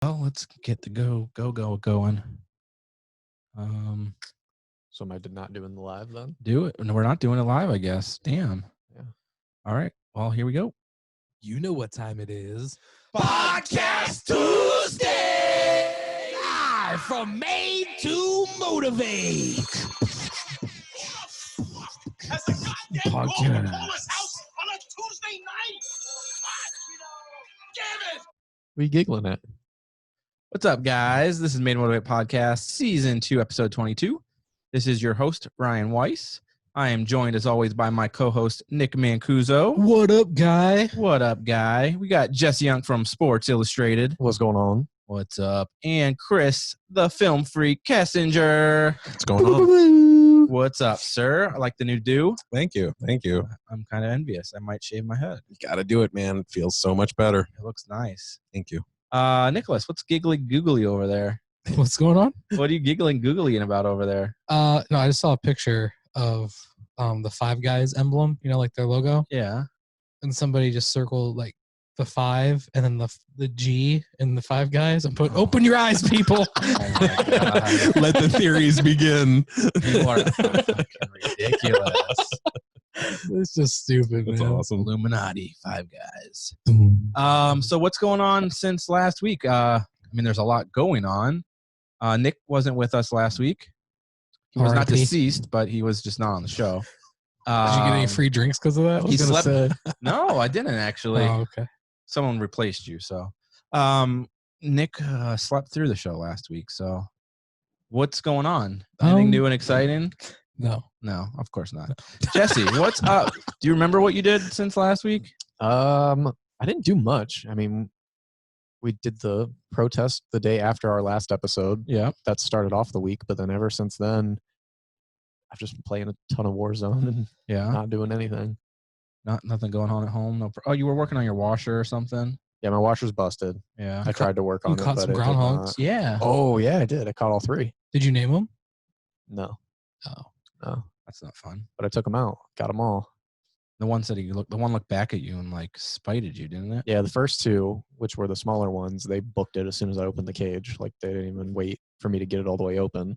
Well, let's get the go going. So am I not doing the live then? Do it. No, we're not doing it live, I guess. Damn. Yeah. All right. Well, here we go. You know what time it is. Podcast Tuesday! Live from Made to Motivate. As the goddamn Podcast. call us out on a Tuesday night. Damn it! What are you giggling at? What's up, guys? This is Made to Motivate Podcast, Season 2, Episode 22. This is your host, Ryan Weiss. I am joined, as always, by my co-host, Nick Mancuso. What up, guy? What up, guy? We got Jesse Young from Sports Illustrated. What's going on? What's up? And Chris, the film freak, Kessinger. What's going on? What's up, sir? I like the new do. Thank you. I'm kind of envious. I might shave my head. You got to do it, man. It feels so much better. It looks nice. Thank you. Nicholas, what's giggly googly over there? What's going on? What are you giggling googlying about over there? No, I just saw a picture of the Five Guys emblem, you know, like their logo. Yeah. And somebody just circled like the 5 and then the G in the Five Guys and put, open your eyes, people. Oh my God. Let the theories begin. You are fucking ridiculous. It's just stupid, That's man. awesome. Illuminati, Five Guys. So what's going on since last week? I mean, there's a lot going on. Nick wasn't with us last week. He was not R.I.P. deceased, but he was just not on the show. Did you get any free drinks because of that? I was he gonna slept- say. No, I didn't actually. Oh, okay. Someone replaced you. So Nick slept through the show last week. So what's going on? Anything new and exciting? No. No, of course not. Jesse, what's up? Do you remember what you did since last week? I didn't do much. I mean, we did the protest the day after our last episode. Yeah. That started off the week, but then ever since then, I've just been playing a ton of Warzone and Yeah. not doing anything. Nothing going on at home. No. Oh, you were working on your washer or something? Yeah, my washer's busted. Yeah. I tried to work on You it, caught but some it did groundhogs? not. Yeah. Oh, yeah, I did. I caught all 3. Did you name them? No, Oh. no. That's not fun. But I took them out. Got them all. The one said the one looked back at you and like spited you, didn't it? Yeah, the first 2, which were the smaller ones, they booked it as soon as I opened the cage. Like, they didn't even wait for me to get it all the way open.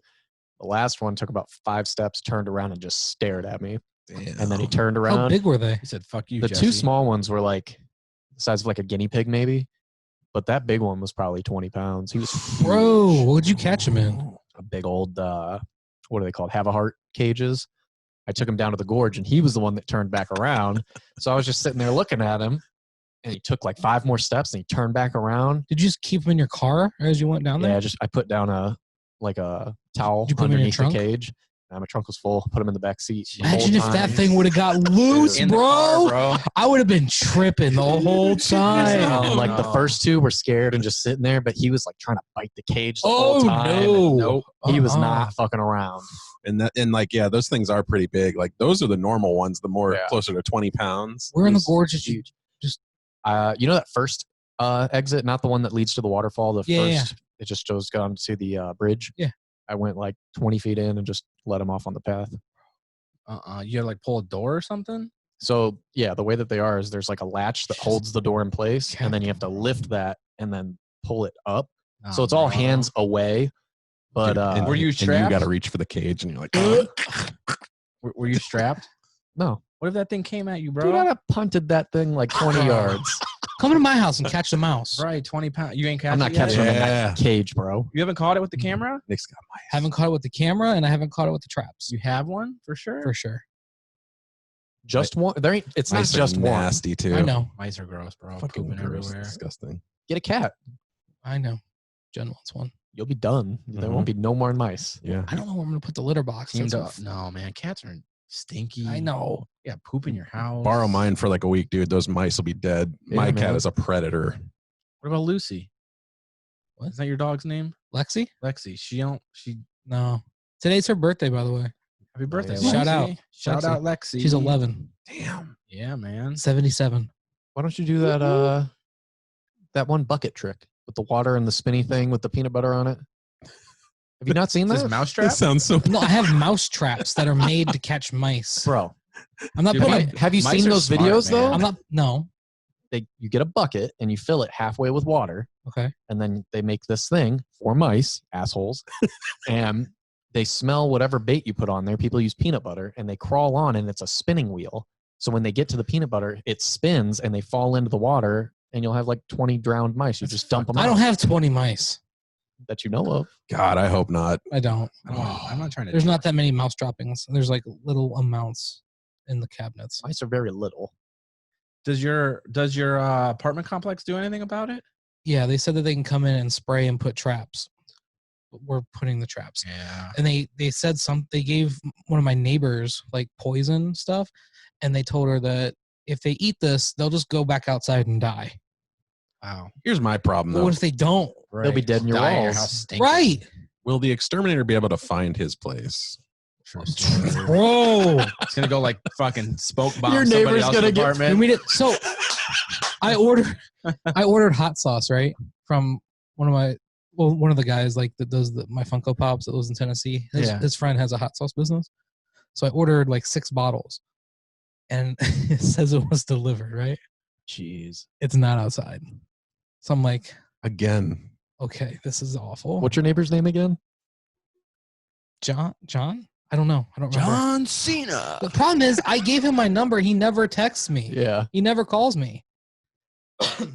The last one took about 5 steps, turned around, and just stared at me. Damn. And then he turned How around. big were they? He said, "Fuck you, The Jesse." 2 small ones were like the size of like a guinea pig, maybe. But that big one was probably 20 pounds. He was Bro, what'd you catch him in? a big old, what are they called? Have a heart cages. I took him down to the gorge, and he was the one that turned back around. So I was just sitting there looking at him, and he took like 5 more steps, and he turned back around. Did you just keep them in your car as you went down there? Yeah, I put down a towel Did you put 'em in your underneath the trunk? cage. My trunk was full. Put him in the back seat. the Imagine whole if that time. thing would have got loose, In the bro. car, bro. I would have been tripping the whole time. Oh, Like the no. first 2 were scared and just sitting there, but he was like trying to bite the cage the Oh, whole time. no. Nope. He was Uh-uh. not fucking around. And like, yeah, those things are pretty big. Like, those are the normal ones, the more Yeah. closer to 20 pounds. Where in the Those- gorge did you? You know that first exit, not the one that leads to the waterfall. The Yeah, first, it just goes down to the bridge. Yeah. I went like 20 feet in and just let him off on the path. You had to like pull a door or something? So yeah, the way that they are is there's like a latch that holds the door in place, and then you have to lift that and then pull it up. So Oh, it's all no. hands away. But and, Were you and you strapped? got to reach for the cage, and you're like, Were you strapped? no, What if that thing came at you, bro? dude, I'd have punted that thing like 20 yards. Come to my house and catch the mouse. Right, 20 pounds. You ain't catching I'm not it yet? catching him in Yeah. that cage, bro. You haven't caught it with the camera? Nick's got my Haven't caught it with the camera, and I haven't caught it with the traps. You have one for sure? For sure. Just one. There ain't. It's not mice are just one. nasty too. I know. Mice are gross, bro. Fucking Pooping gross. everywhere. Disgusting. Get a cat. I know. Jen wants one. You'll be done. There won't be no more mice. Yeah. I don't know where I'm going to put the litter box. Teamed That's up. No, man. Cats are stinky. I know. Yeah, poop in your house. Borrow mine for like a week, dude. Those mice will be dead. Yeah, My man. cat is a predator. What about Lucy? What? Is that your dog's name? Lexi? Lexi. She No. Today's her birthday, by the way. happy birthday, yeah. Shout Lexi. out. Shout Lexi. out Lexi. She's 11. Damn. Yeah, man. 77. Why don't you do that? That one bucket trick with the water and the spinny thing with the peanut butter on it. Have you not seen Is this that, mousetrap? That sounds so. No, I have mouse traps that are made to catch mice. bro? I'm not Dude, putting. Have you Mice seen are those smart, videos man. though? I'm not. No. You get a bucket and you fill it halfway with water, Okay. and then they make this thing for mice, assholes, and they smell whatever bait you put on there. People use peanut butter, and they crawl on, and it's a spinning wheel. So when they get to the peanut butter, it spins, and they fall into the water, and you'll have like 20 drowned mice. You just dump them out. I don't have 20 mice. That you know of. God, I hope not. I don't. I'm not trying to. There's not that many mouse droppings. There's like little amounts in the cabinets. Mice are very little. Does your apartment complex do anything about it? Yeah, they said that they can come in and spray and put traps. We're putting the traps. Yeah. And they said they gave one of my neighbors like poison stuff, and they told her that if they eat this, they'll just go back outside and die. Wow. Here's my problem, But though. what if they don't? Right. They'll be dead in your Die in walls. house stinking. Right. Will the exterminator be able to find his place? Sure. Bro. It's gonna go like fucking smoke bomb Your somebody neighbor's else's gonna get- apartment. So I ordered hot sauce, right? From one of the guys like that does my Funko Pops that lives in Tennessee. His friend has a hot sauce business. So I ordered like 6 bottles, and it says it was delivered, right? Jeez. It's not outside. So I'm like, Again. okay, this is awful. What's your neighbor's name again? John? I don't know. I don't remember. John Cena. The problem is I gave him my number. He never texts me. Yeah. He never calls me.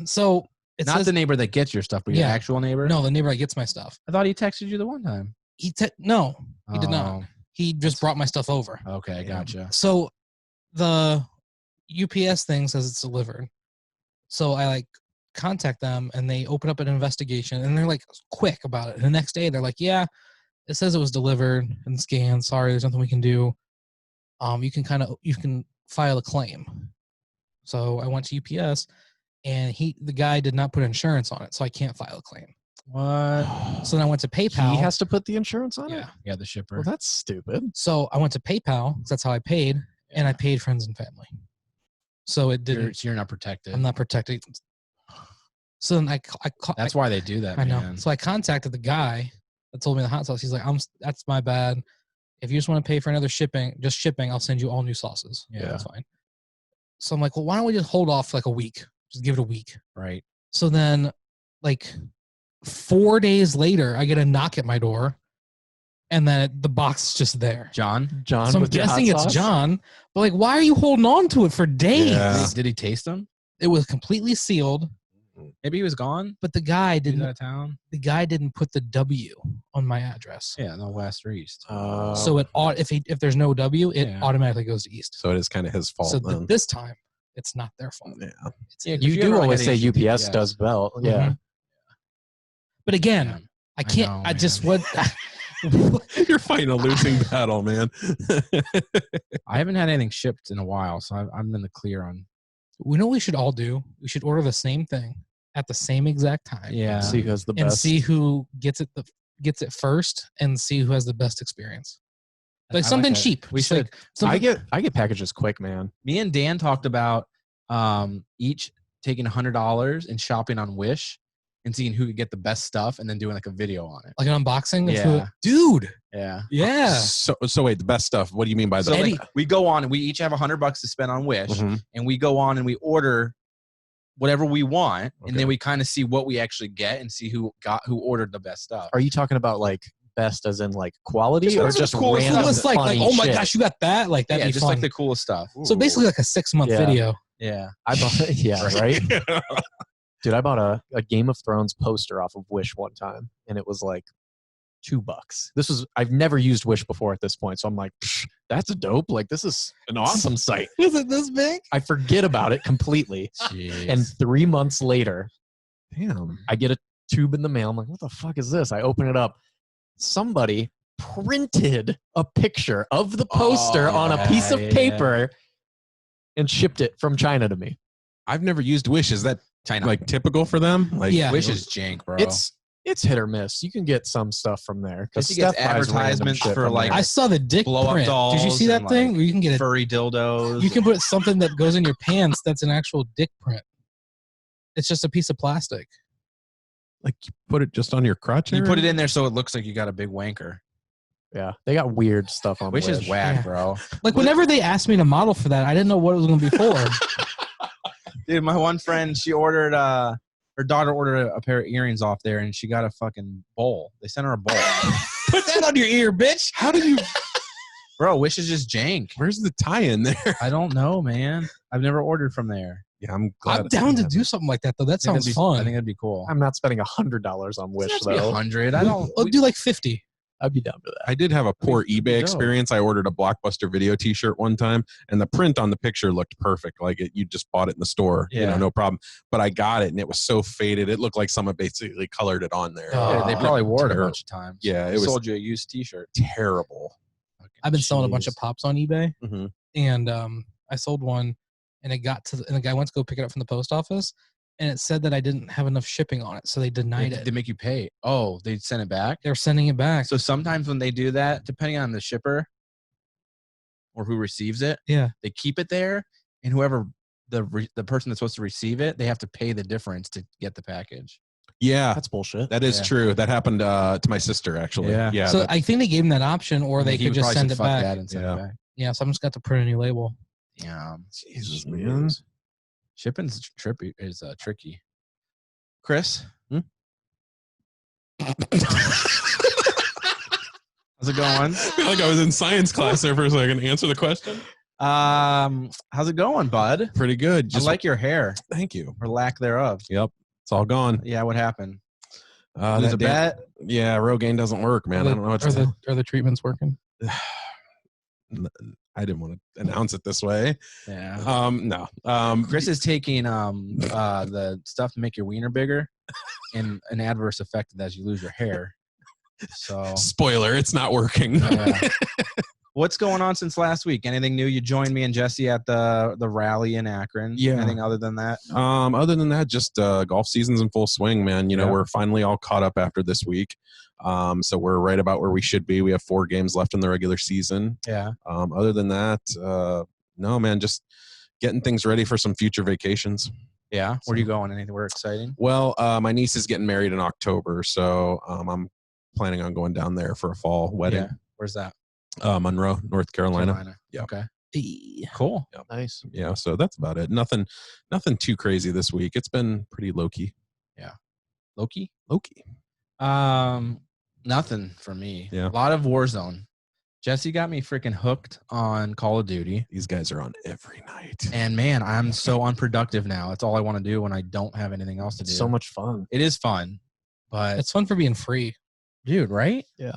So it Not says, the neighbor that gets your stuff, but your Yeah. actual neighbor. no, the neighbor that gets my stuff. I thought he texted you the one time. No, he did not. He just brought my stuff over. Oh, okay, gotcha. So the UPS thing says it's delivered. So I like contact them and they open up an investigation and they're like quick about it. And the next day they're like, yeah, it says it was delivered and scanned. Sorry, there's nothing we can do. You can file a claim. So I went to UPS and the guy did not put insurance on it, so I can't file a claim. What? So then I went to PayPal. He has to put the insurance on it? Yeah. Yeah, the shipper. Well, that's stupid. So I went to PayPal because that's how I paid, and I paid friends and family. So it didn't. You're not protected. I'm not protected. So then That's why they do that. I know. Man. So I contacted the guy that told me the hot sauce. He's like, that's my bad. If you just want to pay for another shipping, I'll send you all new sauces. Yeah. That's fine. So I'm like, well, why don't we just hold off like a week? Just give it a week. Right. So then, like 4 days later, I get a knock at my door, and then the box is just there. John. So I'm with your hot guessing it's sauce? John. But like, why are you holding on to it for days? Yeah. Did he taste them? It was completely sealed, Maybe he was gone. but the guy He's didn't. out of town. The guy didn't put the W on my address. Yeah, no, west or east. So if there's no W, it Yeah. automatically goes to east. So it is kind of his fault So then. this time, it's not their fault. Yeah. Yeah, 'cause You ever, do like, always had say issues with UPS does well. Yeah. Mhm. But again, Yeah. I can't. know, I just man. what. You're fighting a losing battle, man. I haven't had anything shipped in a while, so I'm in the clear on. We know what we should all do. We should order the same thing at the same exact time. Yeah. See who has the And best. see who gets it first, and see who has the best experience. Like I something that. cheap. We Just should. like something- I get packages quick, man. Me and Dan talked about each taking $100 and shopping on Wish and seeing who could get the best stuff, and then doing like a video on it. like an unboxing. of Yeah. Dude. Yeah. Yeah. So wait, the best stuff. What do you mean by So that? Eddie- like, we go on and we each have $100 to spend on Wish, Mhm. and we go on and we order whatever we want, and Okay. then we kind of see what we actually get and see who ordered the best stuff. Are you talking about like best as in like quality Just or whatever's just cool. random It's like funny oh my shit? gosh, you got that? Like that'd Yeah, be just fun. like the coolest stuff. So basically like a 6-month Yeah. video. Yeah. I bought yeah, right? Dude, I bought a Game of Thrones poster off of Wish one time, and it was like $2. I've never used Wish before at this point, so I'm like, that's dope. Like, this is an awesome site. Is it this big? I forget about it completely, and 3 months later, Damn. I get a tube in the mail. I'm like, what the fuck is this? I open it up. Somebody printed a picture of the poster Oh, on a piece of yeah. paper and shipped it from China to me. I've never used Wish. Is that China. like typical for them? Like, Yeah. Wish is jank, bro. It's hit or miss. You can get some stuff from there. Guess you get advertisements for, like, I saw the dick blow-up print. Did you see dolls that and, thing? like, Where you can get furry dildos. you can put something that goes in your pants that's an actual dick print. It's just a piece of plastic. like you put it just on your crotch. You area? put it in there so it looks like you got a big wanker. Yeah, they got weird stuff on Wish is whack, Yeah. bro. Like whenever they asked me to model for that, I didn't know what it was going to be for. Dude, my one friend, she ordered her her daughter ordered a pair of earrings off there, and she got a fucking bowl. They sent her a bowl. Put that on your ear, bitch. How did you? Bro, Wish is just jank. Where's the tie-in there? I don't know, man. I've never ordered from there. Yeah, I'm glad. I'm down to do something like that though. That sounds fun. I think that'd be cool. I'm not spending $100 on Wish It though. 100. I don't. I'll do like 50. I'd be down for that. I did have a poor eBay dope. experience. I ordered a Blockbuster Video T-shirt one time, and the print on the picture looked perfect. Like you just bought it in the store, Yeah. no problem. But I got it, and it was so faded. It looked like someone basically colored it on there. Oh. Yeah, they probably wore it a Terrible. bunch of times. Yeah, it They was sold you a used T-shirt. terrible. I've been selling a bunch of pops on eBay, Mm-hmm. and I sold one, and it got to, and the guy went to go pick it up from the post office, and it said that I didn't have enough shipping on it, so they denied it. They make you pay. Oh, they sent it back. They're sending it back. So sometimes when they do that, depending on the shipper or who receives it, Yeah. they keep it there, and whoever the person that's supposed to receive it, they have to pay the difference to get the package. Yeah, That's bullshit. that is Yeah. true. That happened to my sister actually. Yeah. So that- I think they gave him that option, or they He could just probably send said, it "Fuck back. that," and send Yeah. it back. Yeah, so I'm just got to print a new label. Yeah, Jesus, man. shipping's trippy is tricky. Chris, how's it going? I feel like I was in science class there for a second. Answer the question. How's it going, bud? Pretty good. I like your hair Thank you. or lack thereof. Yep, it's all gone. Yeah, what happened? Lose That a bet? Yeah, Rogaine doesn't work, man. I don't know what to say. Are the treatments working? I didn't want to announce it this way. Yeah. No. Chris is taking the stuff to make your wiener bigger, and an adverse effect as you lose your hair. So spoiler, it's not working. yeah. What's going on since last week? Anything new? You joined me and Jesse at the rally in Akron. Yeah. Anything other than that? Other than that, just golf season's in full swing, man. Yeah. We're finally all caught up after this week. So we're right about where we should be. We have 4 games left in the regular season. Yeah. Other than that, no, man, just getting things ready for some future vacations. Yeah. Where are you going? Anywhere exciting? Well, my niece is getting married in October, so I'm planning on going down there for a fall wedding. Yeah. Where's that? Monroe, North Carolina. Yeah. Okay. Yeah. Cool. Nice. Yeah, so that's about it. Nothing too crazy this week. It's been pretty low-key. Loki? Low-key. Nothing for me. Yeah. A lot of Warzone. Jesse got me freaking hooked on Call of Duty. These guys are on every night. And man, I'm so unproductive now. That's all I want to do when I don't have anything else to do. It's so much fun. It is fun, but It's fun for being free. dude, right? Yeah.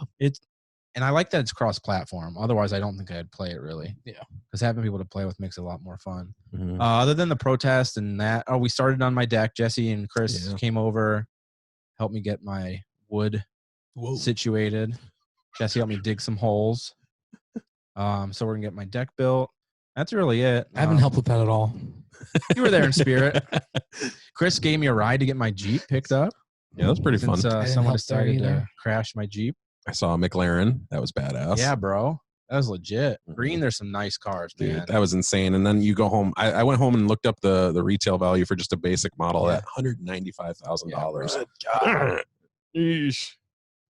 And I like that it's cross-platform. Otherwise, I don't think I'd play it really. Yeah. Because having people to play with makes it a lot more fun. Mhm. Other than the protest and that, we started on my deck. Jesse and Chris Yeah. came over, helped me get my wood situated. Jesse helped me dig some holes. So we're gonna get my deck built. That's really it. I haven't helped with that at all. You were there in spirit. Chris gave me a ride to get my Jeep picked up. Yeah, that's pretty fun. Since didn't someone help there decided to either. crash my Jeep. I saw a McLaren. That was badass. Yeah, bro. That was legit. Mhm. Green, there's some nice cars, Dude, man. that was insane. And then you go home. I went home and looked up the retail value for just a basic model Yeah. at $195,000.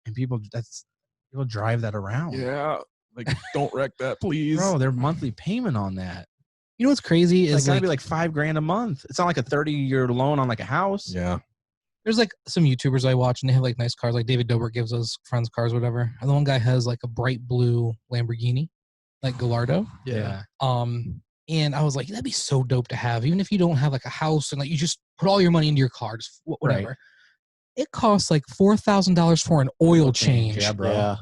And people drive that around. Yeah. Like, don't wreck that, please. Bro, their monthly payment on that. You know what's crazy It's is gotta like, be like $5,000 a month. It's not like a 30-year loan on like a house. Yeah. there's like some YouTubers I watch and they have like nice cars. Like David Dobrik gives us friends cars, whatever. And the one guy has like a bright blue Lamborghini, like Gallardo. Yeah. And I was like, that'd be so dope to have, even if you don't have like a house and like you just put all your money into your car, just whatever. Right. It costs like $4,000 for an oil change. Yeah, bro. Yeah.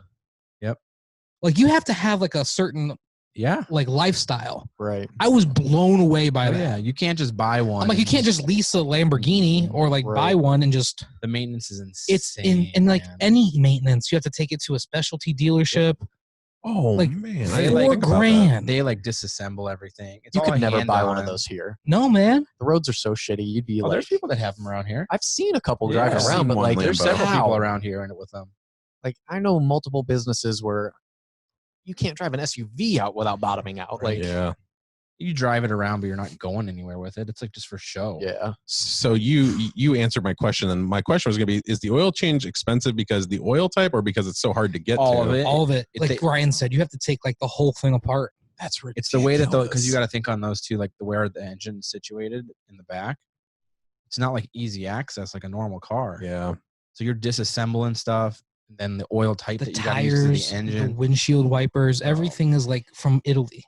Like you have to have like a certain Yeah. like lifestyle. Right. I was blown away by Oh, that. yeah. You can't just buy one. I'm like, you can't just lease a Lamborghini or like buy Right. one and just The maintenance is insane. it's in like man. any maintenance. You have to take it to a specialty dealership. Oh, Like, man. they I didn't like- think about that. $4,000. They like disassemble everything. It's You all could never hand buy one of done. those here. No, man. The roads are so shitty. You'd be Oh, like, there's people that have them around here. I've seen a couple Yeah, driving I've around, seen but one like, Lambo. There's Lambo. several how? people around here in it with them. Like, I know multiple businesses where you can't drive an SUV out without bottoming out. Like, Yeah. You drive it around, but you're not going anywhere with it. It's like just for show. yeah. So you answered my question, and my question was going to be: is the oil change expensive because the oil type, or because it's so hard to get All to? of it. All of it. It- Like they- Ryan said, you have to take like the whole thing apart. That's ridiculous. It's the way that because you got to think on those two, like where the engine's situated in the back. it's not like easy access like a normal car. Yeah. So you're disassembling stuff, and then the oil type The that you got to use to tires, the the engine. windshield wipers, everything is like from Italy.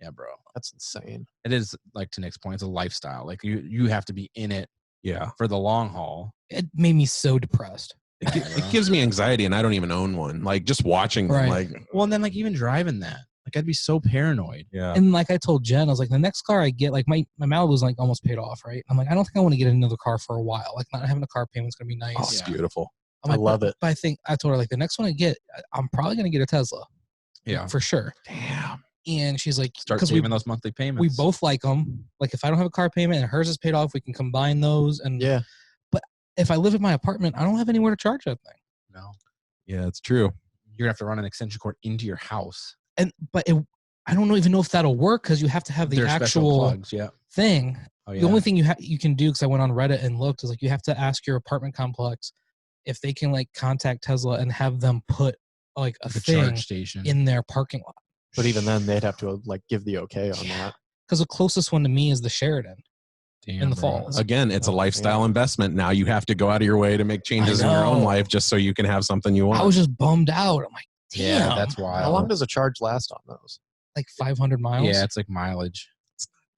Yeah, bro. That's insane. It is, like, to Nick's point, it's a lifestyle. Like you have to be in it Yeah. for the long haul. It made me so depressed. It gives me anxiety, and I don't even own one. Like, just watching them, Right. like, Well, and then like even driving that, like I'd be so paranoid. yeah. And like I told Jen, I was like, the next car I get, like my Malibu's like almost paid off, right? I'm like, I don't think I want to get another car for a while. Like not having a car payment's gonna be nice. Oh, it's Yeah. beautiful. I'm like, I love it. But I think I told her like the next one I get, I'm probably gonna get a Tesla. Yeah. For sure. Damn. And she's like, Start because saving those monthly payments. we both like them. Like if I don't have a car payment and hers is paid off, we can combine those. And Yeah. if I live in my apartment, I don't have anywhere to charge that thing. No. Yeah, it's true. You're gonna have to run an extension cord into your house. I don't even know if that'll work because you have to have the There's special actual plugs. Yeah. thing. Oh yeah. The only thing you can do, because I went on Reddit and looked, is like you have to ask your apartment complex if they can like contact Tesla and have them put like a the thing charge station. in their parking lot. But even then, they'd have to like give the okay on that. Because the closest one to me is the Sheridan. Damn, in the bro. falls. Again, it's a Oh, lifestyle yeah. investment. Now you have to go out of your way to make changes in your own know. life just so you can have something you want. I was just bummed out. I'm like, damn, Yeah, that's wild. How long does a charge last on those? like 500 miles. Yeah, it's like mileage.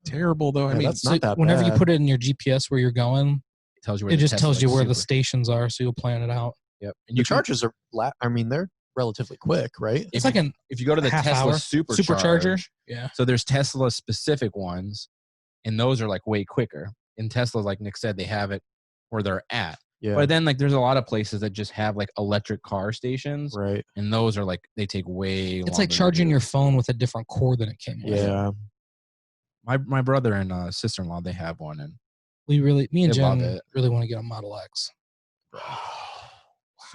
terrible though. I Yeah, mean, that's not that Whenever you bad. put it in your GPS where you're going, It tells you where it the just Tesla tells you is where the super- stations are, so you'll plan it out. Yep. And The you can, charges are, I mean, they're relatively quick, right? It's like an if you go to the half Tesla hour supercharger. Yeah. So there's Tesla specific ones, and those are like way quicker. In Tesla, like Nick said, they have it where they're at. Yeah. But then like there's a lot of places that just have like electric car stations, Right. and those are like they take way. It's longer like to charging do. your phone with a different cord than it came with. Yeah. My brother and sister-in-law, they have one, and Me and They love Jen it. really want to get a Model X.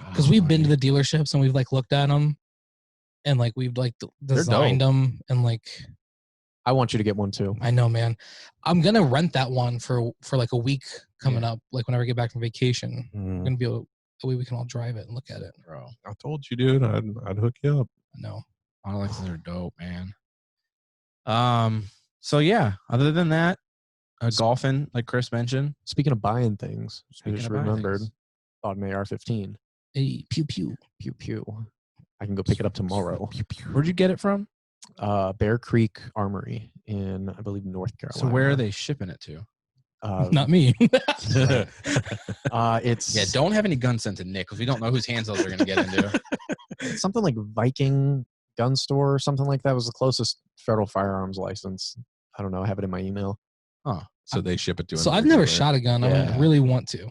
Because we've been to the dealerships and we've like looked at them and like we've like designed them and like I want you to get one too. I know, man. I'm gonna rent that one for like a week coming up. Like whenever I get back from vacation, we're gonna be able a way we can all drive it and look at it. bro. I told you, dude. I'd hook you up. I know. Model X's are dope, man. So yeah, other than that, golfing, like Chris mentioned. Speaking of buying things, I Speaking just of buying remembered. things. Bought an AR-15. Hey, pew pew. Pew pew. I can go pick it up tomorrow. Where'd you get it from? Bear Creek Armory in, I believe, North Carolina. So where are they shipping it to? Not me. It's Yeah, don't have any gun sense in Nick, because we don't know whose hands those are going to get into. something like Viking Gun Store or something like that was the closest federal firearms license. I don't know. I have it in my email. So they ship it to. So him I've never everywhere. shot a gun. I Yeah. really want to.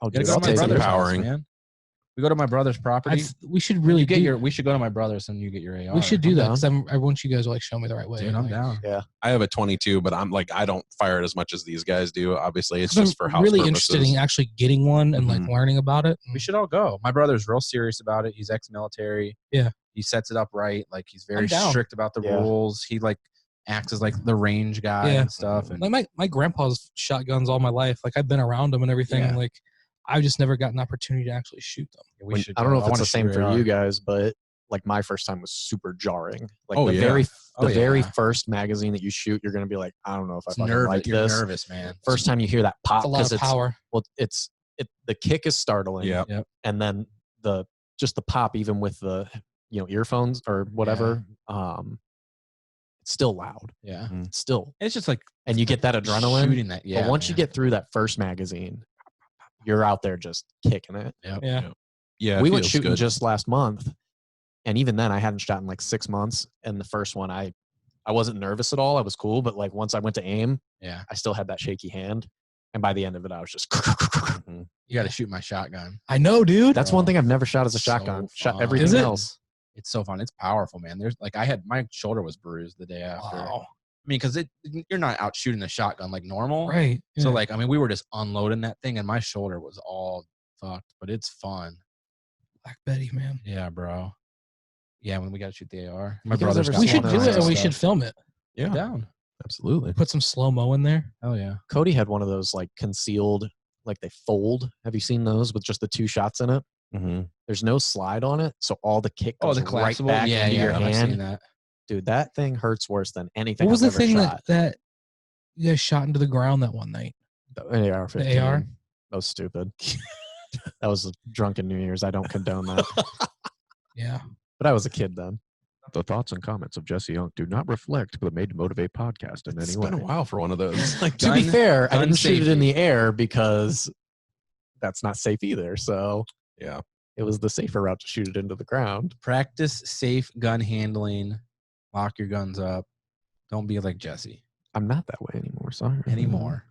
Oh, Gotta dude, go I'll to my take brother's it. house, Empowering. man. We go to my brother's property. We should really we should go to my brother's and you get your AR. We should do I'm that down. because I want you guys to like show me the right way. Dude, I'm Like, down. Yeah. I have a 22, but I'm like I don't fire it as much as these guys do. Obviously, it's 'cause just for I'm house really purposes. interested in actually getting one and like Mhm. learning about it. We should all go. My brother's real serious about it. He's ex-military. Yeah. He sets it up right. Like he's very I'm down. strict about the Yeah. rules. He like acts as like the range guy Yeah. and stuff. And Like my grandpa's shot guns all my life. Like I've been around them and everything. Yeah. Like I've just never got an opportunity to actually shoot them. we When- should I don't know go. if it's wanna the same shoot for AR. you guys, but like my first time was super jarring. Like Oh, the yeah. very Oh, very yeah. first magazine that you shoot, you're gonna be like, I don't know if I It's fucking nervous. like You're this. nervous, man. First time you hear that pop It's a lot because of power. well, the kick is startling. Yeah. Yep. And then the pop, even with the earphones or whatever, it's still loud. Yeah. It's still, It's just like and you get that adrenaline. shooting that. Yeah. but once you man. get through that first magazine, you're out there just kicking it. Yep. Yeah. Yeah, it We went feels shooting good. just last month, and even then I hadn't shot in like 6 months. And the first one, I wasn't nervous at all. I was cool, but like once I went to aim, Yeah. I still had that shaky hand. And by the end of it, I was just. You got to shoot my shotgun. I know, dude. That's one thing I've never shot as a So shotgun. Shot fun. everything Is it? else. It's so fun. It's powerful, man. There's like my shoulder was bruised the day after. Wow. I mean, because you're not out shooting the shotgun like normal. Right. So Yeah. like, I mean, we were just unloading that thing, and my shoulder was all fucked. But it's fun. Black Betty, man. Yeah, bro. Yeah, when we got to shoot the AR. My You guys brother's ever got We seen should one do of it those and we stuff. should film it. Yeah, Down. absolutely. Put some slow mo in there. Oh yeah. Cody had one of those like concealed, like they fold. Have you seen those with just the 2 shots in it? Mm-hmm. There's no slide on it, so all the kick Oh, goes the right collapsible. back Yeah, into your yeah. I've seen hand. that. Dude, that thing hurts worse than anything What was I've the ever thing shot. that you guys shot into the ground that one night? The AR-15. The AR? That was stupid. That was a drunken New Year's. I don't condone that. Yeah. But I was a kid then. The thoughts and comments of Jesse Young do not reflect the Made to Motivate podcast in It's any way. been a while for one of those. Like, To be fair, I gun didn't shoot it in safety. the air because that's not safe either. So yeah. it was the safer route to shoot it into the ground. Practice safe gun handling. Lock your guns up. Don't be like Jesse I'm not that way anymore. Sorry. anymore.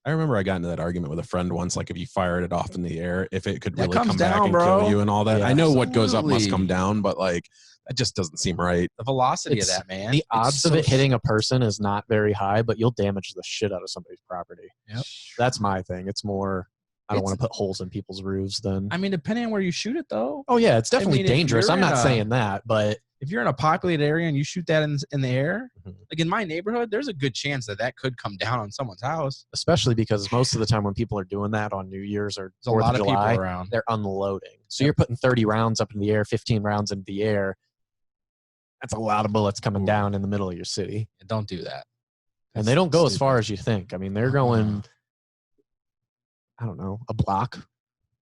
I remember I got into that argument with a friend once. Like, if you fired it off in the air, if it could That really comes come back down, and bro. kill you and all that. Yeah, I know what goes up must come absolutely. down, but like, that just doesn't seem right. The velocity It's- of that, man. The odds It's of so it hitting a person is not very high, but you'll damage the shit out of somebody's property. Yep. That's my thing. It's more, I don't It's- want to put holes in people's roofs than. I mean, depending on where you shoot it, though. Oh, yeah, it's definitely mean, if dangerous. you're I'm in not a- saying that, but If you're in a populated area and you shoot that in the air, Mhm. like in my neighborhood, there's a good chance that could come down on someone's house. especially because most of the time when people are doing that on New Year's or There's a 4th lot of of July, people around. they're unloading. So you're putting 30 rounds up in the air, 15 rounds into the air. That's a lot of bullets coming down in the middle of your city. Don't do that. And they don't go as far as you think. I mean, they're going, Uh-uh. I don't know, a block,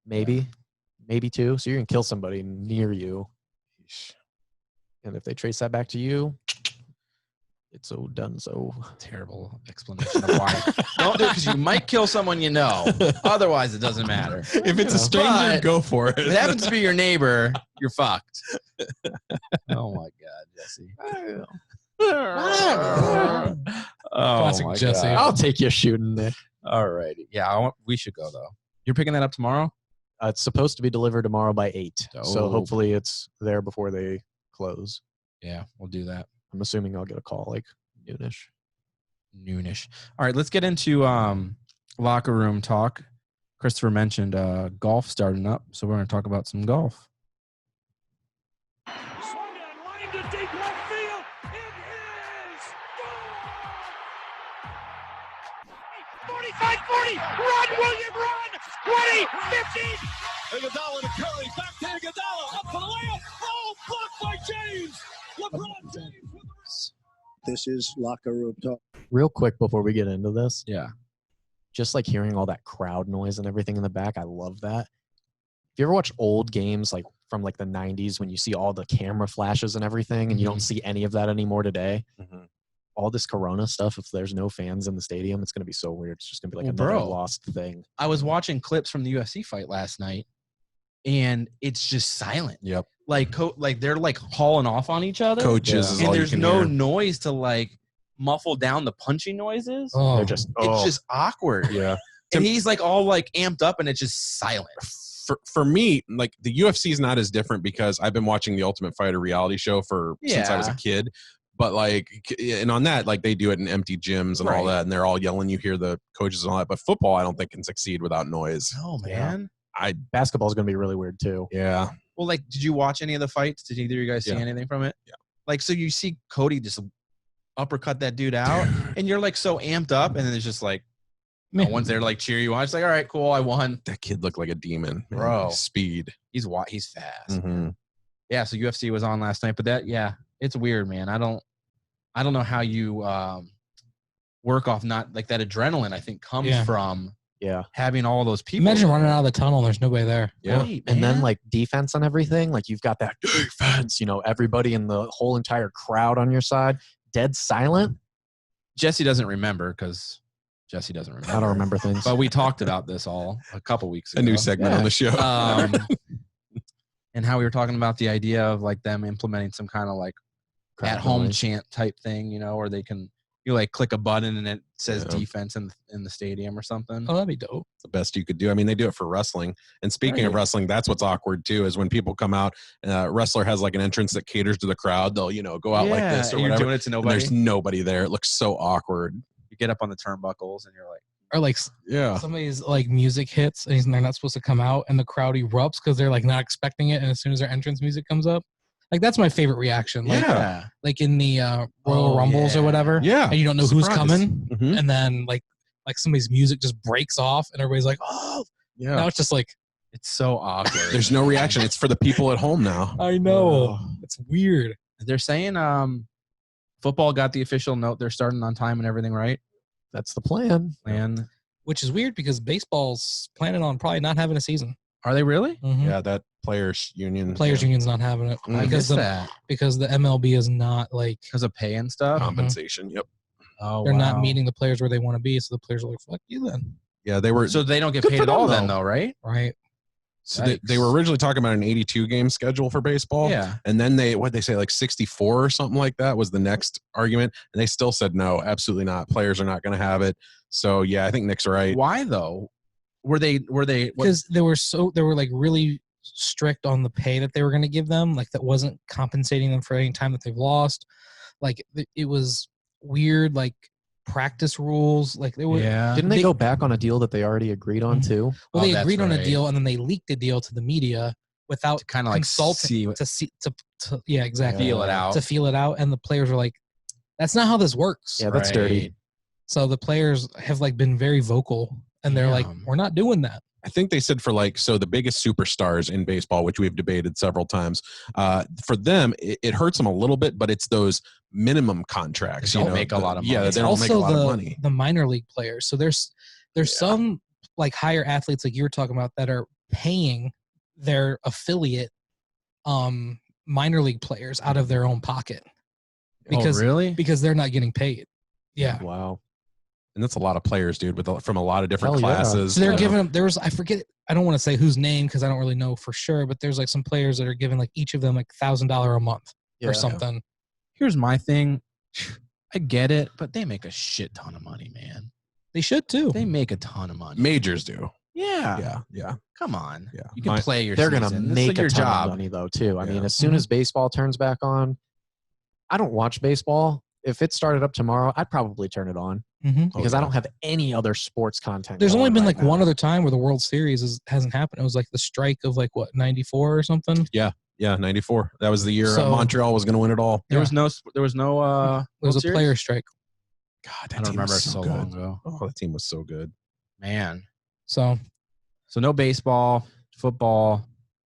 maybe 2. So you're going to kill somebody near you. And if they trace that back to you, it's so done so. Terrible explanation of why. Don't do it because you might kill someone you know. Otherwise, it doesn't matter. If it's a Yeah. stranger, But go for it. If it happens to be your neighbor, you're fucked. Oh my God, Jesse. Oh Classic my Jesse. God. I'll take you shooting, Nick. All righty. Yeah, we should go though. You're picking that up tomorrow? It's supposed to be delivered tomorrow by 8. So Dope. hopefully it's there before they close. Yeah, we'll do that. I'm assuming I'll get a call like noonish. Noonish. All right, let's get into locker room talk. Christopher mentioned golf starting up, so we're going to talk about some golf. Swung on, line to deep left field. It is gone! 45, 40, run, William, run! 20, 15. Iguodala to Curry, back to Iguodala, up for the layup. Oh, blocked by James. LeBron James with the This is locker room talk. Real quick before we get into this, Yeah. just like hearing all that crowd noise and everything in the back, I love that. If you ever watch old games like from like the 90s when you see all the camera flashes and everything and you don't see any of that anymore today, Mhm. all this Corona stuff, if there's no fans in the stadium, it's going to be so weird. It's just going to be like Well, another bro. lost thing. I was watching clips from the UFC fight last night, and it's just silent. Yep. Like, they're like hauling off on each other. Coaches Yeah. is and all you there's can no hear. noise to like muffle down the punching noises. Oh, They're just, It's just awkward. Yeah. And he's like all like amped up, and it's just silent. For me, like the UFC is not as different because I've been watching the Ultimate Fighter reality show since I was a Yeah. kid. But like, and on that, like they do it in empty gyms and all Right. that, and they're all yelling. You hear the coaches and all that. But football, I don't think can succeed without noise. Oh Yeah. man. basketball is going to be really weird too. Yeah. Well, like, did you watch any of the fights? Did either of you guys see Yeah. anything from it? Yeah. Like, so you see Cody just uppercut that dude out, and you're like so amped up, and then it's just like, no man. one's there to like cheer you on. It's like, all right, cool, I won. That kid looked like a demon, man. Bro. Speed. He's fast. Mhm. Yeah. So UFC was on last night, but it's weird, man. I don't know how you work off not like that adrenaline. I think comes Yeah. from Yeah. having all those people. Imagine running out of the tunnel. There's nobody there. Yeah. Right, And then man. like defense and everything, like you've got that defense, everybody in the whole entire crowd on your side, dead silent. Jesse doesn't remember because Jesse doesn't remember. I don't remember things. But we talked about this all a couple weeks ago. A new segment on the show. And how we were talking about the idea of like them implementing some kind of like Crowd at-home noise. chant type thing, or they can like click a button and it says Yeah. defense in the stadium or something. Oh, that'd be dope. The best you could do. I mean, they do it for wrestling. And speaking of Right. wrestling, that's what's awkward too, is when people come out, wrestler has like an entrance that caters to the crowd. They'll, go out like this or and you're whatever. doing it to And nobody. there's nobody there. It looks so awkward. You get up on the turnbuckles and you're like, Or like Yeah. somebody's like music hits and they're not supposed to come out, and the crowd erupts because they're like not expecting it. And as soon as their entrance music comes up, like that's my favorite reaction. Like, Yeah. like in the Royal Oh, Rumbles or yeah. whatever. Yeah. And you don't know who's Surprise. coming, Mhm. and then like somebody's music just breaks off, and everybody's like, "Oh!" Yeah. Now it's just like, it's so awkward. There's no reaction. It's for the people at home now. I know it's weird. They're saying football got the official note they're starting on time and everything, right? That's the plan. And which is weird because baseball's planning on probably not having a season. Are they really? Mhm. Yeah, that players union. Players union's not having it I because missed that because the MLB is not like because of pay and stuff. compensation. Yep. Oh, they're not wow. meeting the players where they want to be, so the players are like, "Fuck you, then." Yeah, they were. So they don't get Good paid for at all them, then, though, right? Right? So they were originally talking about an 82 game schedule for baseball. Yeah. And then what'd they say, like 64 or something like that was the next argument. And they still said, no, absolutely not. Players are not going to have it. So, yeah, I think Nick's right. Why though? Were they Because they were like really strict on the pay that they were going to give them, like that wasn't compensating them for any time that they've lost. Like it was weird, like practice rules. Like they were. Yeah. Didn't they go back on a deal that they already agreed on too? Well, Oh, they that's agreed on a right. deal, and then they leaked the deal to the media without to kind of like consulting to yeah, exactly, feel it out. to feel it out. And the players were like, "That's not how this works." Yeah, that's dirty. So the players have like been very vocal, and they're like, Damn. "We're not doing that." I think they said for the biggest superstars in baseball, which we've debated several times, for them, it hurts them a little bit, but it's those minimum contracts. They don't make a lot of money. Yeah, It's they don't make a lot of money. the minor league players. So there's some like higher athletes like you were talking about that are paying their affiliate minor league players out of their own pocket because really? because they're not getting paid. Yeah. Wow. And that's a lot of players, dude, from a lot of different Hell yeah. classes. So they're giving them, there was, I forget, I don't want to say whose name because I don't really know for sure, but there's like some players that are giving like each of them like $1,000 a month or something. Here's my thing. I get it, but they make a shit ton of money, man. They should too. They make a ton of money. Majors do. Yeah. Yeah. Come on. Yeah. You can play your They're going to season. This is make like a your ton job. of money though too. I Yeah. mean, as soon as baseball turns back on, I don't watch baseball. If it started up tomorrow, I'd probably turn it on because I don't have any other sports content. There's only going been right like now. one other time where the World Series hasn't happened. It was like the strike of like what, 94 or something. Yeah, 94. That was the year So- Montreal was going to win it all. There was no There was World a Series? player strike. God, I that don't team remember was so good. long ago. Oh, that team was so good. Man. So So no baseball, football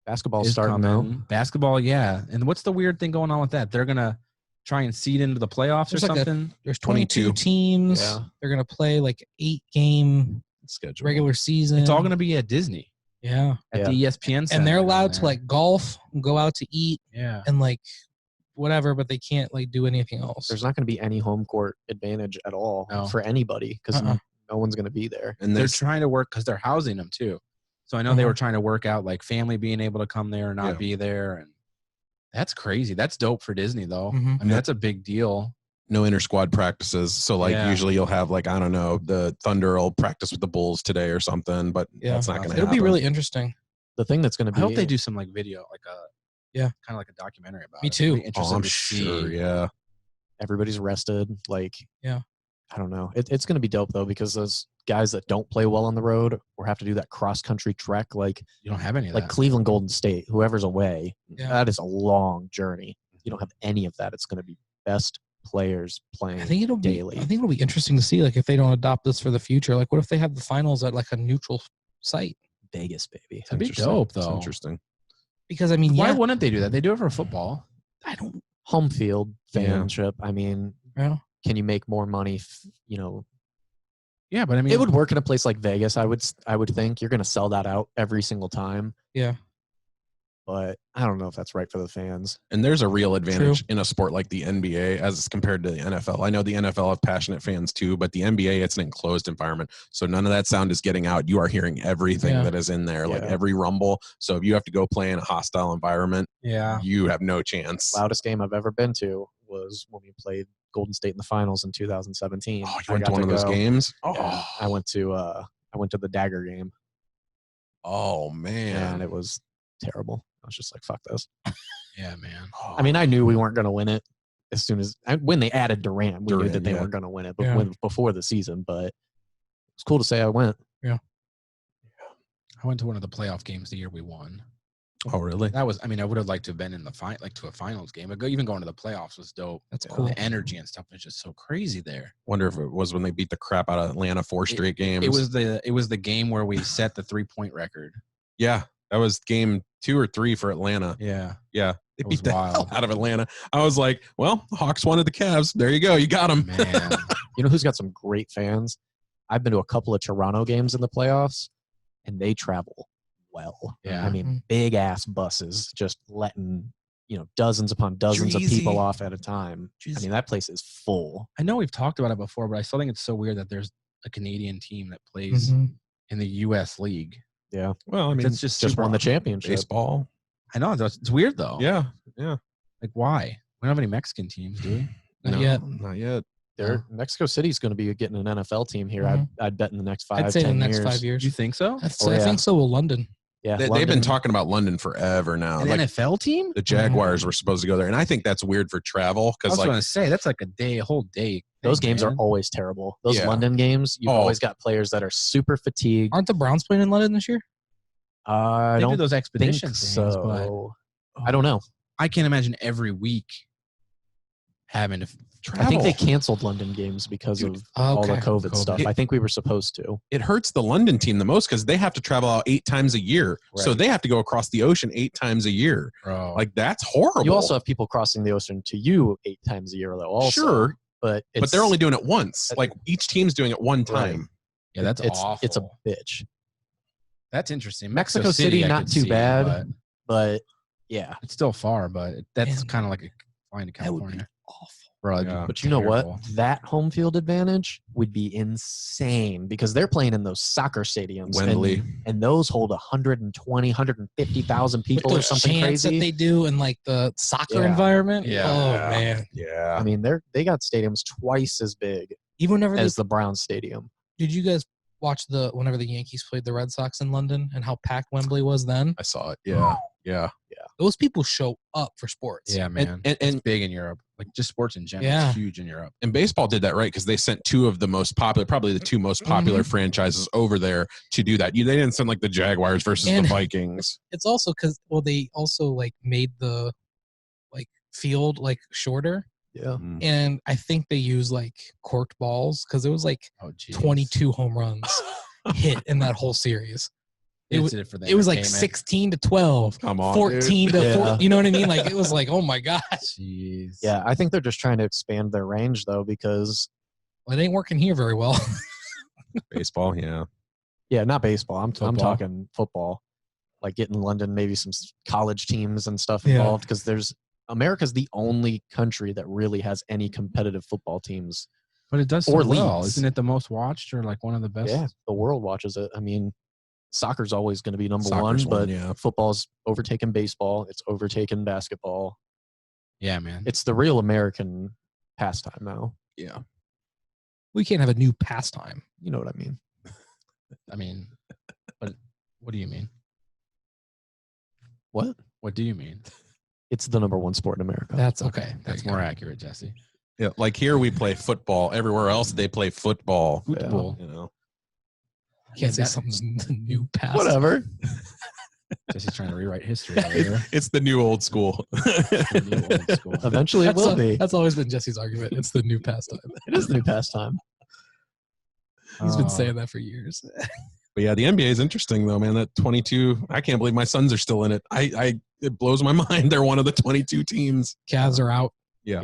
Basketball's is starting coming. though. Basketball, yeah. And what's the weird thing going on with that? They're gonna try and seed into the playoffs There's or like something. there's 22 22. teams. Yeah. They're going to play like 8-game Schedule. regular season. It's all gonna be at Disney Yeah. at the ESPN Center And they're allowed down to there. like golf and go out to eat yeah. and like whatever, but they can't like do anything else. There's not going to be any home court advantage at all No. for anybody because Uh-uh. no one's going to be there. And They're there's trying to work because they're housing them too. So I know they Uh-huh. were trying to work out like family being able to come there or not Yeah. be there, and that's crazy. That's dope for Disney though. Mhm. I mean, that's a big deal. no inter squad practices. So like Yeah. usually you'll have like, I don't know, the Thunder will practice with the Bulls today or something, but Yeah. that's not going to It'll happen. be really interesting. The thing that's going to I be hope they do some like video, like a Yeah. kind of like a documentary about Me it. too. I'd be Oh, interested I'm to sure. see. Yeah. everybody's rested. Like, Yeah. I don't know. It's going to be dope though because those guys that don't play well on the road or have to do that cross country trek, like You don't have any of like that. Cleveland Golden State, whoever's away, Yeah. that is a long journey. You don't have any of that. It's going to be best players playing I think it'll be daily. I think it'll be interesting to see like if they don't adopt this for the future. Like what if they have the finals at like a neutral site? Vegas, baby. That'd be Interesting. dope It's though. interesting. Because I mean, Why yeah, wouldn't they do that? They do it for football. I don't Home field Yeah. fanship. I mean, know. can you make more money? Yeah, but I mean, It would work in a place like Vegas. I would think you're going to sell that out every single time. Yeah. But I don't know if that's right for the fans. And there's a real advantage in a sport like the NBA as compared to the NFL. I know the NFL have passionate fans too, but the NBA, it's an enclosed environment. So none of that sound is getting out. You are hearing everything Yeah. that is in there, like Yeah. every rumble. So if you have to go play in a hostile environment, yeah. you have no chance. Loudest game I've ever been to was when we played Golden State in the finals in 2017. Oh, you I went got to one of those go. games? Yeah, I went to the Dagger game, Oh, man. and it was terrible. I was just like, "Fuck this." Yeah, man. Oh. I mean, I knew we weren't going to win it as soon as when they added Durant. We knew Durant, that they yeah. weren't going to win it, but Yeah. before the season. But it's cool to say I went. I went to one of the playoff games the year we won. Oh, really? That was, I mean, I would have liked to have been in the to a finals game, but even going to the playoffs was dope. That's Yeah. cool. The energy and stuff was just so crazy there. Wonder if it was when they beat the crap out of Atlanta 4 straight games. It was the game where we set the 3-point record. Yeah, that was game 2 or 3 for Atlanta. Yeah. Yeah, they It was beat the hell wild. out of Atlanta. I was like, well, the Hawks wanted the Cavs. There you go. You got them. Man. You know who's got some great fans? I've been to a couple of Toronto games in the playoffs, and they travel well. Yeah. I mean, big ass buses just letting dozens upon dozens of Jeezy. people off at a time. I mean, that place is full. I know we've talked about it before, but I still think it's so weird that there's a Canadian team that plays in the U.S. League. Yeah. Well, I mean, it's just won the championship. baseball. I know. It's weird, though. Yeah. Like, why? We don't have any Mexican teams, do we? Not yet. Not yet. Mexico City's going to be getting an NFL team here. I'd bet in the next 5 I'd say 10 in the next years. 5 years. You think so? I think so will London. Yeah, They've been talking about London forever now. An NFL team? The Jaguars were supposed to go there, and I think that's weird for travel I because was going to say that's like a whole day. Those games are always terrible. Those Yeah. London games, you've always got players that are super fatigued. Aren't the Browns playing in London this year? I They do don't those think expedition so. things, but I don't know. I can't imagine every week having to travel. I think they canceled London games because of all the COVID stuff. I think we were supposed to. it hurts the London team the most because they have to travel out 8 times a year. Right. So they have to go across the ocean 8 times a year. Bro. Like, that's horrible. You also have people crossing the ocean to you 8 times a year, though. Also, Sure, but they're only doing it once. Like, each team's doing it one time. yeah, that's awful. It's a bitch. That's interesting. Mexico City, I not could too see, bad. But yeah, it's still far, but that's Man. kind of like a flying to That would be California. awful. Bro, Yeah. but you know what? terrible. That home field advantage would be insane because they're playing in those soccer stadiums. Wembley. And those hold 120, 150,000 people or With the something chants crazy. that they do in like the soccer Yeah. environment. Yeah. Oh man. Yeah. I mean, they got stadiums twice as big Even whenever as the Browns Stadium. did you guys watch whenever the Yankees played the Red Sox in London and how packed Wembley was then? I saw it. Yeah. Yeah. Those people show up for sports. Yeah, man. And It's big in Europe. Like, just sports in general. Yeah. It's huge in Europe. And baseball did that right because they sent 2 of the most popular, probably the 2 most popular franchises over there to do that. They didn't send like the Jaguars versus And- the Vikings. It's also because they also like made the like field like shorter, Yeah. and I think they use like corked balls because it was like Oh, geez. 22 home runs hit in that whole series. They It did was, it for the it was like entertainment. 16-12, Come on, 14 to Yeah. 4. You know what I mean? Like it was like, oh my gosh, Jeez. Yeah, I think they're just trying to expand their range though because well, it ain't working here very well. Baseball. Yeah. yeah, not baseball. I'm Football. talking football. Like getting London, maybe some college teams and stuff Yeah. involved because America's the only country that really has any competitive football teams. But it does Or so well. leagues. Isn't it the most watched or like one of the best? Yeah, the world watches it. I mean, soccer's always going to be number Soccer's one, but yeah. football's overtaken baseball. It's overtaken basketball. Yeah, man. It's the real American pastime now. Yeah. We can't have a new pastime. You know what I mean? I mean, but what do you mean? What? What do you mean? It's the number one sport in America. That's okay. That's more accurate, Jesse. Yeah. Like here we play football. Everywhere else they play football. Football. You know. Can't say that- something's the new pastime. Whatever. Jesse's trying to rewrite history over here. It's the new old school. The new old school. Eventually it will be. That's always been Jesse's argument. It's the new pastime. It is the new pastime. He's been Oh. saying that for years. But yeah, the NBA is interesting though, man. That 22, I can't believe my Suns are still in it. It blows my mind. They're one of the 22 teams. Cavs are out. Yeah.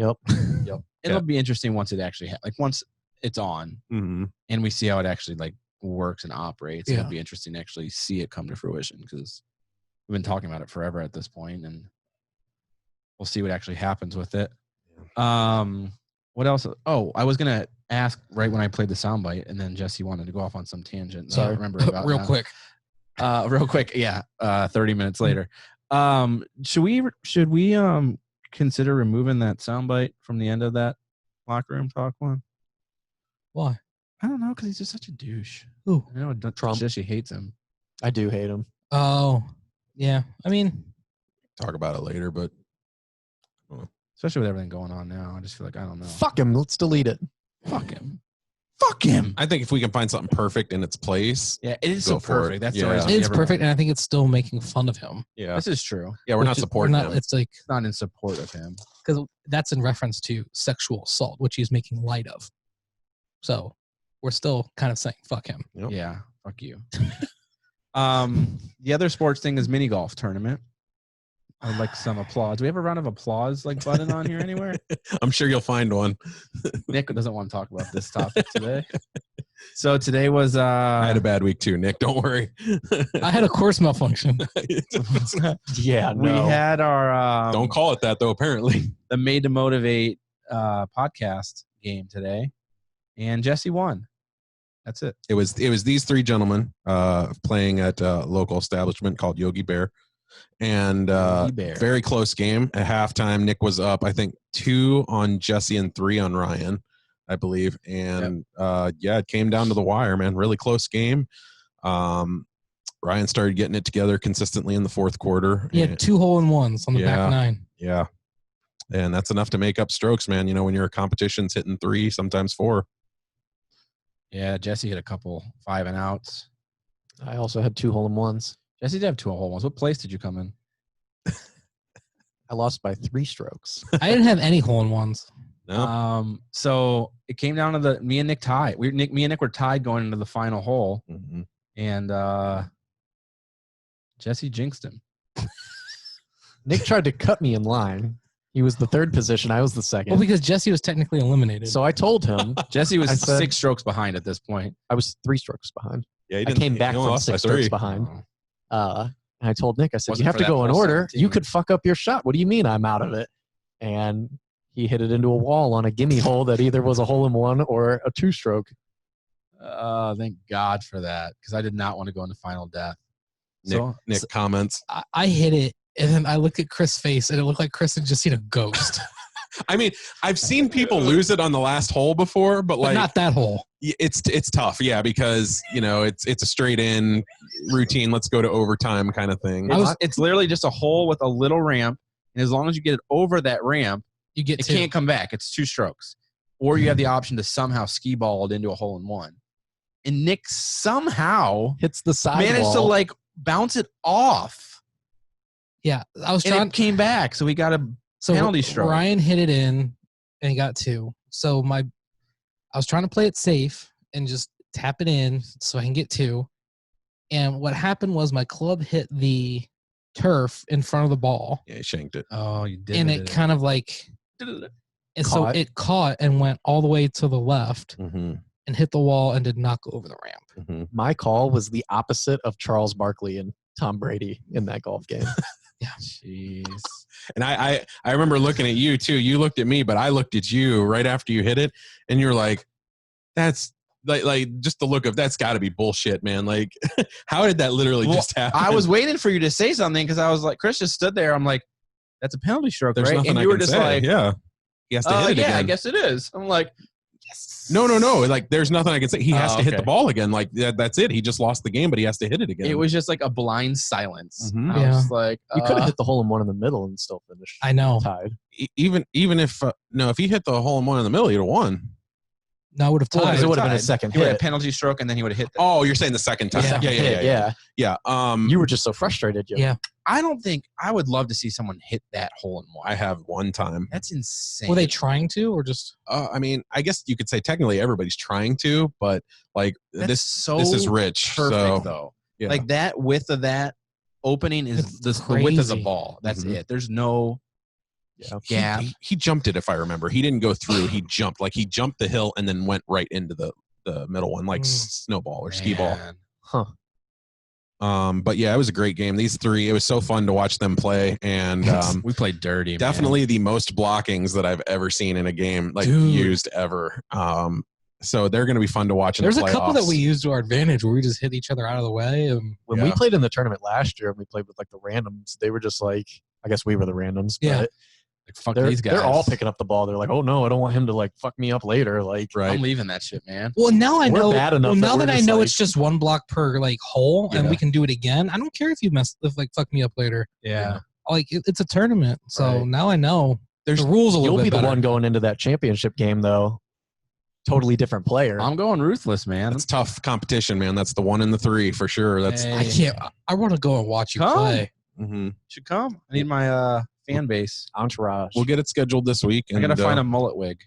Yep. It'll be interesting once it actually like once it's on Mm-hmm. and we see how it actually like works and operates. Yeah. It'll be interesting to actually see it come to fruition because we've been talking about it forever at this point, and we'll see what actually happens with it. What else? Oh, I was gonna ask right when I played the soundbite, and then Jesse wanted to go off on some tangent. So I Sorry. don't remember about Real now. quick. Real quick. Yeah. 30 minutes later. Should we consider removing that soundbite from the end of that locker room talk one? Why? I don't know, because he's just such a douche. Who? I know Trump. Jesse hates him. I do hate him. Oh, yeah. I mean, Talk about it later, but Especially with everything going on now. I just feel like, I don't know. Fuck him. Let's delete it. Fuck him. Fuck him. I think if we can find something perfect in its place, Yeah, it is Go so for it. perfect. That's Yeah. the reason it's we perfect, and I think it's still making fun of him. yeah, This is true. yeah, we're not Which is- supporting not- him. It's like It's not in support of him. because that's in reference to sexual assault, which he's making light of. So we're still kind of saying fuck him. Yep. Yeah, fuck you. The other sports thing is mini golf tournament. I would like some applause. Do we have a round of applause like button on here anywhere? I'm sure you'll find one. Nick doesn't want to talk about this topic today. So today was I had a bad week too, Nick. Don't worry. I had a course malfunction. Yeah, we no. had our Don't call it that though. Apparently, the Made to Motivate podcast game today, and Jesse won. That's it. it was these three gentlemen playing at a local establishment called Yogi Bear, and Yogi Bear. very close game. At halftime, Nick was up, I think, 2 on Jesse and 3 on Ryan, I believe. And it came down to the wire, man. Really close game. Ryan started getting it together consistently in the fourth quarter. He had 2 hole-in-ones on the back 9. Yeah. And that's enough to make up strokes, man. You know, when your competition's hitting 3, sometimes 4. Yeah, Jesse hit a couple 5 and outs. I also had 2 hole-in-ones. Jesse did have 2 hole ones. What place did you come in? I lost by 3 strokes. I didn't have any hole-in-ones. No. So it came down to me and Nick tied. Me and Nick were tied going into the final hole, Mm-hmm. and Jesse jinxed him. Nick tried to cut me in line. He was the 3rd position. I was the 2nd. Well, because Jesse was technically eliminated. So I told him Jesse was I said- 6 strokes behind at this point. I was 3 strokes behind. Yeah, he I came back he from lost by 6 strokes 3. behind. Oh. And I told Nick, I said, Wasn't you have for to that go in whole order. 17. You could fuck up your shot. What do you mean I'm out of it? And he hit it into a wall on a gimme hole that either was a hole-in-one or a 2-stroke. Thank God for that, because I did not want to go into final death. Nick comments. I hit it, and then I looked at Chris' face, and it looked like Chris had just seen a ghost. I mean, I've seen people lose it on the last hole before, but But like not that hole. it's tough, yeah, because you know it's a straight in routine. Let's go to overtime kind of thing. It's literally just a hole with a little ramp, and as long as you get it over that ramp, You get it 2. can't come back. It's 2 strokes, or you have the option to somehow ski ball it into a hole in one. And Nick somehow Hits the side managed to wall. like bounce it off, Yeah, I was and trying. it came back. So we got a So penalty stroke. Ryan hit it in, and he got 2. So I was trying to play it safe and just tap it in so I can get 2. And what happened was my club hit the turf in front of the ball, Yeah, he shanked it. Oh, you did. and it kind of like, and so Caught. it caught and went all the way to the left Mm-hmm. and hit the wall and did not go over the ramp. Mm-hmm. My call was the opposite of Charles Barkley and Tom Brady in that golf game. Jeez. And I remember looking at you too. You looked at me, but I looked at you right after you hit it, and you're like, "That's like just the look of that's got to be bullshit, man." Like, how did that literally Well, just happen? I was waiting for you to say something because I was like, Chris just stood there. I'm like, that's a penalty stroke, There's right? nothing And I you were can just say. like, yeah, he has to hit it yeah, again. I guess it is. I'm like, yes. No. Like, there's nothing I can say. He has to hit the okay. ball again. Like, that's it. He just lost the game, but he has to hit it again. It was just like a blind silence. Mhm. I Yeah. was like, You could have hit the hole-in-one in the middle and still finished I know. tied. even if if he hit the hole in one in the middle, he'd have won. No, I would have Well, tied. because it would have been a tied. second he would have hit. penalty stroke, and then he would have hit the Oh, you're saying the second time? Yeah. Yeah. You were just so frustrated. Yeah. I don't think I would love to see someone hit that hole in one. I have one time. That's insane. Were they trying to or just? I mean, I guess you could say technically everybody's trying to, but like That's this so is rich. perfect so, though. yeah. Like that width of that opening is It's the width of the crazy. ball. That's Mhm. it. There's no gap. He jumped it, if I remember. He didn't go through. He jumped. Like he jumped the hill and then went right into the middle one, like snowball or skee ball. Man. Huh. But yeah, it was a great game. These three, it was so fun to watch them play, and We played dirty. man. definitely the most blockings that I've ever seen in a game, like Dude. used ever. So they're going to be fun to watch in There's the a playoffs. couple that we used to our advantage where we just hit each other out of the way. And When we Yeah. played in the tournament last year and we played with like the randoms, they were just like, I guess we were the randoms. Yeah. But Like, fuck they're, these guys. they're all picking up the ball. They're like, oh no, I don't want him to like fuck me up later. Like, right. I'm leaving that shit, man. well, now I We're know. bad enough Well, that now we're that I just know like- it's just 1 block per like hole, and Yeah. we can do it again. I don't care if you fuck me up later. Yeah. Like it's a tournament, so Right. now I know There's the rules a little you'll bit be the better. one going into that championship game though. Totally different player. I'm going ruthless, man. That's tough competition, man. That's the 1 and the 3 for sure. That's Hey. I can't. I want to go and watch you Come. play. mhm. Should come. I need my fan base. Entourage. We'll get it scheduled this week. I gotta find a mullet wig.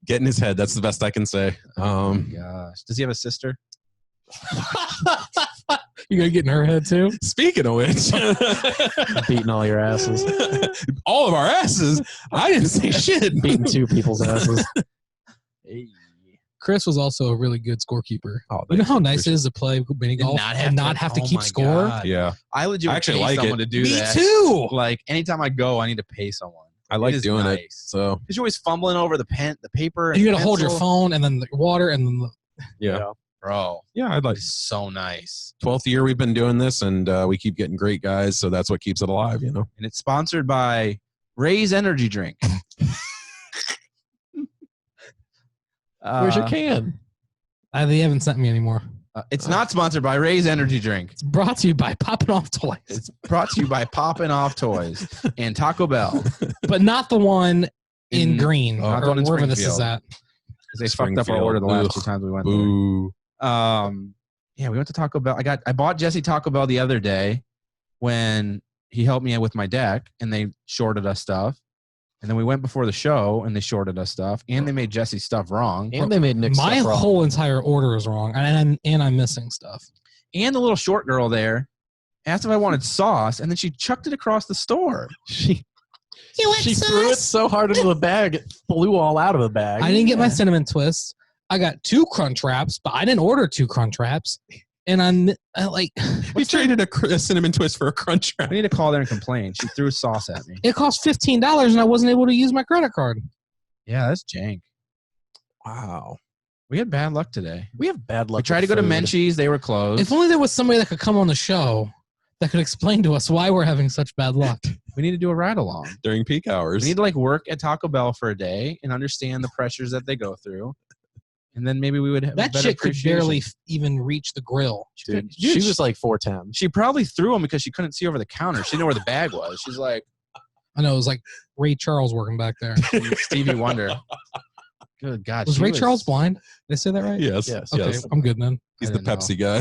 get in his head. That's the best I can say. Oh my gosh. Does he have a sister? You gonna get in her head too? Speaking of which, beating all your asses. all of our asses. I didn't say shit. Beating 2 people's asses. Hey. Chris was also a really good scorekeeper. Oh, You know how thanks. nice it is to play mini golf and not have to oh keep my score? God. Yeah. I legit I actually pay like someone it. to do Me that. too. Like anytime I go, I need to pay someone. I like is doing it. nice. So Because you're always fumbling over the paper. And you got to the hold your pencil. phone and then the water and then the, yeah. Bro, Yeah, I'd like it's so nice. 12th year we've been doing this, and we keep getting great guys, so that's what keeps it alive, you know. And it's sponsored by Ray's Energy Drink. Where's your can? they haven't sent me anymore. It's not sponsored by Ray's Energy Drink. It's brought to you by Popping Off Toys, It's brought to you by Poppin' Off Toys and Taco Bell. but not the one in In- green not the or one in wherever this is Springfield. at. Because they fucked up our order the last 2 times we went there. Boo. Yeah, we went to Taco Bell. I bought Jesse Taco Bell the other day when he helped me with my deck, and they shorted us stuff. And then we went before the show, and they shorted us stuff, and they made Jesse's stuff wrong. And they made Nick's My stuff wrong. whole entire order is wrong, and I'm missing stuff. And the little short girl there asked if I wanted sauce, and then she chucked it across the store. She threw it so hard into the bag, it flew all out of the bag. I didn't get my cinnamon twist. I got 2 crunch wraps, but I didn't order 2 crunch wraps. And I like We traded a cinnamon twist for a crunch wrap. We need to call there and complain. She threw sauce at me. it cost $15, and I wasn't able to use my credit card. Yeah, that's jank. Wow. We had bad luck today. We have bad luck. We tried to go to Menchie's. They were closed. If only there was somebody that could come on the show that could explain to us why we're having such bad luck. We need to do a ride along. During peak hours. We need to like work at Taco Bell for a day and understand the pressures that they go through. And then maybe we would have That a better chick could appreciation. barely even reach the grill. Dude, she was like 4'10". She probably threw them because she couldn't see over the counter. She didn't know where the bag was. She's like I know, it was like Ray Charles working back there. Stevie Wonder. Good God. Was she Ray Charles blind? Did I say that right? Yes. Yes. Okay, Yes. I'm good then. He's I the didn't Pepsi guy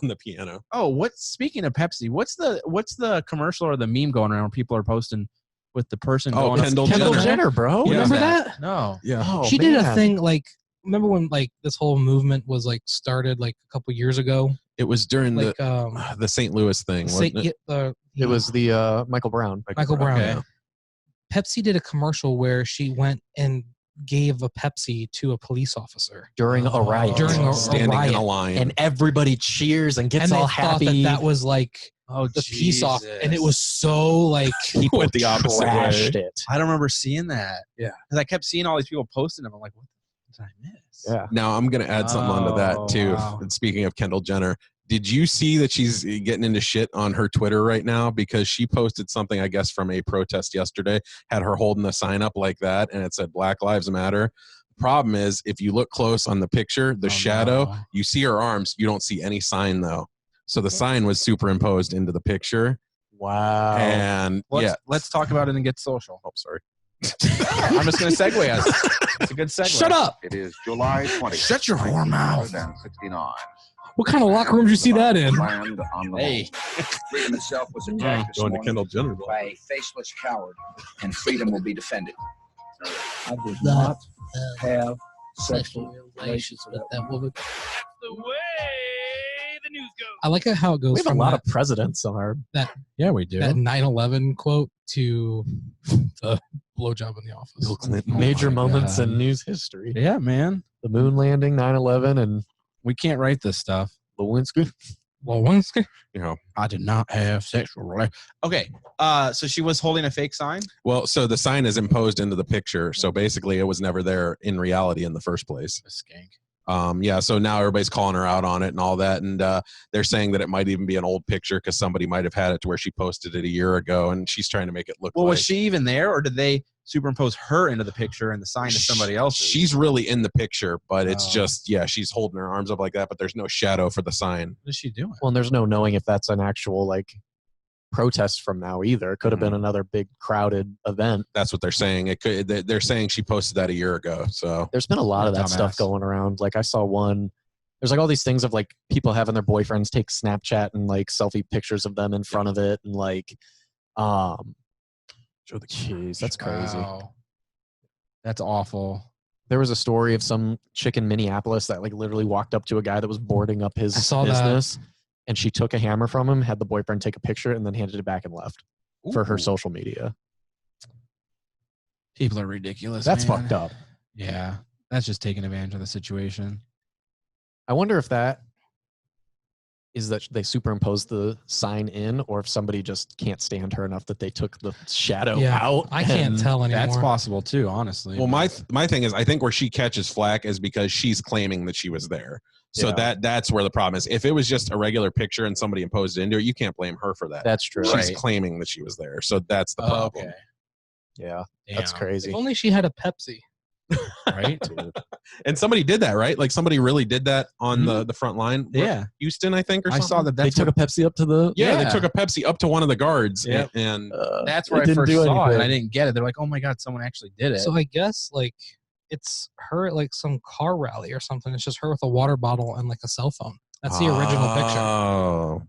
on the piano. Oh, speaking of Pepsi, what's the commercial or the meme going around where people are posting with the person Oh, going up- Kendall Kendall Jenner. Jenner, bro. What is Remember that? No. Yeah. Oh, She did a man. thing like, remember when like this whole movement was like started like a couple years ago? It was during Like the St. Louis thing, wasn't it? It was the Michael Brown. Michael Brown. Okay. Pepsi did a commercial where she went and gave a Pepsi to a police officer. During a riot. During a Standing in a riot. line. And everybody cheers and gets And they all thought happy. that was like Oh, the peace off, and it was so like people went the opposite way. trashed it. I don't remember seeing that. Yeah. Because I kept seeing all these people posting them. I'm like, what did I miss? Yeah. Now I'm going to add something onto that Oh, too. wow. And speaking of Kendall Jenner, did you see that she's getting into shit on her Twitter right now because she posted something, I guess, from a protest yesterday, had her holding a sign up like that, and it said Black Lives Matter. Problem is, if you look close on the picture, the shadow, no. you see her arms. You don't see any sign though. So the sign was superimposed into the picture. Wow. And Let's talk about it and get social. Oh, sorry. I'm just going to segue us. It's a good segue. shut up. It is July 20th. Shut your whore mouth. 1969. What kind of locker room did you see that in? Land on the Hey. moon. Freedom itself was attacked this Going to morning Kendall Jenner. by a faceless coward, and freedom will be defended. I did not have sexual relations with that woman. The way the news goes. I like how it goes We have a from lot that, of presidents on our. Yeah, we do. that 9/11 quote to the blowjob in the office. Bill Clinton. Major my moments God. in news history. Yeah, man. The moon landing, 9/11, and We can't write this stuff. Lewinsky. Lewinsky? You know, I did not have sexual relations. Okay. So she was holding a fake sign? well, so the sign is imposed into the picture. So basically, it was never there in reality in the first place. A skank. Yeah, so now everybody's calling her out on it and all that, and they're saying that it might even be an old picture because somebody might have had it to where she posted it a year ago, and she's trying to make it look. Well, like was she even there, or did they superimpose her into the picture and the sign to somebody else? She's really in the picture, but it's Oh. just she's holding her arms up like that, but there's no shadow for the sign. What is she doing? Well, and there's no knowing if that's an actual like protest from now either. It could have been another big crowded event. That's what they're saying. It could. They're saying she posted that a year ago. So There's been a lot of that Dumbass. stuff going around. Like I saw one. There's like all these things of like people having their boyfriends take Snapchat and like selfie pictures of them in front of it, and like, jeez, that's crazy. Wow. That's awful. There was a story of some chick in Minneapolis that like literally walked up to a guy that was boarding up his I saw that. business, and she took a hammer from him, had the boyfriend take a picture, and then handed it back and left for her Ooh. social media. People are ridiculous. That's man. fucked up. Yeah. That's just taking advantage of the situation. I wonder if that is that they superimposed the sign in, or if somebody just can't stand her enough that they took the shadow out. I can't and- tell anymore. That's possible too, honestly. Well, my thing is, I think where she catches flack is because she's claiming that she was there. So Yeah. that's where the problem is. If it was just a regular picture and somebody imposed it into it, you can't blame her for that. That's true. She's Right. claiming that she was there. So that's the problem. Okay. Yeah, that's Damn. crazy. If only she had a Pepsi. Right? And somebody did that, right? Like somebody really did that on the front line. Yeah. Houston, I think, or I something. saw that. They That's took a Pepsi up to the. Yeah, Yeah. they took a Pepsi up to one of the guards. Yeah. And That's it where I didn't first do saw it, and anything. I didn't get it. They're like, "Oh my god, someone actually did it." So I guess like it's her at like some car rally or something. It's just her with a water bottle and like a cell phone. That's the original picture. Oh.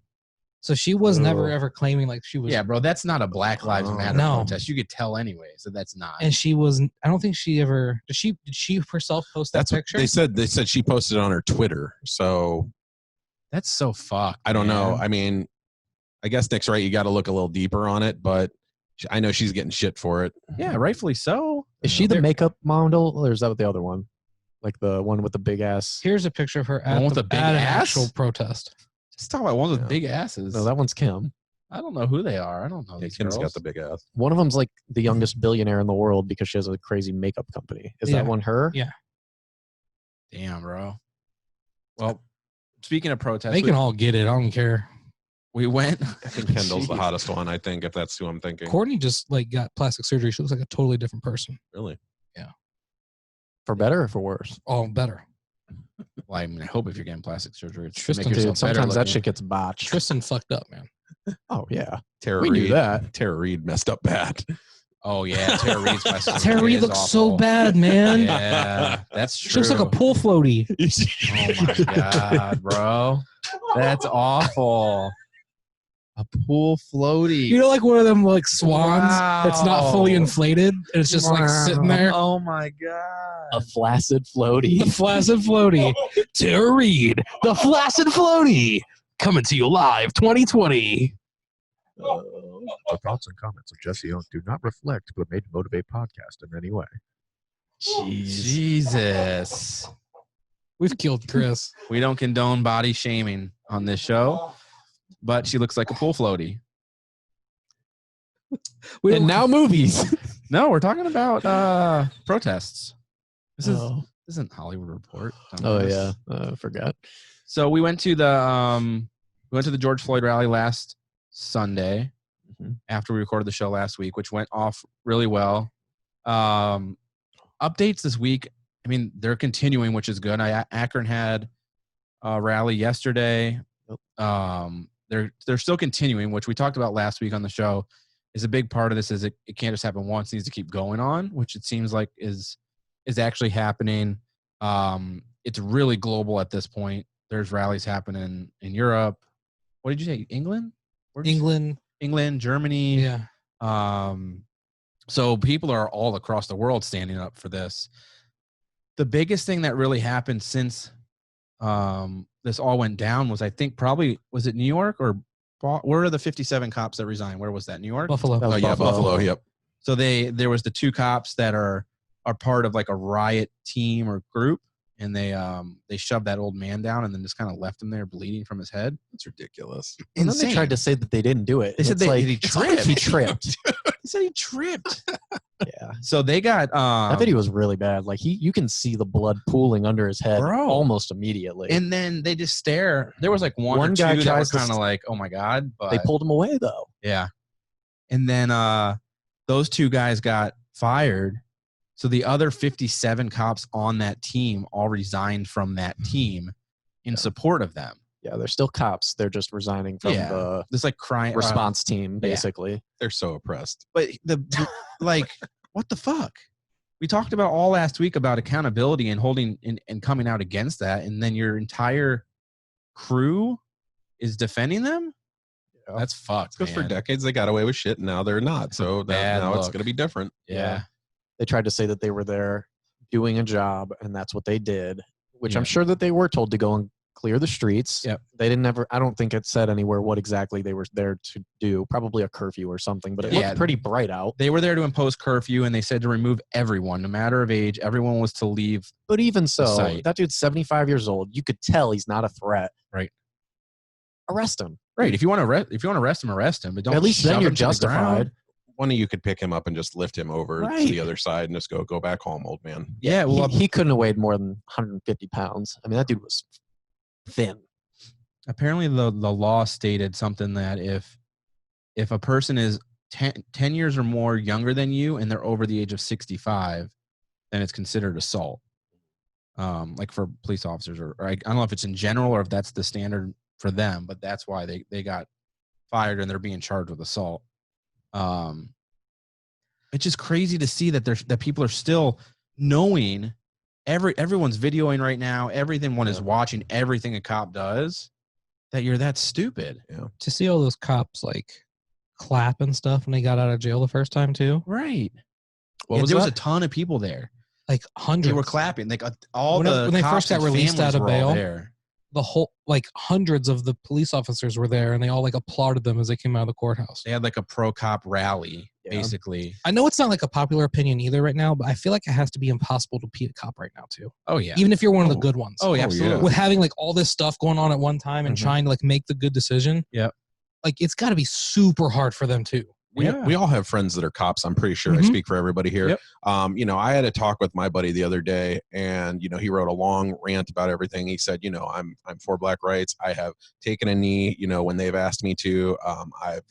So she was never Oh. ever claiming like she was. yeah, bro, that's not a Black Lives Oh. Matter No. protest. You could tell anyway, so that's not. And she was. I don't think she ever. Did she herself post that That's what picture? they said. They said she posted it on her Twitter. So That's so fucked. I don't know. man. I mean, I guess Nick's right. You got to look a little deeper on it, but I know she's getting shit for it. Yeah, rightfully so. Is she the makeup model, or is that the other one? Like the one with the big ass? Here's a picture of her one at, with the, the big at an ass? actual protest. Just talk about ones with Yeah. big asses. No, that one's Kim. I don't know who they are. I don't know Yeah, these Kim's girls. got the big ass. One of them's like the youngest billionaire in the world because she has a crazy makeup company. Is Yeah. that one her? Yeah. Damn, bro. Well, speaking of protests, They can all get it. I don't care. we went. I think Kendall's the Jeez. hottest one. I think if that's who I'm thinking. Courtney just like got plastic surgery. She looks like a totally different person. Really? For better or for worse? Oh, better. Well, I mean, I hope if you're getting plastic surgery, it's to Tristan, make dude, yourself better Sometimes that looking. shit gets botched. Tristan fucked up, man. Oh yeah, Tara we Reid. knew that. Tara Reid messed up bad. Oh yeah, Tara Reid's plastic surgery Tara Reid is looks so awful. bad, man. Yeah, that's true. She looks like a pool floaty. Oh my god, bro, that's awful. A pool floaty. You know, like one of them like swans that's not fully Wow. inflated. And it's just like sitting there. Oh my god. A flaccid floaty. The flaccid floaty. Tara Reid, the flaccid floaty, coming to you live 2020. The thoughts and comments of Jesse Owen do not reflect but Made to Motivate podcast in any way. Jesus. We've killed Chris. We don't condone body shaming on this show, but she looks like a pool floaty. And now movies. No, we're talking about protests. This Oh. isn't Hollywood Report. Oh yeah, I forgot. So we went to the George Floyd rally last Sunday Mhm. after we recorded the show last week, which went off really well. Updates this week. I mean, they're continuing, which is good. Akron had a rally yesterday. They're still continuing, which we talked about last week on the show. Is a big part of this is it can't just happen once; it needs to keep going on, which it seems like is actually happening. It's really global at this point. There's rallies happening in Europe. What did you say? England? Where'd you say? England, Germany. Yeah. So people are all across the world standing up for this. The biggest thing that really happened since this all went down was, I think, was it New York or where are the 57 cops that resigned? Where was that? New York? Buffalo. That was Oh yeah, Buffalo. Yep. So there was the two cops that are part of like a riot team or group, and they shoved that old man down and then just kind of left him there bleeding from his head. It's ridiculous. And then they tried to say that they didn't do it. They said It's like, he it's like he tripped. He said he tripped. Yeah, So they got that video was really bad. Like you can see the blood pooling under his head Bro. almost immediately. and then they just stare. There was like one One or guy two that were tries to kind of like, oh my god, but they pulled him away though. yeah. And then those two guys got fired. So the other 57 cops on that team all resigned from that team in support of them. Yeah, they're still cops. They're just resigning from Yeah. the This like crying response team, basically. They're so oppressed. But like, what the fuck? We talked about all last week about accountability and holding and coming out against that, and then your entire crew is defending them. Yeah. That's fucked. Because for man. decades they got away with shit, and now they're not. So bad now it's look. going to be different. Yeah. They tried to say that they were there doing a job and that's what they did, which Yeah. I'm sure that they were told to go and clear the streets. Yep. They didn't ever. I don't think it said anywhere what exactly they were there to do. Probably a curfew or something. But it Yeah. looked pretty bright out. They were there to impose curfew, and they said to remove everyone, no matter of age. Everyone was to leave. But even so, site. that dude's 75 years old. You could tell he's not a threat. Right. Arrest him. Right. If you want to arrest him, arrest him. But don't. At least then shove you're him to the justified. ground. One of you could pick him up and just lift him over Right. to the other side and just go back home, old man. Yeah. Well, He couldn't have weighed more than 150 pounds. I mean, that dude was thin. apparently the law stated something that if a person is 10 years or more younger than you and they're over the age of 65, then it's considered assault. Like for police officers, or I don't know if it's in general or if that's the standard for them, but that's why they got fired and they're being charged with assault. It's just crazy to see that people are still knowing everyone's videoing right now. Everyone is watching everything a cop does. That you're that stupid. Yeah. To see all those cops like clap and stuff when they got out of jail the first time too. Right. What was there was that? a ton of people there. Like hundreds. They were clapping. Like all when they cops first got and released families out of were all bail, there. the whole like hundreds of the police officers were there and they all like applauded them as they came out of the courthouse. They had like a pro cop rally, Yeah. basically. I know it's not like a popular opinion either right now, but I feel like it has to be impossible to be a cop right now too. Oh yeah. Even if you're one of the Oh. good ones. Oh yeah, Oh, absolutely. yeah. With having like all this stuff going on at one time and Mhm. trying to like make the good decision. Yep. Like it's got to be super hard for them too. We all have friends that are cops. I'm pretty sure I Mhm. speak for everybody here. Yep. I had a talk with my buddy the other day, and he wrote a long rant about everything. He said, I'm for black rights. I have taken a knee, when they've asked me to. I've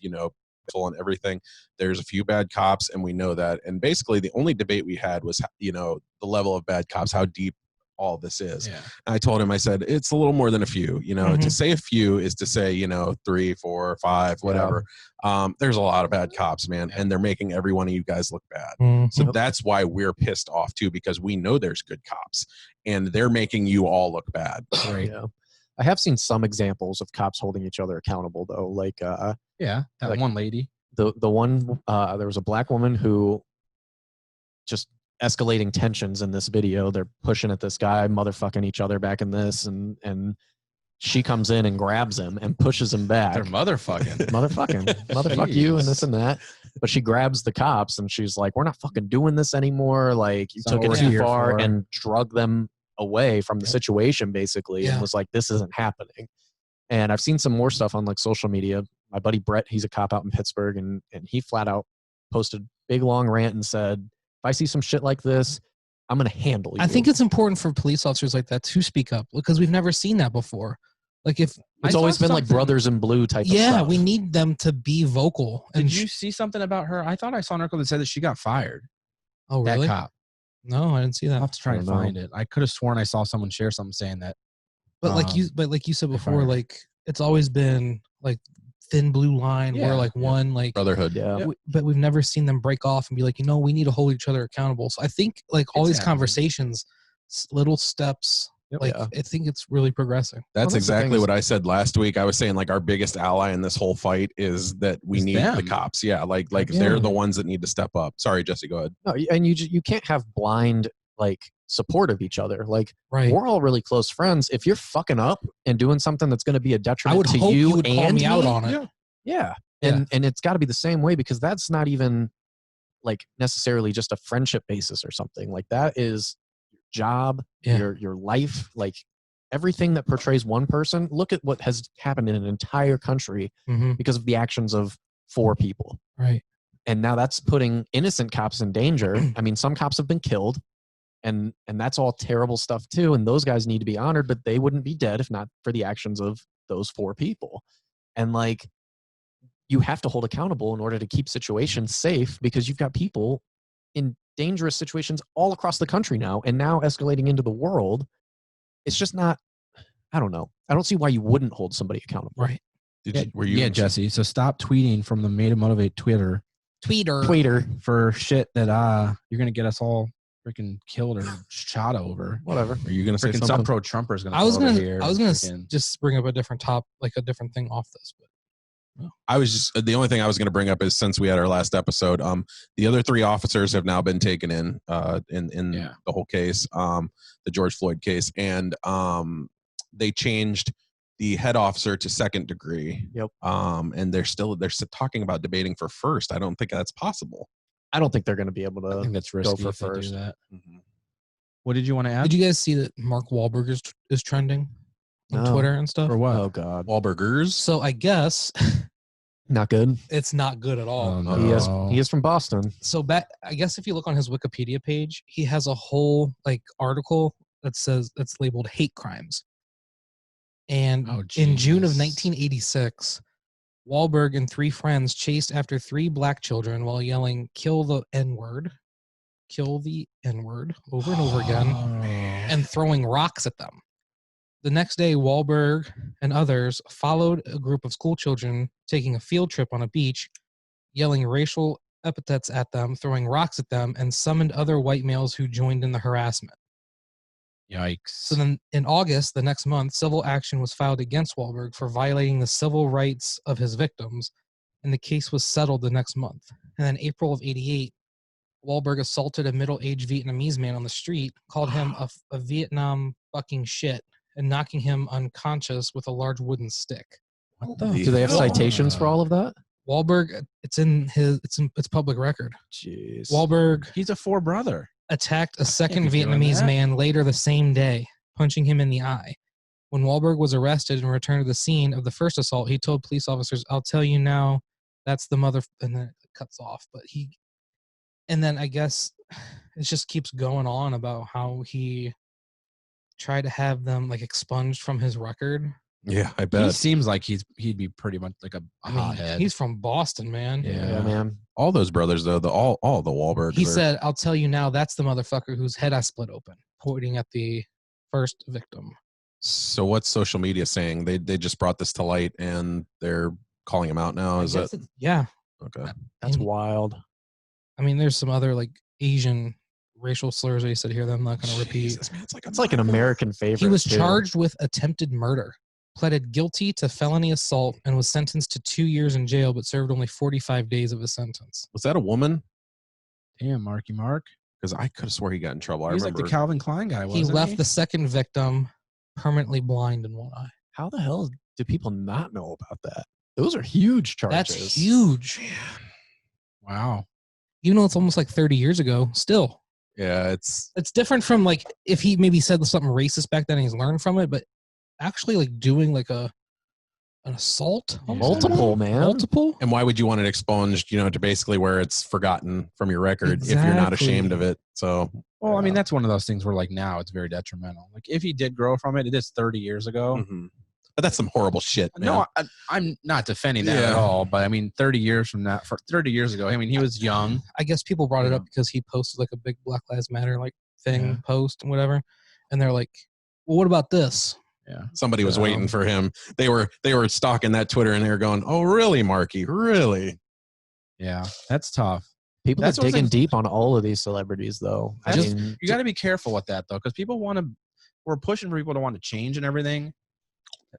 full on everything. There's a few bad cops, and we know that. And basically, the only debate we had was the level of bad cops, how deep all this is. Yeah. And I told him, I said, it's a little more than a few. To Mhm. say a few is to say 3, 4, 5, whatever. There's a lot of bad cops, man, and they're making every one of you guys look bad. So that's why we're pissed off too, because we know there's good cops and they're making you all look bad. Right. Yeah. I have seen some examples of cops holding each other accountable though. Like Yeah. That Like- one lady. the one there was a black woman who just escalating tensions in this video. They're pushing at this guy, motherfucking each other back in this, and she comes in and grabs him and pushes him back. They're motherfucking. motherfuck you and this and that. But she grabs the cops and she's like, we're not fucking doing this anymore. Like you It's not took it what we're too here far, for. and drug them away from the situation basically, and Yeah. was like, this isn't happening. And I've seen some more stuff on like social media. My buddy Brett, he's a cop out in Pittsburgh, and he flat out posted big long rant and said, if I see some shit like this, I'm gonna handle you. I think it's important for police officers like that to speak up because we've never seen that before. Like if it's I always saw been like something- brothers in blue type of yeah, stuff. we need them to be vocal. And Did you see something about her? I thought I saw an article that said that she got fired. oh really? That cop. No, I didn't see I'll that. have to try I and don't know. find it. I could have sworn I saw someone share something saying that. But like you said before, fired. like it's always been like thin blue line Yeah, where like yeah. one like Brotherhood. Yeah. but we've never seen them break off and be like, we need to hold each other accountable. So I think like all It's these happening. conversations, little steps, like Yeah. I think it's really progressing. That's that's the exactly thing what I said last week. I was saying like our biggest ally in this whole fight is that we It's need the them. cops. Yeah, like Yeah. they're the ones that need to step up. Sorry, Jesse, go ahead. No, and you can't have blind like support of each other. Like Right. we're all really close friends. If you're fucking up and doing something that's going to be a I detriment would to hope you you would call and me out on it. Yeah. yeah, Yeah. and it's got to be the same way, because that's not even like necessarily just a friendship basis or something. Like that is your job, Yeah. your life, like everything that portrays one person. Look at what has happened in an entire country Mm-hmm. because of the actions of 4 people. Right. And now that's putting innocent cops in danger. I mean, some cops have been killed, and that's all terrible stuff too. And those guys need to be honored, but they wouldn't be dead if not for the actions of those 4 people. And like, you have to hold accountable in order to keep situations safe, because you've got people in dangerous situations all across the country now, and now escalating into the world. It's just not, I don't know. I don't see why you wouldn't hold somebody accountable. Right. Were you? Yeah, Jesse. So stop tweeting from the Made to Motivate Twitter Twitter, for shit that you're gonna get us all freaking killed or shot over. whatever. Are you going to say Freaking some something? pro Trumpers gonna. I was come over gonna here freaking- just bring up a different a different thing off this, but I was just the only thing I was going to bring up is, since we had our last episode, the other 3 officers have now been taken in Yeah. the whole case, the George Floyd case, and they changed the head officer to second degree. Yep. And they're talking about debating for first. I don't think that's possible. I don't think they're going to be able I to think that's go risky for if they do first. that. Mm-hmm. What did you want to add? Did you guys see that Mark Wahlberg is trending on No. Twitter and stuff? For what? Oh God, Wahlburgers. So I guess not good. it's not good at all. Oh, no. He is from Boston. So I guess if you look on his Wikipedia page, he has a whole like article that's labeled hate crimes. And Oh, in June of Jesus. 1986, Wahlberg and 3 friends chased after 3 black children while yelling "Kill the N-word," "Kill the N-word" over and over again, and throwing rocks at them. The next day, Wahlberg and others followed a group of school children taking a field trip on a beach, yelling racial epithets at them, throwing rocks at them, and summoned other white males who joined in the harassment. Yikes. So then in August, the next month, civil action was filed against Wahlberg for violating the civil rights of his victims, and the case was settled the next month. And then April of 88, Wahlberg assaulted a middle-aged Vietnamese man on the street, called him a Vietnam fucking shit, and knocking him unconscious with a large wooden stick. What the Do they have fuck? citations for all of that? Wahlberg, it's public record. Jeez. Wahlberg He's a 4 brother. attacked a second be doing Vietnamese that. man later the same day, punching him in the eye. When Wahlberg was arrested and returned to the scene of the first assault, he told police officers, "I'll tell you now, that's the mother," and then it cuts off. And then I guess it just keeps going on about how he tried to have them like expunged from his record. Yeah, I He bet. seems like he'd be pretty much like a I mean, hothead. he's from Boston, man. Yeah, man. All those brothers, though, all the Wahlbergs. He are- said, "I'll tell you now, that's the motherfucker whose head I split open," pointing at the first victim. So what's social media saying? They just brought this to light and they're calling him out now. Is that Yeah. okay? That's And- wild. I mean, there's some other like Asian racial slurs that he said here that I'm not going to repeat. Jesus, man, it's It's like an American favorite. He was too. charged with attempted murder, pleaded guilty to felony assault, and was sentenced to 2 years in jail, but served only 45 days of his sentence. Was that a woman? Damn, Marky Mark. Because I could have swore he got in trouble. I He was like remember. the Calvin Klein guy, He wasn't left the second victim permanently blind in one eye. How the hell do people not know about that? Those are huge charges. That's huge. Wow. Even though it's almost like 30 years ago, still. Yeah, it's It's different from like if he maybe said something racist back then and he's learned from it, but actually like doing like an assault? Yeah. Multiple, man. Multiple? and why would you want it expunged? To basically where it's forgotten from your record if you're not ashamed of it. So Well, I mean, that's one of those things where like now it's very detrimental. Like if he did grow from it, it is 30 years ago. mhm. But that's some horrible shit, man. No, I'm not defending that at Yeah. all. But I mean, 30 years from that, for 30 years ago, I mean, he was young. I guess people brought it up Yeah. because he posted like a big Black Lives Matter like thing Yeah. post and whatever. And they're like, well, what about this? Yeah. Somebody was So- waiting for him. They were stalking that Twitter and they were going, "Oh, really, Marky? Really?" Yeah. That's tough. People That's are what I'm digging saying. deep on all of these celebrities, though. I That's- mean, You got to be careful with that, though, because people we're pushing for people to want to change and everything.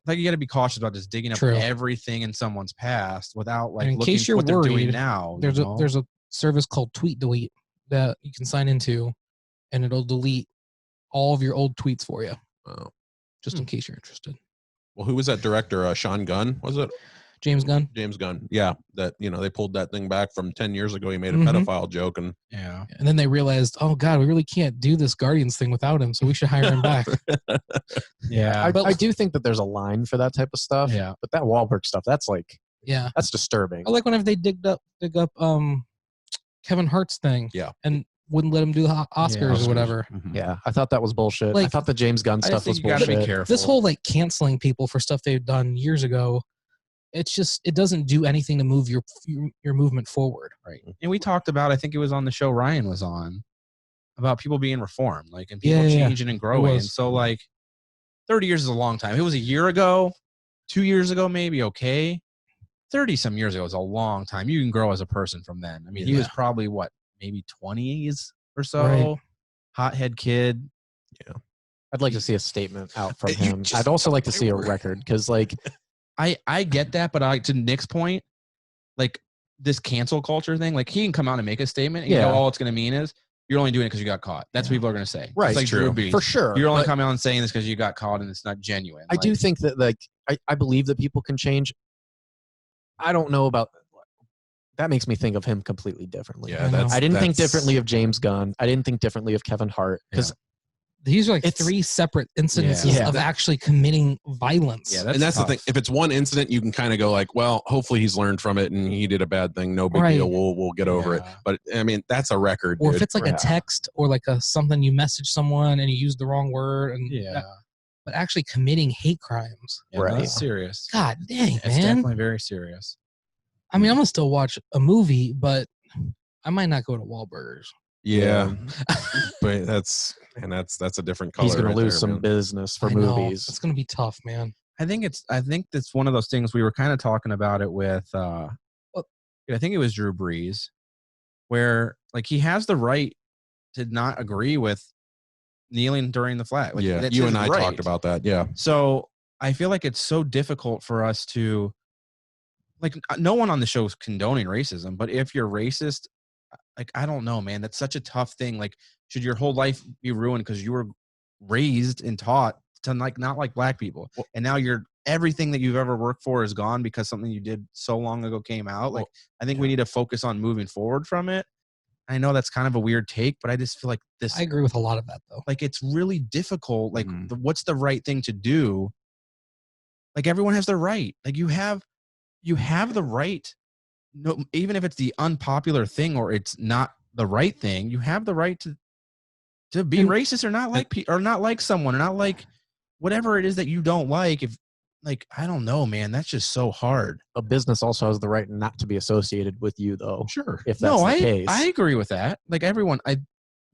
Like, you got to be cautious about just digging up True. everything in someone's past without, like, And in looking case for you're what they're doing worried, now. There's a service called Tweet Delete that you can sign into, and it'll delete all of your old tweets for you, Oh. just in case you're interested. Well, who was that director? Sean Gunn, was it? James Gunn. James Gunn. Yeah, that they pulled that thing back from 10 years ago. He made a Mhm. pedophile joke, and Yeah. And then they realized, oh God, we really can't do this Guardians thing without him, so we should hire him back. Yeah. But- I do think that there's a line for that type of stuff. Yeah. But that Wahlberg stuff, that's Yeah. that's disturbing. I like whenever they dig up Kevin Hart's thing. Yeah. And wouldn't let him do the Oscars Oscars. or whatever. Mhm. Yeah, I thought that was bullshit. I Like- thought the James Gunn I stuff think was you got to bullshit. be careful. This whole like canceling people for stuff they've done years ago, it doesn't do anything to move your movement forward. Right. And we talked about, I think it was on the show Ryan was on, about people being reformed, like, and people Yeah. changing and growing. was. And so, like, 30 years is a long time. If it was a year ago, 2 years ago, maybe okay. 30 some years ago is a long time. You can grow as a person from then. I mean, he was probably maybe 20s or so, Right. hothead kid. I'd like to see a statement out from You him. just I'd also like to see a don't- record because, like, I get that, but to Nick's point, like this cancel culture thing, like he can come out and make a statement and you Yeah. know all it's going to mean is you're only doing it because you got caught. That's what people are going to say. Right. It's like True. Drew Brees. For sure. You're only but coming out and saying this because you got caught and it's not genuine. I do think that, like, I believe that people can change. I don't know about that. Makes me think of him completely differently. Yeah, I didn't think differently of James Gunn. I didn't think differently of Kevin Hart because these are like It's- 3 separate incidences Yeah. of actually committing violence. Yeah, and that's tough. the thing. If it's one incident, you can kind of go like, well, hopefully he's learned from it and he did a bad thing. No big Right. deal. We'll get over it. Yeah. But I mean, that's a record. Or if dude. it's like a text or like a something you message someone and you use the wrong word and but actually committing hate crimes. Yeah, Right. that's serious. God dang, It's man. definitely very serious. I mean, I'm gonna still watch a movie, but I might not go to Wahlburgers. Yeah, but that's a different color. he's going right to lose there, some man. business for I know. movies. It's gonna be tough, man. I think that's one of those things we were kind of talking about it with I think it was Drew Brees, where like he has the right to not agree with kneeling during the flag. Like, Yeah, that's you his and I right. talked about that. Yeah, So I feel like it's so difficult for us to, like, no one on the show is condoning racism, but if you're racist, like, I don't know, man, that's such a tough thing. Like, should your whole life be ruined because you were raised and taught to like not like black people, and now everything that you've ever worked for is gone because something you did so long ago came out? Like, I think we need to focus on moving forward from it. I know that's kind of a weird take, but I just feel like this. I agree with a lot of that, though. Like, it's really difficult. Like, what's the right thing to do? Like, everyone has their right. Like, you have the right. No, even if it's the unpopular thing or it's not the right thing, you have the right to be racist or not like or not like someone or not like whatever it is that you don't like. If like, I don't know, man, that's just so hard. A business also has the right not to be associated with you, though. Sure, if that's the case. I agree with that. Like, everyone,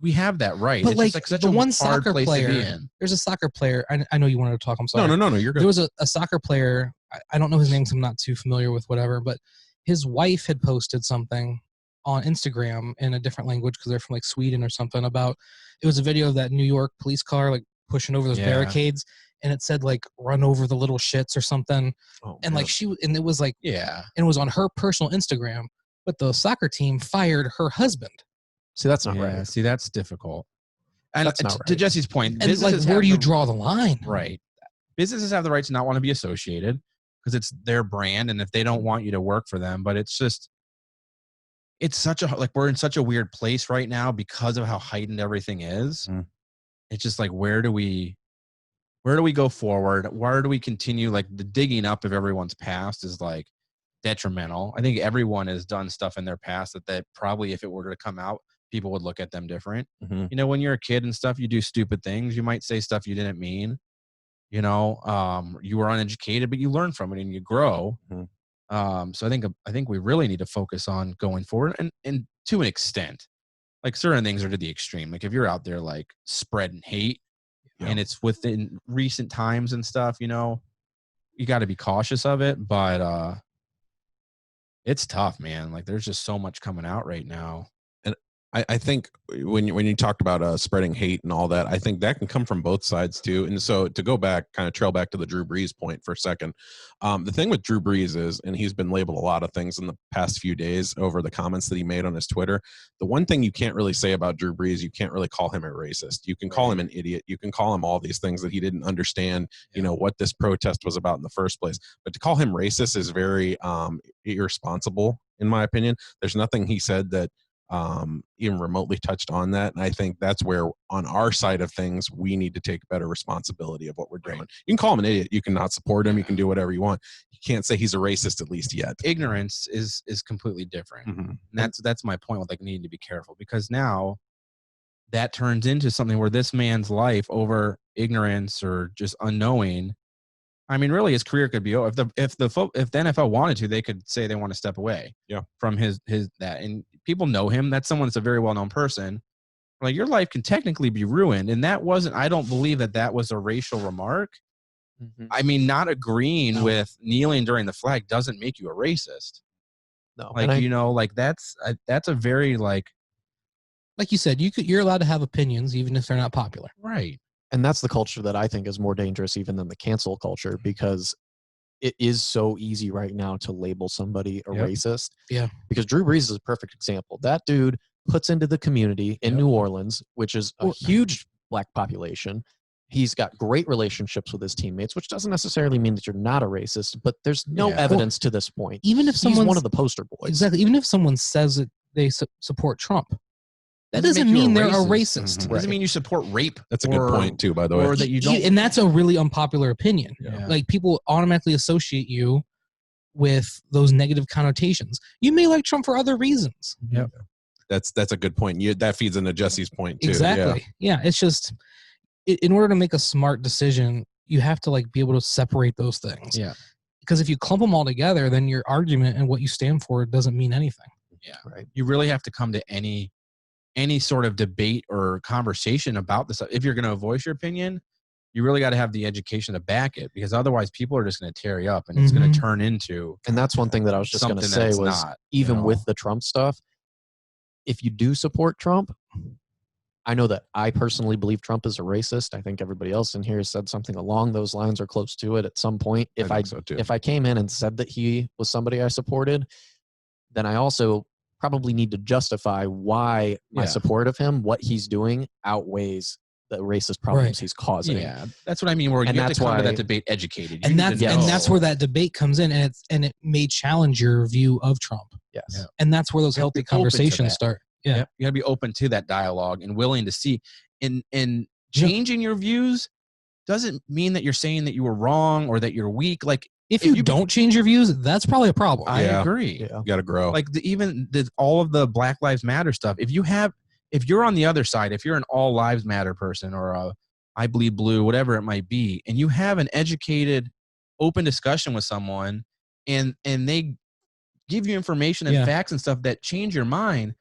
we have that right. But it's like, just like such the a one hard soccer place to be player, in. there's a soccer player. I know you wanted to talk. I'm sorry. no, you're good. There was a soccer player. I don't know his name, because I'm not too familiar with whatever. But his wife had posted something on Instagram in a different language because they're from like Sweden or something. About it was a video of that New York police car like pushing over those barricades, and it said like "run over the little shits" or something. And like and it was like and it was on her personal Instagram. But the soccer team fired her husband. See, that's not right. See, that's difficult. And That's not to right. Jesse's point, And like, where do you draw the line? Right. Businesses have the right to not want to be associated because it's their brand, and if they don't want you to work for them, but it's just, it's such a, like, we're in such a weird place right now because of how heightened everything is. It's just like, where do we go forward? Where do we continue? Like, the digging up of everyone's past is like detrimental. I think everyone has done stuff in their past that probably, if it were to come out, people would look at them different. You know, when you're a kid and stuff, you do stupid things. You might say stuff you didn't mean. You know, you were uneducated, but you learn from it and you grow. So I think we really need to focus on going forward, and to an extent, like, certain things are to the extreme. Like, if you're out there like spreading hate and it's within recent times and stuff, you know, you got to be cautious of it. But it's tough, man. Like, there's just so much coming out right now. I think when you talked about spreading hate and all that, I think that can come from both sides too. And so to go back, kind of trail back to the Drew Brees point for a second, the thing with Drew Brees is, and he's been labeled a lot of things in the past few days over the comments that he made on his Twitter. The one thing you can't really say about Drew Brees, you can't really call him a racist. You can call him an idiot. You can call him all these things that he didn't understand, you know, what this protest was about in the first place. But to call him racist is very irresponsible, in my opinion. There's nothing he said that even remotely touched on that, and I think that's where, on our side of things, we need to take better responsibility of what we're doing. You can call him an idiot, you can not support him, you can do whatever you want. You can't say he's a racist, at least yet. Ignorance is completely different. And that's my point with, like, needing to be careful, because now that turns into something where this man's life, over ignorance or just unknowing, I mean, really, his career could be over. If the NFL wanted to, they could say they want to step away from his that. And people know him. That's someone that's a very well-known person. Like, your life can technically be ruined. And that wasn't, I don't believe that was a racial remark. I mean, not agreeing with kneeling during the flag doesn't make you a racist. No. Like, you know, like, that's a very, like you said, you're allowed to have opinions even if they're not popular. Right. And that's the culture that I think is more dangerous even than the cancel culture, because it is so easy right now to label somebody a racist. Yeah. Because Drew Brees is a perfect example. That dude puts into the community in New Orleans, which is a huge black population. He's got great relationships with his teammates, which doesn't necessarily mean that you're not a racist, but there's no evidence to this point. Even if he's one of the poster boys. Exactly. Even if someone says that they support Trump, that doesn't mean they're a racist. Mm-hmm. Doesn't mean you support rape. That's a good point too, by the way. Or that you don't. And that's a really unpopular opinion. Yeah. Like people automatically associate you with those negative connotations. You may like Trump for other reasons. Yep. That's a good point. That feeds into Jesse's point too. Exactly. Yeah. It's just in order to make a smart decision, you have to like be able to separate those things. Yeah. Because if you clump them all together, then your argument and what you stand for doesn't mean anything. Yeah. Right. You really have to come to any sort of debate or conversation about this. If you're going to voice your opinion, you really got to have the education to back it, because otherwise people are just going to tear you up and it's going to turn into. And that's one thing that I was just going to say was even with the Trump stuff, if you do support Trump, I know that I personally believe Trump is a racist. I think everybody else in here has said something along those lines or close to it at some point. If I came in and said that he was somebody I supported, then I also probably need to justify why my support of him, what he's doing, outweighs the racist problems he's causing. Yeah, that's what I mean. Where you have to come to that debate educated, and that's where that debate comes in, and it may challenge your view of Trump. Yes, and that's where those healthy conversations start. Yeah, you got to be open to that dialogue and willing to see. And changing your views doesn't mean that you're saying that you were wrong or that you're weak. Like if you don't change your views, that's probably a problem. I agree. Yeah. You got to grow. Like all of the Black Lives Matter stuff. If you're on the other side, if you're an all lives matter person or a I bleed blue, whatever it might be, and you have an educated, open discussion with someone and they give you information and facts and stuff that change your mind,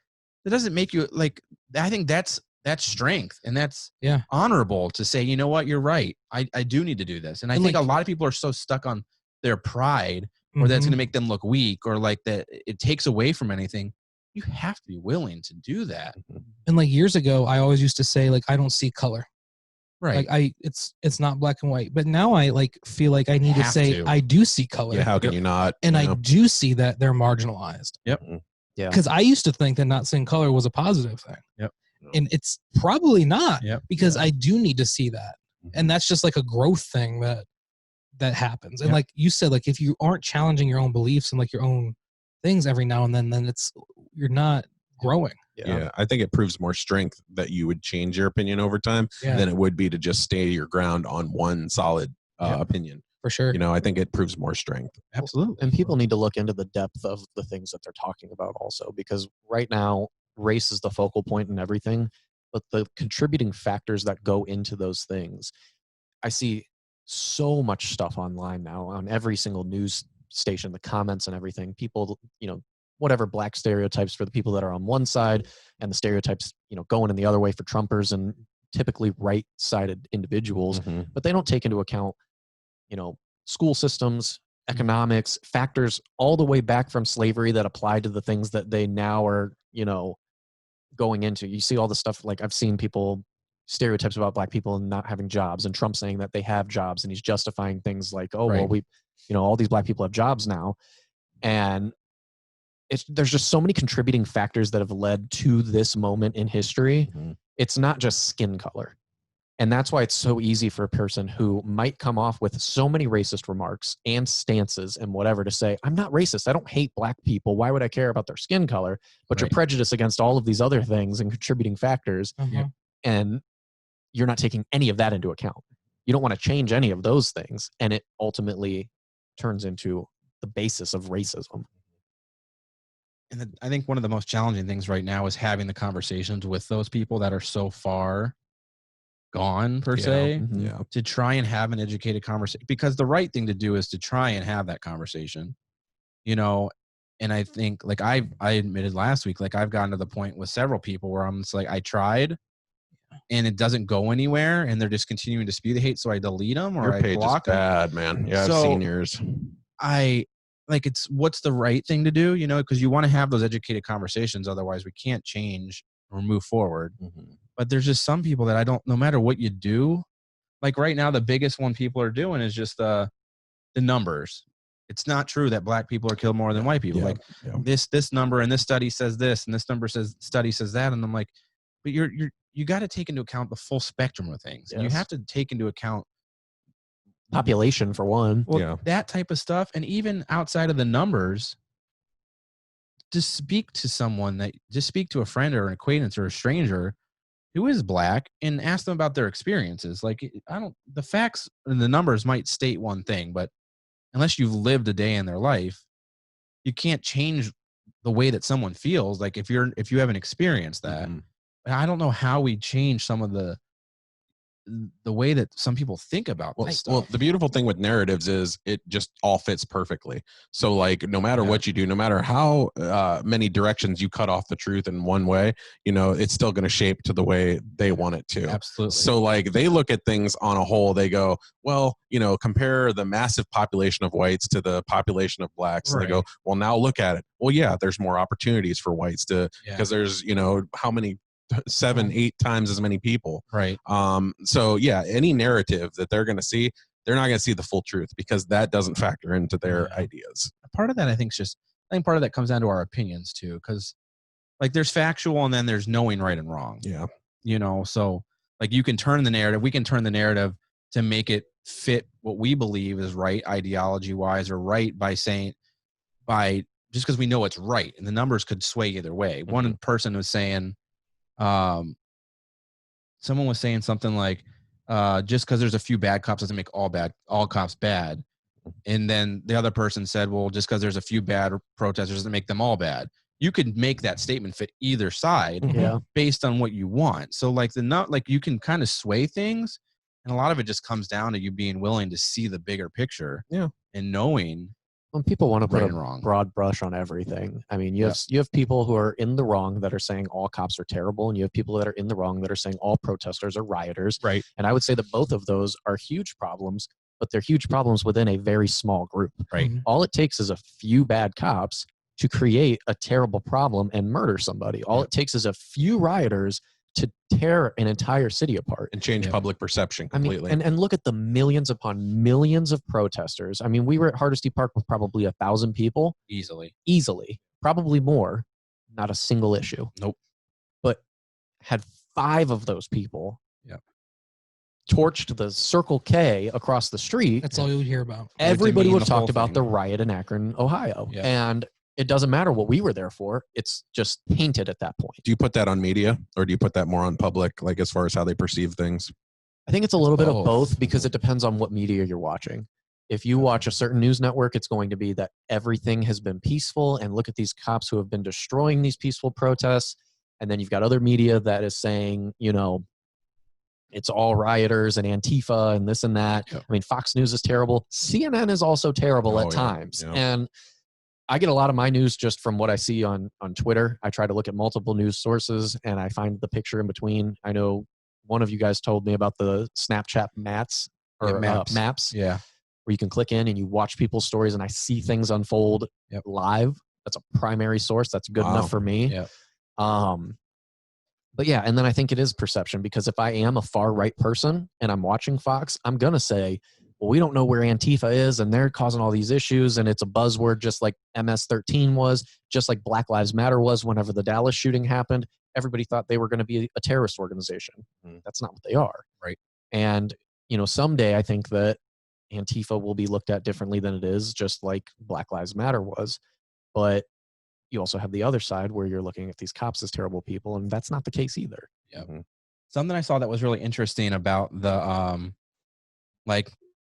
that doesn't make you like, I think that's strength, and that's honorable to say, you know what, you're right. I do need to do this. And I think a lot of people are so stuck on their pride or that's going to make them look weak or like that it takes away from anything. You have to be willing to do that. And like years ago, I always used to say like, I don't see color. Right. Like it's not black and white, but now I like feel like I need to say I do see color. Yeah. How can you not? And I do see that they're marginalized. Yep. Yeah. Because I used to think that not seeing color was a positive thing. Yep. And it's probably not. Yep. Because I do need to see that, and that's just like a growth thing that happens. And like you said, like if you aren't challenging your own beliefs and like your own things every now and then you're not growing. Yeah, I think it proves more strength that you would change your opinion over time than it would be to just stay your ground on one solid opinion. For sure. You know, I think it proves more strength. Absolutely. And people need to look into the depth of the things that they're talking about also, because right now race is the focal point in everything, but the contributing factors that go into those things. I see so much stuff online now on every single news station, the comments and everything. People, whatever black stereotypes for the people that are on one side and the stereotypes, going in the other way for Trumpers and typically right-sided individuals, but they don't take into account, school systems, economics, factors all the way back from slavery that apply to the things that they now are, going into. You see all the stuff, like I've seen people stereotypes about black people and not having jobs, and Trump saying that they have jobs, and he's justifying things like, well, all these black people have jobs now. And there's just so many contributing factors that have led to this moment in history. It's not just skin color. And that's why it's so easy for a person who might come off with so many racist remarks and stances and whatever to say, I'm not racist. I don't hate black people. Why would I care about their skin color? But you're prejudiced against all of these other things and contributing factors. And you're not taking any of that into account. You don't want to change any of those things. And it ultimately turns into the basis of racism. And I think one of the most challenging things right now is having the conversations with those people that are so far gone, per se, to try and have an educated conversation, because the right thing to do is to try and have that conversation, and I think like I admitted last week, like I've gotten to the point with several people where I'm just like, I tried and it doesn't go anywhere and they're just continuing to spew the hate. So I delete them or Your I page block is bad, man. Yeah, So, I've seen yours. What's the right thing to do, because you want to have those educated conversations. Otherwise we can't change or move forward. But there's just some people that no matter what you do, like right now, the biggest one people are doing is just the numbers. it's not true that black people are killed more than white people. Yeah. Like Yeah. this number and this study says this and this study says that. And I'm like, but you got to take into account the full spectrum of things. And you Yes. have to take into account Population for one. well, that type of stuff. And even outside of the numbers, just speak to someone just speak to a friend or an acquaintance or a stranger who is black and ask them about their experiences. Like the facts and the numbers might state one thing, but unless you've lived a day in their life, you can't change the way that someone feels. Like if you haven't experienced that, I don't know how we change some of the way that some people think about this stuff. Well, the beautiful thing with narratives is it just all fits perfectly. So like, no matter what you do, no matter how many directions you cut off the truth in one way, it's still going to shape to the way they want it to. Absolutely. So like they look at things on a whole, they go, well, compare the massive population of whites to the population of blacks. Right. They go, well, now look at it. Well, yeah, there's more opportunities for whites because there's, how many 7-8 times as many people. Right. So yeah, any narrative that they're going to see, they're not going to see the full truth because that doesn't factor into their ideas. Part of that, I think part of that comes down to our opinions too. Cause like there's factual and then there's knowing right and wrong. Yeah. So like we can turn the narrative to make it fit what we believe is right ideology wise or right just because we know it's right, and the numbers could sway either way. One person was saying, someone was saying something like, just because there's a few bad cops doesn't make all cops bad. And then the other person said, well, just because there's a few bad protesters doesn't make them all bad. You could make that statement fit either side based on what you want. So like you can kind of sway things, and a lot of it just comes down to you being willing to see the bigger picture and knowing. When people want to put right a and wrong. broad brush on everything, I mean, you have people who are in the wrong that are saying all cops are terrible, and you have people that are in the wrong that are saying all protesters are rioters. Right. And I would say that both of those are huge problems, but they're huge problems within a very small group. Right. All it takes is a few bad cops to create a terrible problem and murder somebody. All it takes is a few rioters to tear an entire city apart and change public perception completely. I mean, and look at the millions upon millions of protesters. I mean, we were at Hardesty Park with probably 1,000 people. Easily. Probably more. Not a single issue. Nope. But had 5 of those people torched the Circle K across the street. That's all you would hear about. Everybody would have talked about the riot in Akron, Ohio. Yeah. And it doesn't matter what we were there for. It's just painted at that point. Do you put that on media, or do you put that more on public, like as far as how they perceive things? I think it's a little bit of both, because it depends on what media you're watching. If you watch a certain news network, it's going to be that everything has been peaceful, and look at these cops who have been destroying these peaceful protests. And then you've got other media that is saying, it's all rioters and Antifa and this and that. Yep. I mean, Fox News is terrible. CNN is also terrible at times. Yeah. And I get a lot of my news just from what I see on Twitter. I try to look at multiple news sources, and I find the picture in between. I know one of you guys told me about the Snapchat maps. Yeah. Where you can click in and you watch people's stories, and I see things unfold live. That's a primary source. That's good enough for me. Yep. But yeah, and then I think it is perception, because if I am a far right person and I'm watching Fox, I'm going to say, well, we don't know where Antifa is, and they're causing all these issues, and it's a buzzword just like MS-13 was, just like Black Lives Matter was whenever the Dallas shooting happened. Everybody thought they were going to be a terrorist organization. That's not what they are. Right. And, someday I think that Antifa will be looked at differently than it is, just like Black Lives Matter was. But you also have the other side where you're looking at these cops as terrible people, and that's not the case either. Yeah. Something I saw that was really interesting about the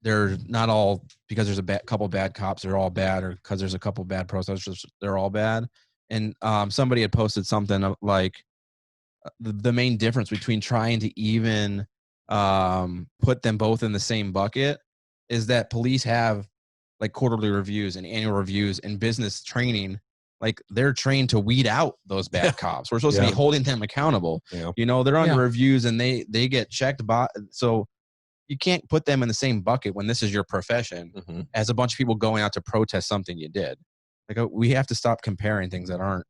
they're not all, because there's a couple bad cops, they're all bad, or because there's a couple bad protesters, they're all bad. And somebody had posted something like the main difference between trying to even put them both in the same bucket is that police have like quarterly reviews and annual reviews and business training. Like they're trained to weed out those bad cops. We're supposed to be holding them accountable. Yeah. They're under reviews and they get checked by. So you can't put them in the same bucket when this is your profession as a bunch of people going out to protest something you did. Like we have to stop comparing things that aren't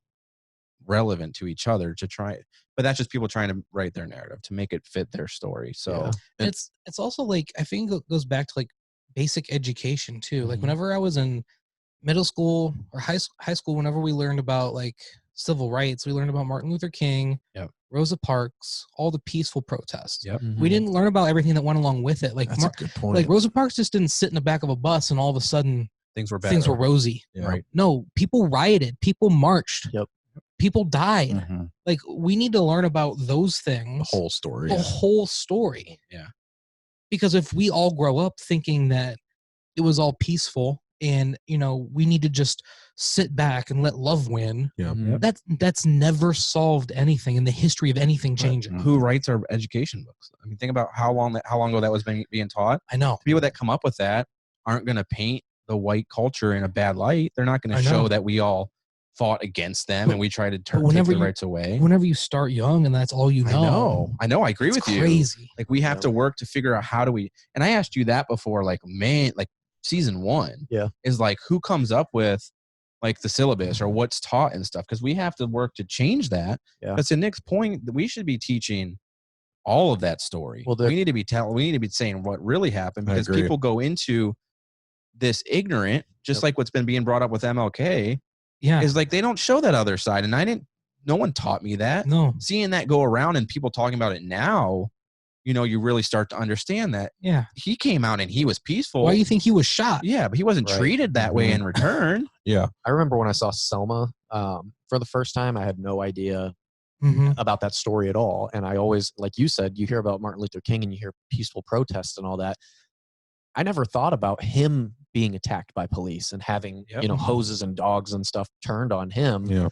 relevant to each other to try. But that's just people trying to write their narrative to make it fit their story. So it's also like, I think it goes back to like basic education too. Like whenever I was in middle school or high school, whenever we learned about like civil rights, we learned about Martin Luther King, Yep. Rosa Parks, all the peaceful protests. Yep. We didn't learn about everything that went along with it. Like That's a good point. like Rosa Parks just didn't sit in the back of a bus and all of a sudden Things were better. things were rosy. Yeah. Right. No, people rioted, people marched. Yep. People died. Mm-hmm. Like we need to learn about those things. The whole story. The whole story. Yeah. Because if we all grow up thinking that it was all peaceful and, you know, we need to just sit back and let love win, Yeah. Yep. that's never solved anything in the history of anything changing. Who writes our education books? I mean, think about how long ago that was being taught. I know. People that come up with that aren't going to paint the white culture in a bad light. They're not going I to know. show that we all fought against them and we try to take whenever the you- rights away. Whenever you start young and that's all you know. I know. I agree It's with you. crazy. Like we have to work to figure out how do we. And I asked you that before. Like season 1. Yeah. Is like who comes up with like the syllabus or what's taught and stuff, because we have to work to change that. Yeah. But to Nick's point, we should be teaching all of that story. Well, we need to be saying what really happened, I because agree. people go into this ignorant, just like what's been being brought up with MLK, Yeah. is like they don't show that other side. And no one taught me that. No. Seeing that go around and people talking about it now, you know, you really start to understand that Yeah. he came out and he was peaceful. Why do you think he was shot? Yeah, but he wasn't Right. treated that way in return. Yeah. I remember when I saw Selma for the first time, I had no idea Mm-hmm. about that story at all. And I always, like you said, you hear about Martin Luther King and you hear peaceful protests and all that. I never thought about him being attacked by police and having, Yep. you know, hoses and dogs and stuff turned on him. Yeah.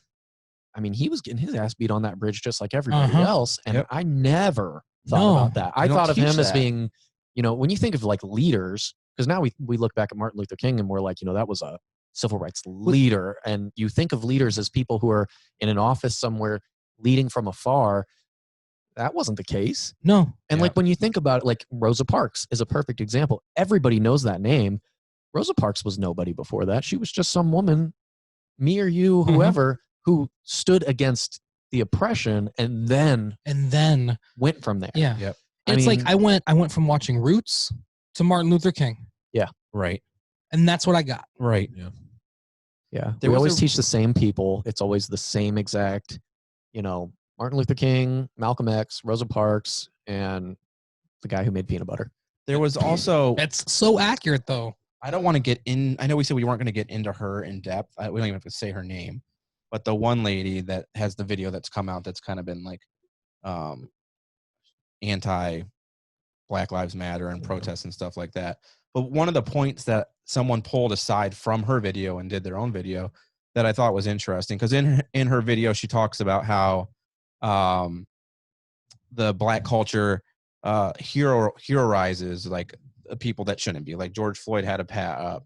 I mean, he was getting his ass beat on that bridge just like everybody Uh-huh. else. And Yep. I never thought No, about that. I they don't thought of teach him as that. being, you know, when you think of like leaders, because now we look back at Martin Luther King and we're like, you know, that was a civil rights leader. And you think of leaders as people who are in an office somewhere leading from afar. That wasn't the case. No. And Yeah. like when you think about it, like Rosa Parks is a perfect example. Everybody knows that name. Rosa Parks was nobody before that. She was just some woman, me or you, whoever, who stood against the oppression and then And then went from there. yeah. Yep. It's mean- like I went from watching Roots to Martin Luther King. Right. And that's what I got. Right. Yeah. There We was always a- teach the same people. It's always the same exact, you know, Martin Luther King, Malcolm X, Rosa Parks, and the guy who made peanut butter. There was also, That's so accurate though. I don't want to get in. I know we said we weren't going to get into her in depth. We don't even have to say her name, but the one lady that has the video that's come out that's kind of been like anti Black Lives Matter and protests and stuff like that. But one of the points that someone pulled aside from her video and did their own video that I thought was interesting, because in her video she talks about how the Black culture heroizes like people that shouldn't be. Like George Floyd had a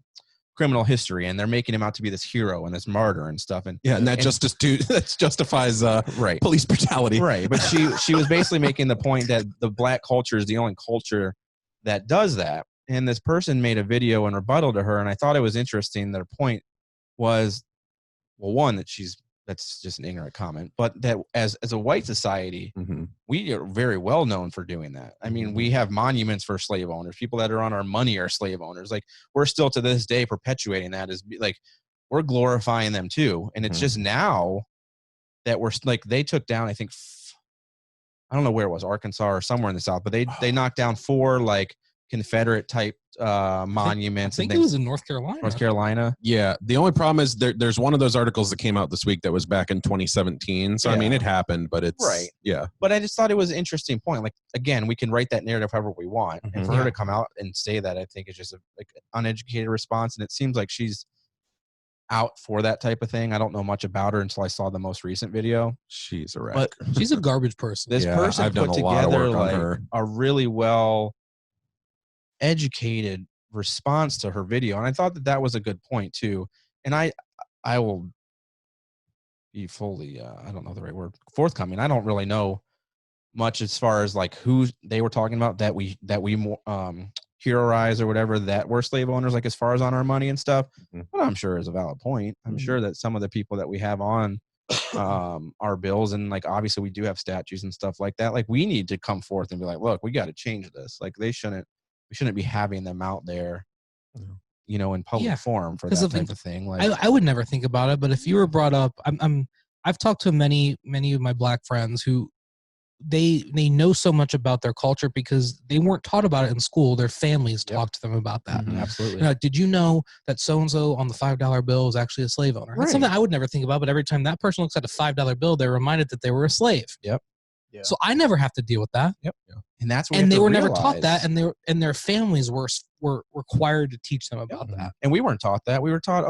criminal history, and they're making him out to be this hero and this martyr and stuff. And Yeah. And that that justifies right. police brutality. Right, but she was basically making the point that the Black culture is the only culture that does that. And this person made a video in rebuttal to her, and I thought it was interesting. Their point was, well, one, that's just an ignorant comment, but that as a white society, Mm-hmm. we are very well known for doing that. I mean, we have monuments for slave owners. People that are on our money are slave owners. Like we're still to this day perpetuating that as like we're glorifying them too. And it's just now that we're like they took down, I think, I don't know where it was, Arkansas or somewhere in the South, but they knocked down 4 like Confederate type monuments. I think and it things. was in North Carolina. North Carolina. Yeah. The only problem is there's one of those articles that came out this week that was back in 2017. So, I mean, Yeah. it happened, but it's Right. Yeah. But I just thought it was an interesting point. Like, again, we can write that narrative however we want. And for her to come out and say that, I think is just an uneducated response. And it seems like she's out for that type of thing. I don't know much about her until I saw the most recent video. She's a wreck. But She's a garbage person. this Yeah, person I've done put a lot of together work on like her. a really well educated response to her video. And I thought that was a good point too. And I will be fully, I don't know the right word, forthcoming. I don't really know much as far as like who they were talking about that we heroize or whatever, that we're slave owners, like as far as on our money and stuff. But I'm sure is a valid point. I'm sure that some of the people that we have on our bills, and like obviously we do have statues and stuff like that, like we need to come forth and be like, look, we got to change this. Like we shouldn't be having them out there in public Yeah, forum for 'cause that of type of thing. Like, I would never think about it, but if you were brought up, I've talked to many of my black friends who they know so much about their culture because they weren't taught about it in school. Their families talked to them about that. absolutely. Like, did you know that so and so on the $5 bill is actually a slave owner? That's something I would never think about, but every time that person looks at a $5 bill, they're reminded that they were a slave. Yep. Yeah. So I never have to deal with that. Yep. And that's what and they were never taught that, and their families were required to teach them about that. And we weren't taught that. We were taught,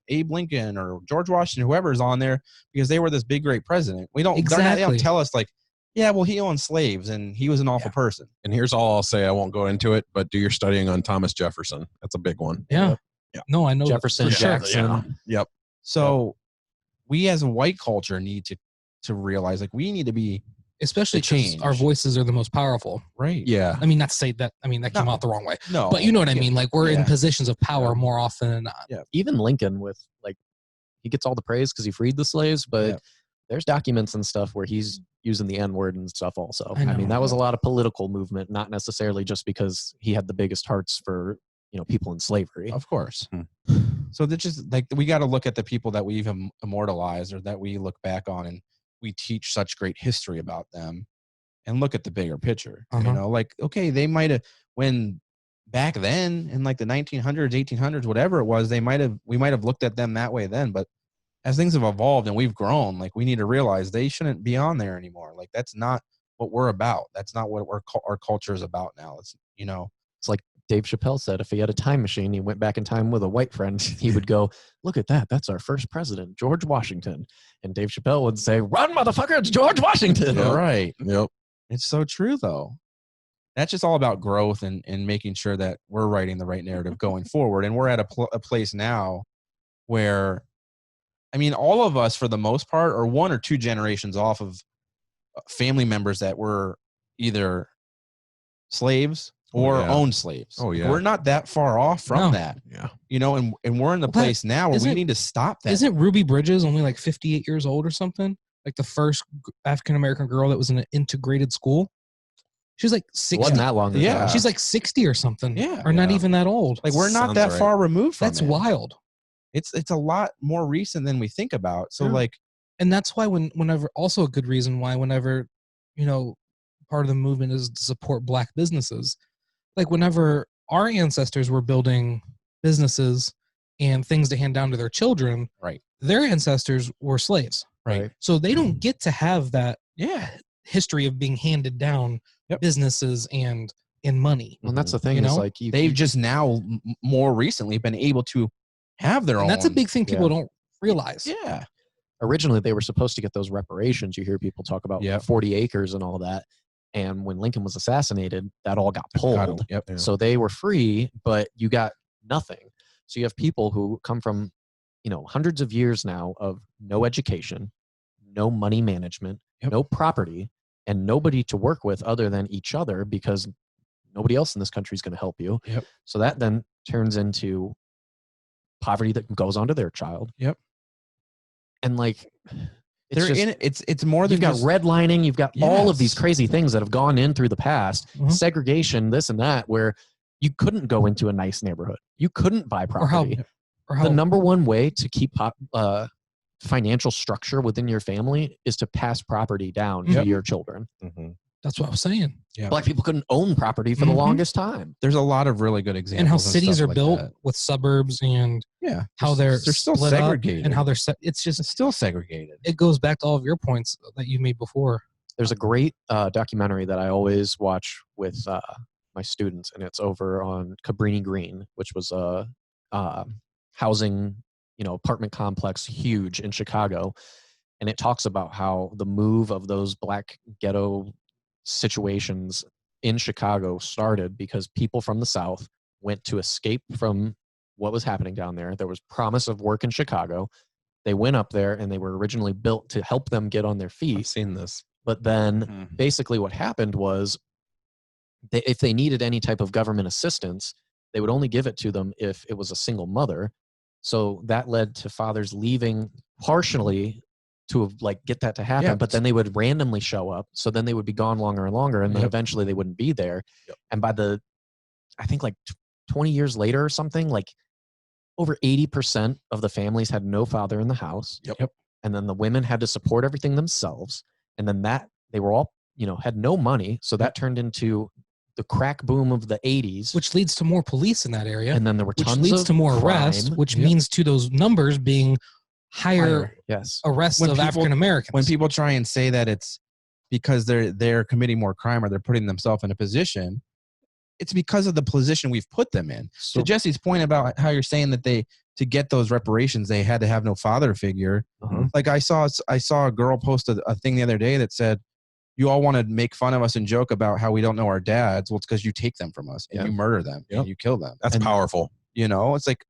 Abe Lincoln or George Washington, whoever's on there, because they were this big great president. We don't they don't tell us like, yeah, well, he owned slaves and he was an awful person. And here's all I'll say. I won't go into it, but do your studying on Thomas Jefferson. That's a big one. Yeah. Yeah. No, I know Jefferson, Jackson. Yep. So we as a white culture need to realize like we need to be, especially change. because our voices are the most powerful. Right. Yeah. I mean, not to say that. I mean, that came out the wrong way. No. But you know what I mean? Like, we're in Yeah. positions of power more often than not. Yeah. Even Lincoln with like, he gets all the praise because he freed the slaves, but Yeah. there's documents and stuff where he's using the N-word and stuff also. I I mean, know. that was a lot of political movement, not necessarily just because he had the biggest hearts for, people in slavery. Of course. So that's just like, we got to look at the people that we've immortalized or that we look back on and we teach such great history about them and look at the bigger picture. Like, okay, they might have, when back then in like the 1900s, 1800s, whatever it was, we might have looked at them that way then, but as things have evolved and we've grown, like we need to realize they shouldn't be on there anymore. Like that's not what we're about. That's not what our culture is about now. It's, It's like Dave Chappelle said, if he had a time machine, he went back in time with a white friend, he would go, look at that. That's our first president, George Washington. And Dave Chappelle would say, run, motherfucker, it's George Washington. Yep. Right. Yep. It's so true though. That's just all about growth and making sure that we're writing the right narrative going forward. And we're at a place now where, I mean, all of us, for the most part, are one or two generations off of family members that were either slaves or owned slaves. Oh, yeah. We're not that far off from that. Yeah. And we're in the place now where we need to stop that. Isn't Ruby Bridges only like 58 years old or something? Like the first African-American girl that was in an integrated school? She was like 60. It wasn't that long ago. Yeah. She's like 60 or something. Yeah. Or not even that old. Like we're not Sounds that right. far removed from That's it. wild. It's a lot more recent than we think about. So like, And that's why whenever, also a good reason why whenever, part of the movement is to support black businesses. Like whenever our ancestors were building businesses and things to hand down to their children, right, their ancestors were slaves. Right. So they don't get to have that history of being handed down businesses and money. And that's the thing is like they've just now more recently been able to have their own. And that's a big thing people don't realize. Yeah. Originally, they were supposed to get those reparations. You hear people talk about 40 acres and all that. And when Lincoln was assassinated, that all got pulled. So they were free, but you got nothing. So you have people who come from, hundreds of years now of no education, no money management, no property, and nobody to work with other than each other because nobody else in this country is going to help you. So that then turns into poverty that goes on to their child. And like, it's more than you've got redlining, you've got all of these crazy things that have gone in through the past, segregation, this and that, where you couldn't go into a nice neighborhood. You couldn't buy property. Or how the number one way to keep financial structure within your family is to pass property down to your children. That's what I was saying. Black people couldn't own property for the longest time. There's a lot of really good examples. And how cities stuff are like built that. with suburbs and how they're still split up segregated and how they're it's just still segregated. It goes back to all of your points that you made before. There's a great documentary that I always watch with my students, and it's over on Cabrini Green, which was a housing, apartment complex, huge in Chicago. And it talks about how the move of those black ghetto situations in Chicago started because people from the South went to escape from what was happening down there. There was promise of work in Chicago. They went up there and they were originally built to help them get on their feet. I've seen this. But then basically what happened was if they needed any type of government assistance, they would only give it to them if it was a single mother. So that led to fathers leaving partially to get that to happen, but then they would randomly show up. So then they would be gone longer and longer, and then eventually they wouldn't be there. And by I think 20 years later or something, over 80% of the families had no father in the house. Yep. And then the women had to support everything themselves. And then they were all, had no money. So that turned into the crack boom of the 80s. Which leads to more police in that area. And then there were which tons leads of to more crime. arrests, which means to those numbers being higher Yes. arrests When of people- African Americans. When people try and say that it's because they're committing more crime or they're putting themselves in a position, it's because of the position we've put them in. So, To Jesse's point about how you're saying that to get those reparations, they had to have no father figure. Like I saw a girl post a thing the other day that said, you all want to make fun of us and joke about how we don't know our dads. Well, it's because you take them from us and you murder them and you kill them. That's powerful. It's like,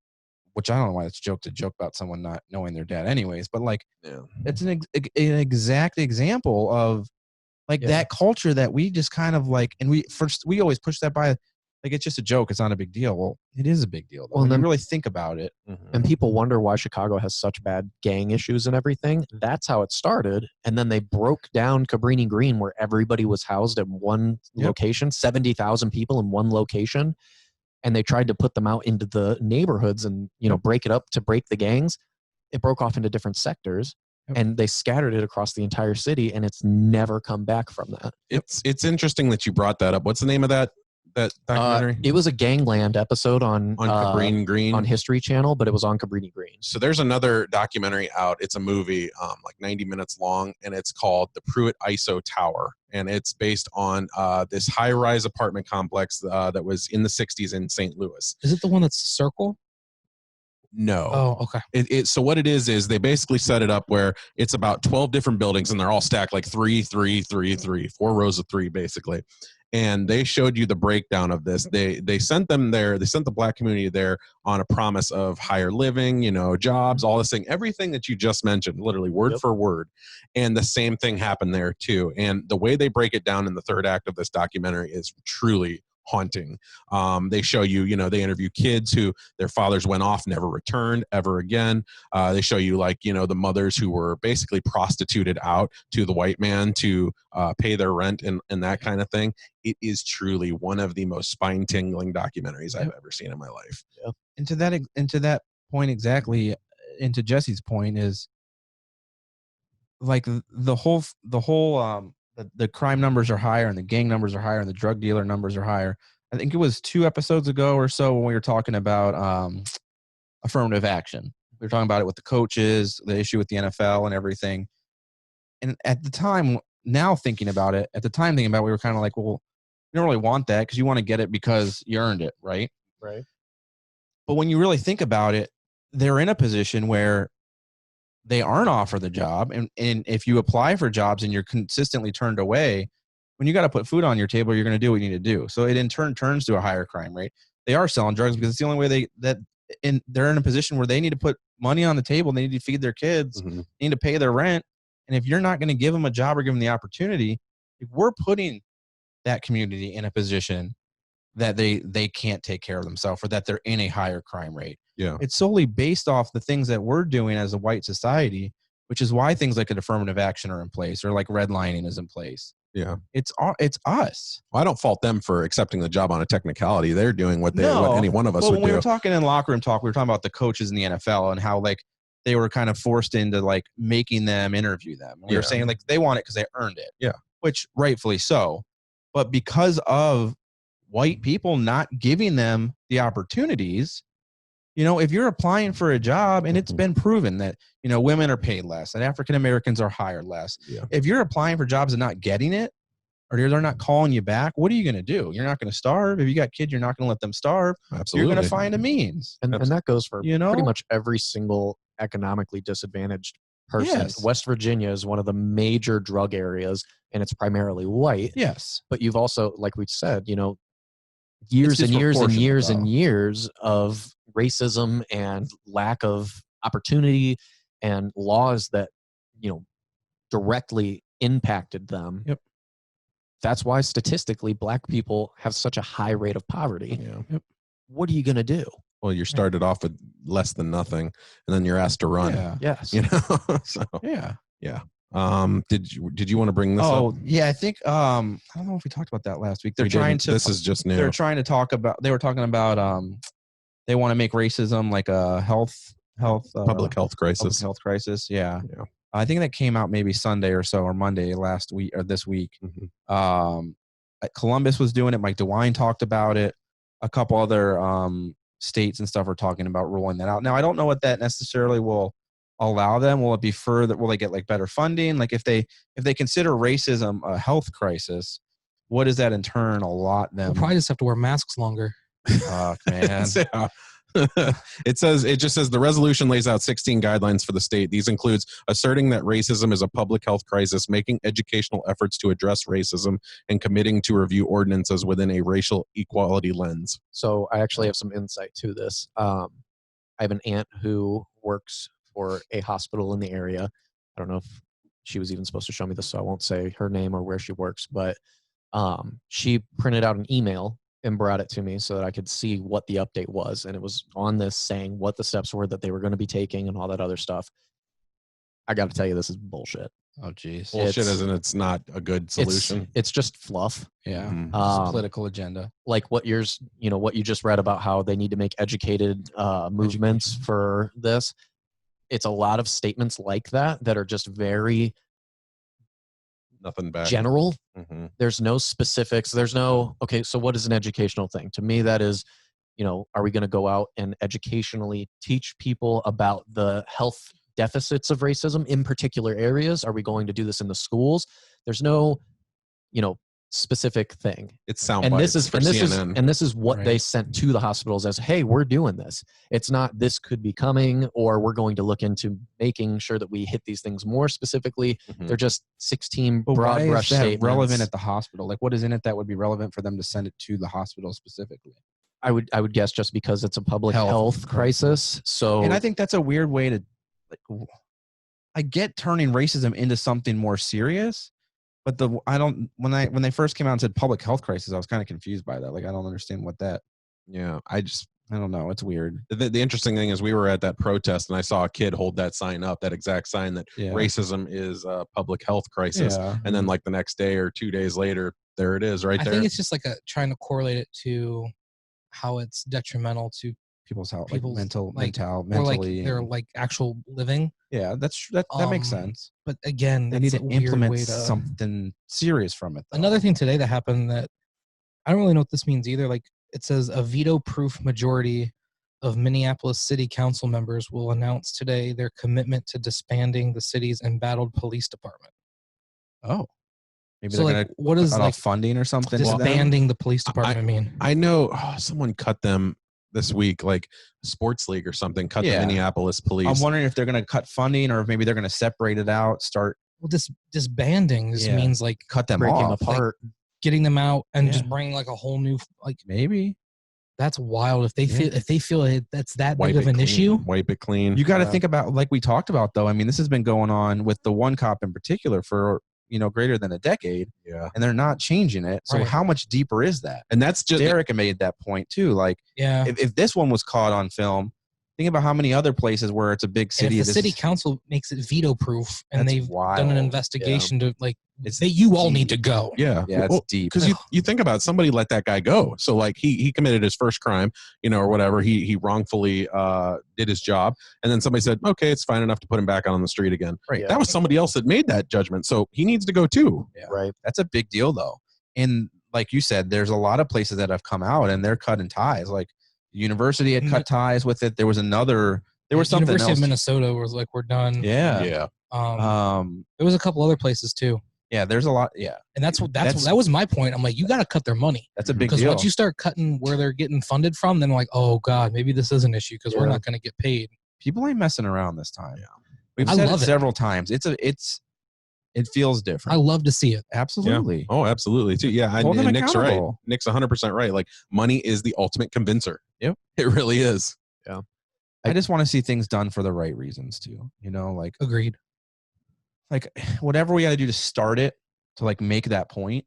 which I don't know why it's a joke to joke about someone not knowing their dad anyways, but like, it's an exact example of like that culture that we just kind of like, and we always push that by, like, it's just a joke. It's not a big deal. Well, it is a big deal. Though. When you really think about it. And people wonder why Chicago has such bad gang issues and everything. That's how it started. And then they broke down Cabrini Green where everybody was housed at one location, 70,000 people in one location. And they tried to put them out into the neighborhoods and, break it up to break the gangs. It broke off into different sectors. And they scattered it across the entire city, and it's never come back from that. It's interesting that you brought that up. What's the name of that documentary? It was a Gangland episode on Cabrini Green on History Channel, but it was on Cabrini Green. So there's another documentary out. It's a movie, like 90 minutes long, and it's called The Pruitt ISO Tower, and it's based on this high-rise apartment complex that was in the 60s in St. Louis. Is it the one that's circle? No. Oh, okay. So what it is they basically set it up where it's about 12 different buildings and they're all stacked like 3, 3, 3, 3, 4 rows of 3 basically. And they showed you the breakdown of this. They sent them there. They sent the black community there on a promise of higher living, jobs, all this thing, everything that you just mentioned, literally word for word. And the same thing happened there too. And the way they break it down in the third act of this documentary is truly haunting. They show you, they interview kids who their fathers went off, never returned ever again. They show you the mothers who were basically prostituted out to the white man to pay their rent and that kind of thing. It is truly one of the most spine-tingling documentaries I've ever seen in my life. Yeah. And to that point exactly, and to Jesse's point is like the whole the crime numbers are higher and the gang numbers are higher and the drug dealer numbers are higher. I think it was 2 episodes ago or so when we were talking about affirmative action. We were talking about it with the coaches, the issue with the NFL and everything. And at the time, now thinking about it, we were kind of like, well, you don't really want that because you want to get it because you earned it, right? Right. But when you really think about it, they're in a position where they aren't offered the job. And if you apply for jobs and you're consistently turned away, when you got to put food on your table, you're going to do what you need to do. So it in turn turns to a higher crime rate. They are selling drugs because it's the only way they're in a position where they need to put money on the table. They need to feed their kids, they need to pay their rent. And if you're not going to give them a job or give them the opportunity, if we're putting that community in a position that they can't take care of themselves or that they're in a higher crime rate. Yeah. It's solely based off the things that we're doing as a white society, which is why things like an affirmative action are in place or like redlining is in place. Yeah. It's us. Well, I don't fault them for accepting the job on a technicality. They're doing what any one of us would when we do. were talking in locker room talk, we were talking about the coaches in the NFL and how like they were kind of forced into like making them interview them. And we were saying like they want it because they earned it. Yeah. Which rightfully so. But because of white people not giving them the opportunities, if you're applying for a job and it's been proven that, women are paid less, that African Americans are hired less. Yeah. If you're applying for jobs and not getting it, or they're not calling you back, what are you going to do? You're not going to starve. If you got kids, you're not going to let them starve. Absolutely. You're going to find a means. And that goes for pretty much every single economically disadvantaged person. Yes. West Virginia is one of the major drug areas, and it's primarily white. Yes. But you've also, like we said, years and years and years and years of racism and lack of opportunity and laws that, directly impacted them. Yep. That's why statistically black people have such a high rate of poverty. Yeah. Yep. What are you going to do? Well, you started off with less than nothing, and then you're asked to run. Yeah. Yes. So Yeah. yeah. Did you want to bring this up? Oh, yeah. I think I don't know if we talked about that last week. They're We trying didn't. to. This is just new. They're trying to talk about. They were talking about they want to make racism like a Public health crisis. public health crisis. Yeah. Yeah. I think that came out maybe Sunday or so, or Monday last week or this week. Columbus was doing it. Mike DeWine talked about it. A couple other states and stuff are talking about rolling that out. Now, I don't know what that necessarily will allow them. Will it be further? Will they get like better funding? Like if they consider racism a health crisis, what does that in turn allot them? We'll probably just have to wear masks longer. Fuck, man. Yeah. It just says the resolution lays out 16 guidelines for the state. These includes asserting that racism is a public health crisis, making educational efforts to address racism, and committing to review ordinances within a racial equality lens. So I actually have some insight to this. I have an aunt who works for a hospital in the area. I don't know if she was even supposed to show me this, so I won't say her name or where she works, but she printed out an email and brought it to me so that I could see what the update was. And it was on this saying what the steps were that they were going to be taking and all that other stuff. I got to tell you, this is bullshit. Oh, geez. Bullshit as in it's not a good solution. It's just fluff. Yeah. Mhm. It's a political agenda. Like what you just read about how they need to make educated movements for this. It's a lot of statements like that are just very Nothing back. general. Mhm. There's no specifics. There's no, okay, so what is an educational thing? To me, that is, are we going to go out and educationally teach people about the health deficits of racism in particular areas? Are we going to do this in the schools? There's no, specific thing. It's sound And bites this is for and this CNN. is what they sent to the hospitals as, hey, we're doing this. It's not this could be coming, or we're going to look into making sure that we hit these things more specifically. Mhm. They're just 16 But broad why brush is that statements. relevant at the hospital? Like, what is in it that would be relevant for them to send it to the hospital specifically? I would guess just because it's a public health crisis. So, And I think that's a weird way to, like, I get turning racism into something more serious, but when they first came out and said public health crisis, I was kind of confused by that. Like, I don't understand what that. Yeah, I don't know. It's weird. The interesting thing is we were at that protest and I saw a kid hold that sign up, that exact sign that Yeah. racism is a public health crisis. Yeah. And then like the next day or 2 days later, there it is right I there. think it's just like trying to correlate it to how it's detrimental to People's health, people's, like or mentally. like their like actual living. Yeah, that makes sense. But again, They need that's to a weird implement way to. something serious from it, though. Another thing today that happened that I don't really know what this means either. Like it says a veto-proof majority of Minneapolis City Council members will announce today their commitment to disbanding the city's embattled police department. Oh, maybe So, they're like, gonna what is cut like off funding or something. to them? disbanding the police department mean? I know someone cut them this week, like sports league or something, cut the Yeah. Minneapolis police. I'm wondering if they're going to cut funding, or if maybe they're going to separate it out, start Well, disbanding just Yeah. means like cut them breaking off. apart. getting them out and Yeah. just bringing like a whole new like. Maybe That's wild. If they feel that's that Wipe big of it an clean, issue. Wipe it clean. you got to Yeah. think about, like we talked about, though. I mean, this has been going on with the one cop in particular for greater than a decade, Yeah. and they're not changing it. So Right. how much deeper is that? And that's just Derek made that point too. Like, Yeah. if this one was caught on film, think about how many other places where it's a big And city. if the city council makes it veto proof and That's they've wild. done an investigation to like, It's you all deep. need to go. Yeah, Yeah, it's deep. Because you think about it, somebody let that guy go. So like he committed his first crime, or whatever. He wrongfully did his job, and then somebody said, okay, it's fine enough to put him back on the street again. Right. Yeah. That was somebody else that made that judgment, so he needs to go too. Yeah. Right. That's a big deal, though. And like you said, there's a lot of places that have come out and they're cutting ties. Like the university had cut ties with it. There was something University else. of Minnesota was like, we're done. Yeah. Yeah. There was a couple other places too. Yeah. There's a lot. Yeah. And that was my point. I'm like, you got to cut their money. That's a big Because deal. once you start cutting where they're getting funded from, then like, oh God, maybe this is an issue because we're Yeah. not going to get paid. People ain't messing around this time. Yeah. We've I said it love it. several times. It feels different. I love to see it. Absolutely. Oh, absolutely too. Yeah, Hold them and Nick's right. accountable. Nick's 100% right. Like money is the ultimate convincer. Yep. It really is. I just want to see things done for the right reasons too. Agreed. Like whatever we got to do to start it, to like make that point,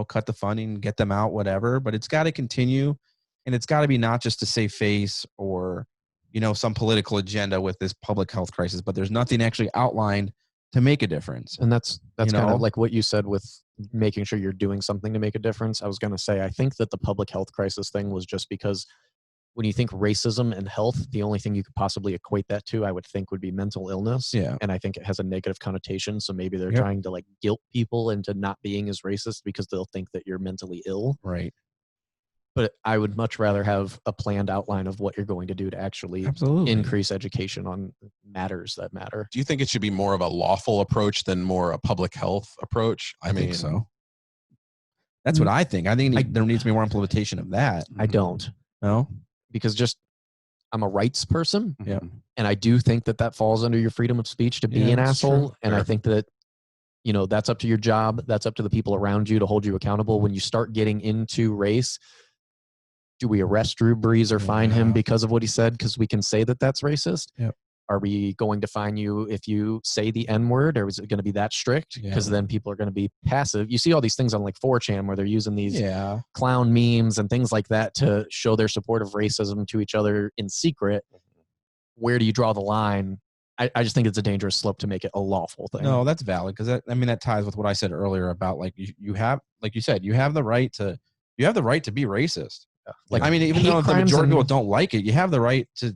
cut the funding, get them out, whatever, but it's got to continue, and it's got to be not just to save face or, some political agenda with this public health crisis, but there's nothing actually outlined to make a difference. And that's You kind know? of like what you said with making sure you're doing something to make a difference. I was going to say, I think that the public health crisis thing was just because when you think racism and health, the only thing you could possibly equate that to, I would think, would be mental illness. Yeah. And I think it has a negative connotation. So maybe they're Yep. trying to like guilt people into not being as racist because they'll think that you're mentally ill. Right. But I would much rather have a planned outline of what you're going to do to actually Absolutely. increase education on matters that matter. Do you think it should be more of a lawful approach than more a public health approach? I think so. That's what I think. I think there needs to be more implementation of that. I don't. No? Because just I'm a rights person. Yeah. And I do think that that falls under your freedom of speech to be Yeah, an that's asshole. true. And I think that, you know, that's up to your job. That's up to the people around you to hold you accountable. When you start getting into race, do we arrest Drew Brees or fine him because of what he said? Because we can say that that's racist. Yep. Are we going to fine you if you say the N-word, or is it going to be that strict? Because then people are going to be passive. You see all these things on like 4chan where they're using these clown memes and things like that to show their support of racism to each other in secret. Where do you draw the line? I just think it's a dangerous slope to make it a lawful thing. No, that's valid, because that ties with what I said earlier about like you have, like you said, you have the right to be racist. Like, I mean, even hate though the crimes majority of people and- don't like it, you have the right to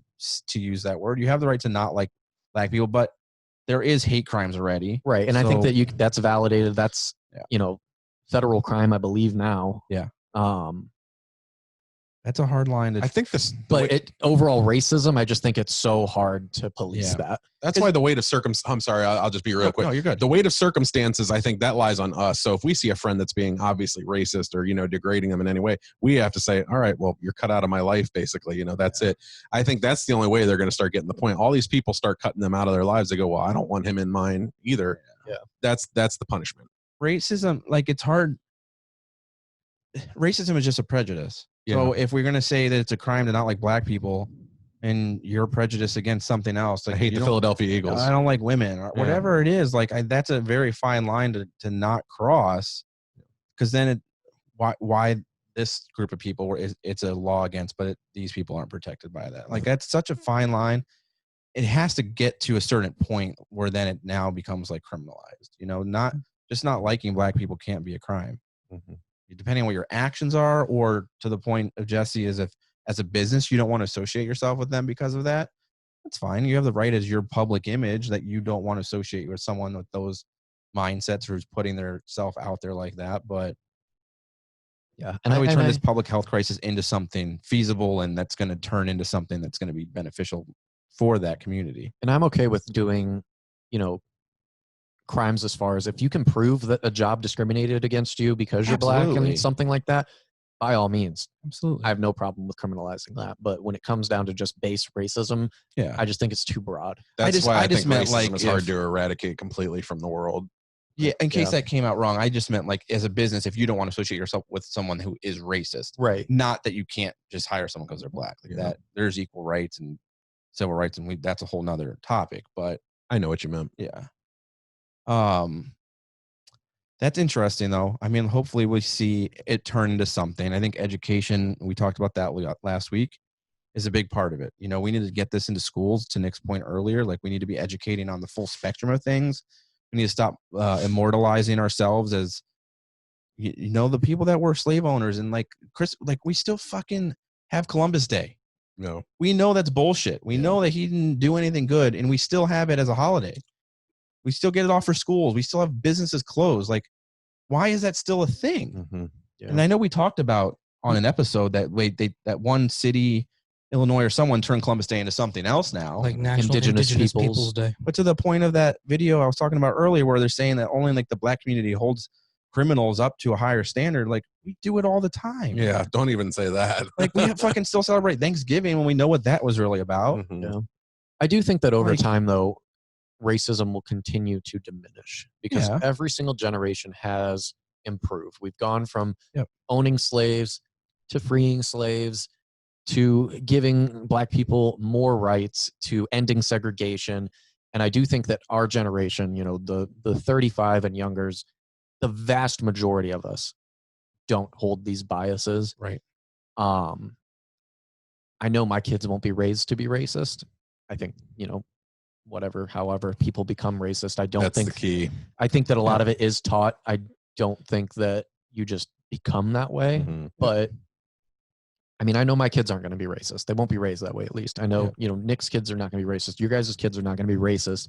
use that word. You have the right to not like black people, but there is hate crimes already. Right. And I think that that's validated. That's, you know, federal crime, I believe now. Yeah. That's a hard line to. I think this, but overall racism, I just think it's so hard to police that. That's why the weight of I'm sorry, I'll just be real quick. No, you're good. The weight of circumstances, I think that lies on us. So if we see a friend that's being obviously racist or, you know, degrading them in any way, we have to say, all right, well, you're cut out of my life, basically. You know, that's it. I think that's the only way they're going to start getting the point. All these people start cutting them out of their lives. They go, well, I don't want him in mine either. Yeah. That's the punishment. Racism, like, it's hard. Racism is just a prejudice. So if we're going to say that it's a crime to not like black people and you're prejudiced against something else, like I hate the Philadelphia Eagles. I don't like women or whatever it is, like that's a very fine line to not cross, because then why this group of people it's a law against, but these people aren't protected by that. Like that's such a fine line. It has to get to a certain point where then it now becomes like criminalized, you know, not liking black people can't be a crime. Mm-hmm. Depending on what your actions are, or to the point of Jesse is if as a business you don't want to associate yourself with them because of that, that's fine. You have the right as your public image that you don't want to associate with someone with those mindsets who's putting their self out there like that. But yeah, and how we turn this public health crisis into something feasible and that's going to turn into something that's going to be beneficial for that community. And I'm okay with doing, you know, crimes as far as if you can prove that a job discriminated against you because you're black and something like that, by all means. Absolutely. I have no problem with criminalizing that. But when it comes down to just base racism, I just think it's too broad. That's why I think racism is hard to eradicate completely from the world. Yeah, in case that came out wrong, I just meant like as a business, if you don't want to associate yourself with someone who is racist, right? Not that you can't just hire someone because they're black. Like that, there's equal rights and civil rights, and that's a whole nother topic. But I know what you meant. Yeah. That's interesting though. I mean, hopefully we see it turn into something. I think education, we talked about that last week, is a big part of it. You know, we need to get this into schools, to Nick's point earlier. Like we need to be educating on the full spectrum of things. We need to stop immortalizing ourselves as, you know, the people that were slave owners, and like Chris, like we still fucking have Columbus Day. No, we know that's bullshit. We know that he didn't do anything good, and we still have it as a holiday. We still get it off for schools. We still have businesses closed. Like, why is that still a thing? Mm-hmm. Yeah. And I know we talked about on an episode that that one city, Illinois or someone, turned Columbus Day into something else now, like National Indigenous Peoples Day. But to the point of that video I was talking about earlier, where they're saying that only like the black community holds criminals up to a higher standard, like we do it all the time. Yeah, don't even say that. Like we fucking still celebrate Thanksgiving when we know what that was really about. Mm-hmm. Yeah. I do think that over time, though, racism will continue to diminish because every single generation has improved. We've gone from owning slaves to freeing slaves to giving black people more rights to ending segregation. And I do think that our generation, you know, the 35 and youngers, the vast majority of us don't hold these biases. Right. I know my kids won't be raised to be racist. I think, you know, however people become racist, I don't think that's the key. I think that a lot of it is taught. I don't think that you just become that way, but I mean, I know my kids aren't going to be racist. They won't be raised that way, at least. I know, Nick's kids are not going to be racist. Your guys' kids are not going to be racist.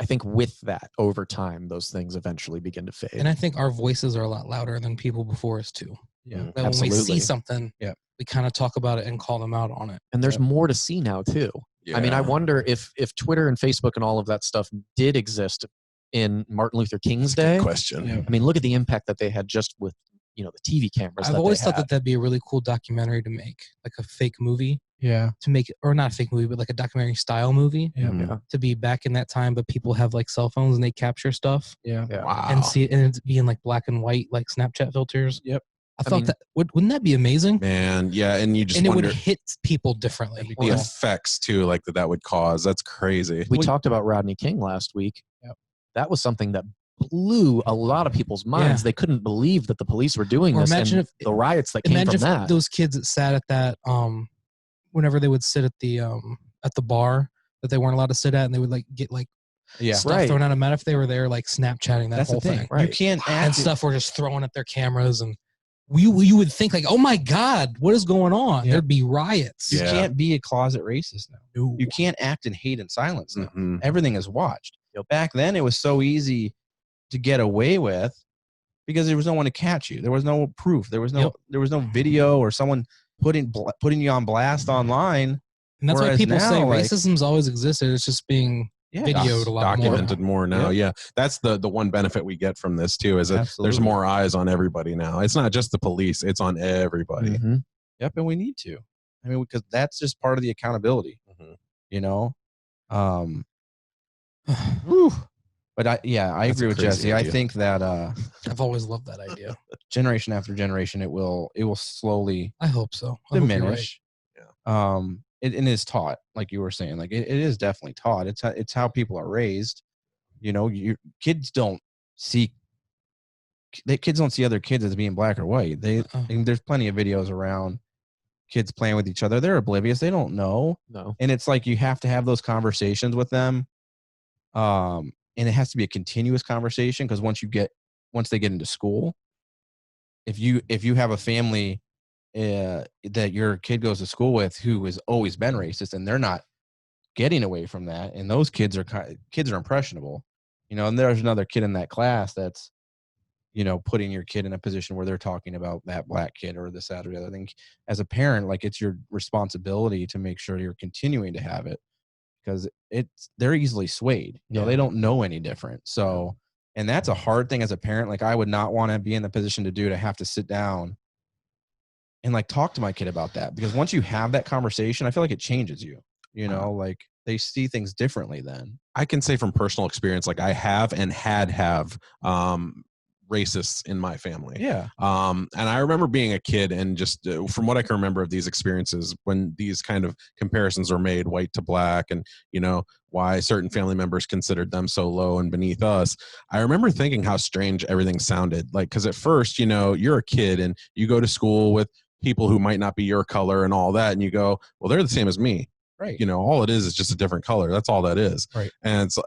I think with that, over time, those things eventually begin to fade. And I think our voices are a lot louder than people before us too. Yeah, that when we see something, we kind of talk about it and call them out on it. And there's more to see now too. Yeah. I mean, I wonder if Twitter and Facebook and all of that stuff did exist in Martin Luther King's day. Good question. Yeah. I mean, look at the impact that they had just with the TV cameras. I've always thought that that'd be a really cool documentary to make, like a fake movie. Yeah. To make, or not a fake movie, but like a documentary style movie. Yeah. To be back in that time, but people have like cell phones and they capture stuff. Yeah. Wow. And see it, and it's being like black and white, like Snapchat filters. Yep. I thought that wouldn't that be amazing? Man, yeah, and you just and wonder it would hit people differently. the effects too, like that would cause. That's crazy. We talked about Rodney King last week. Yep. That was something that blew a lot of people's minds. Yeah. They couldn't believe that the police were doing Or this. imagine And if- the riots that came from that. Those kids that sat at that whenever they would sit at the bar that they weren't allowed to sit at, and they would like get like stuff thrown at them. If they were there like Snapchatting that That's whole the thing. thing. You can't act And stuff were just throwing at their cameras, and you would think like, oh my God, what is going on? Yeah. There'd be riots. You can't be a closet racist now. No. You can't act in hate and silence now. Mhm. Everything is watched. Back then, it was so easy to get away with because there was no one to catch you. There was no proof. There was no video or someone putting you on blast online. And that's why Whereas people say now, like- racism's always existed. It's just being videoed a lot more. Documented more now. Yeah, that's the one benefit we get from this too, is that there's Absolutely. more eyes on everybody now. It's not just the police; it's on everybody. Mhm. Yep, and we need to. I mean, because that's just part of the accountability. Mhm. You know. Whew. But I That's agree a with crazy Jesse. idea. I think that I've always loved that idea. generation after generation, it will slowly I hope so. I hope you're right. diminish. It is taught, like you were saying, like it is definitely taught. It's how people are raised. You know, kids don't see other kids as being black or white. And there's plenty of videos around kids playing with each other. They're oblivious. They don't know. No. And it's like you have to have those conversations with them. And it has to be a continuous conversation, because once they get into school, if you have a family that your kid goes to school with who has always been racist, and they're not getting away from that, and those kids are impressionable, you know, and there's another kid in that class that's, you know, putting your kid in a position where they're talking about that black kid or this, that, or the other thing. As a parent, like, it's your responsibility to make sure you're continuing to have it, because they're easily swayed. You know, they don't know any different. So, and that's a hard thing as a parent. Like, I would not want to be in the position to have to sit down and like talk to my kid about that, because once you have that conversation, I feel like it changes you. You know, like they see things differently then. I can say from personal experience, like I have and have racists in my family. Yeah. And I remember being a kid, and just from what I can remember of these experiences, when these kind of comparisons are made, white to black, and, you know, why certain family members considered them so low and beneath us, I remember thinking how strange everything sounded. Like, because at first, you know, you're a kid and you go to school with people who might not be your color and all that, and you go, well, they're the same as me. Right. You know, all it is just a different color. That's all that is. Right. And it's,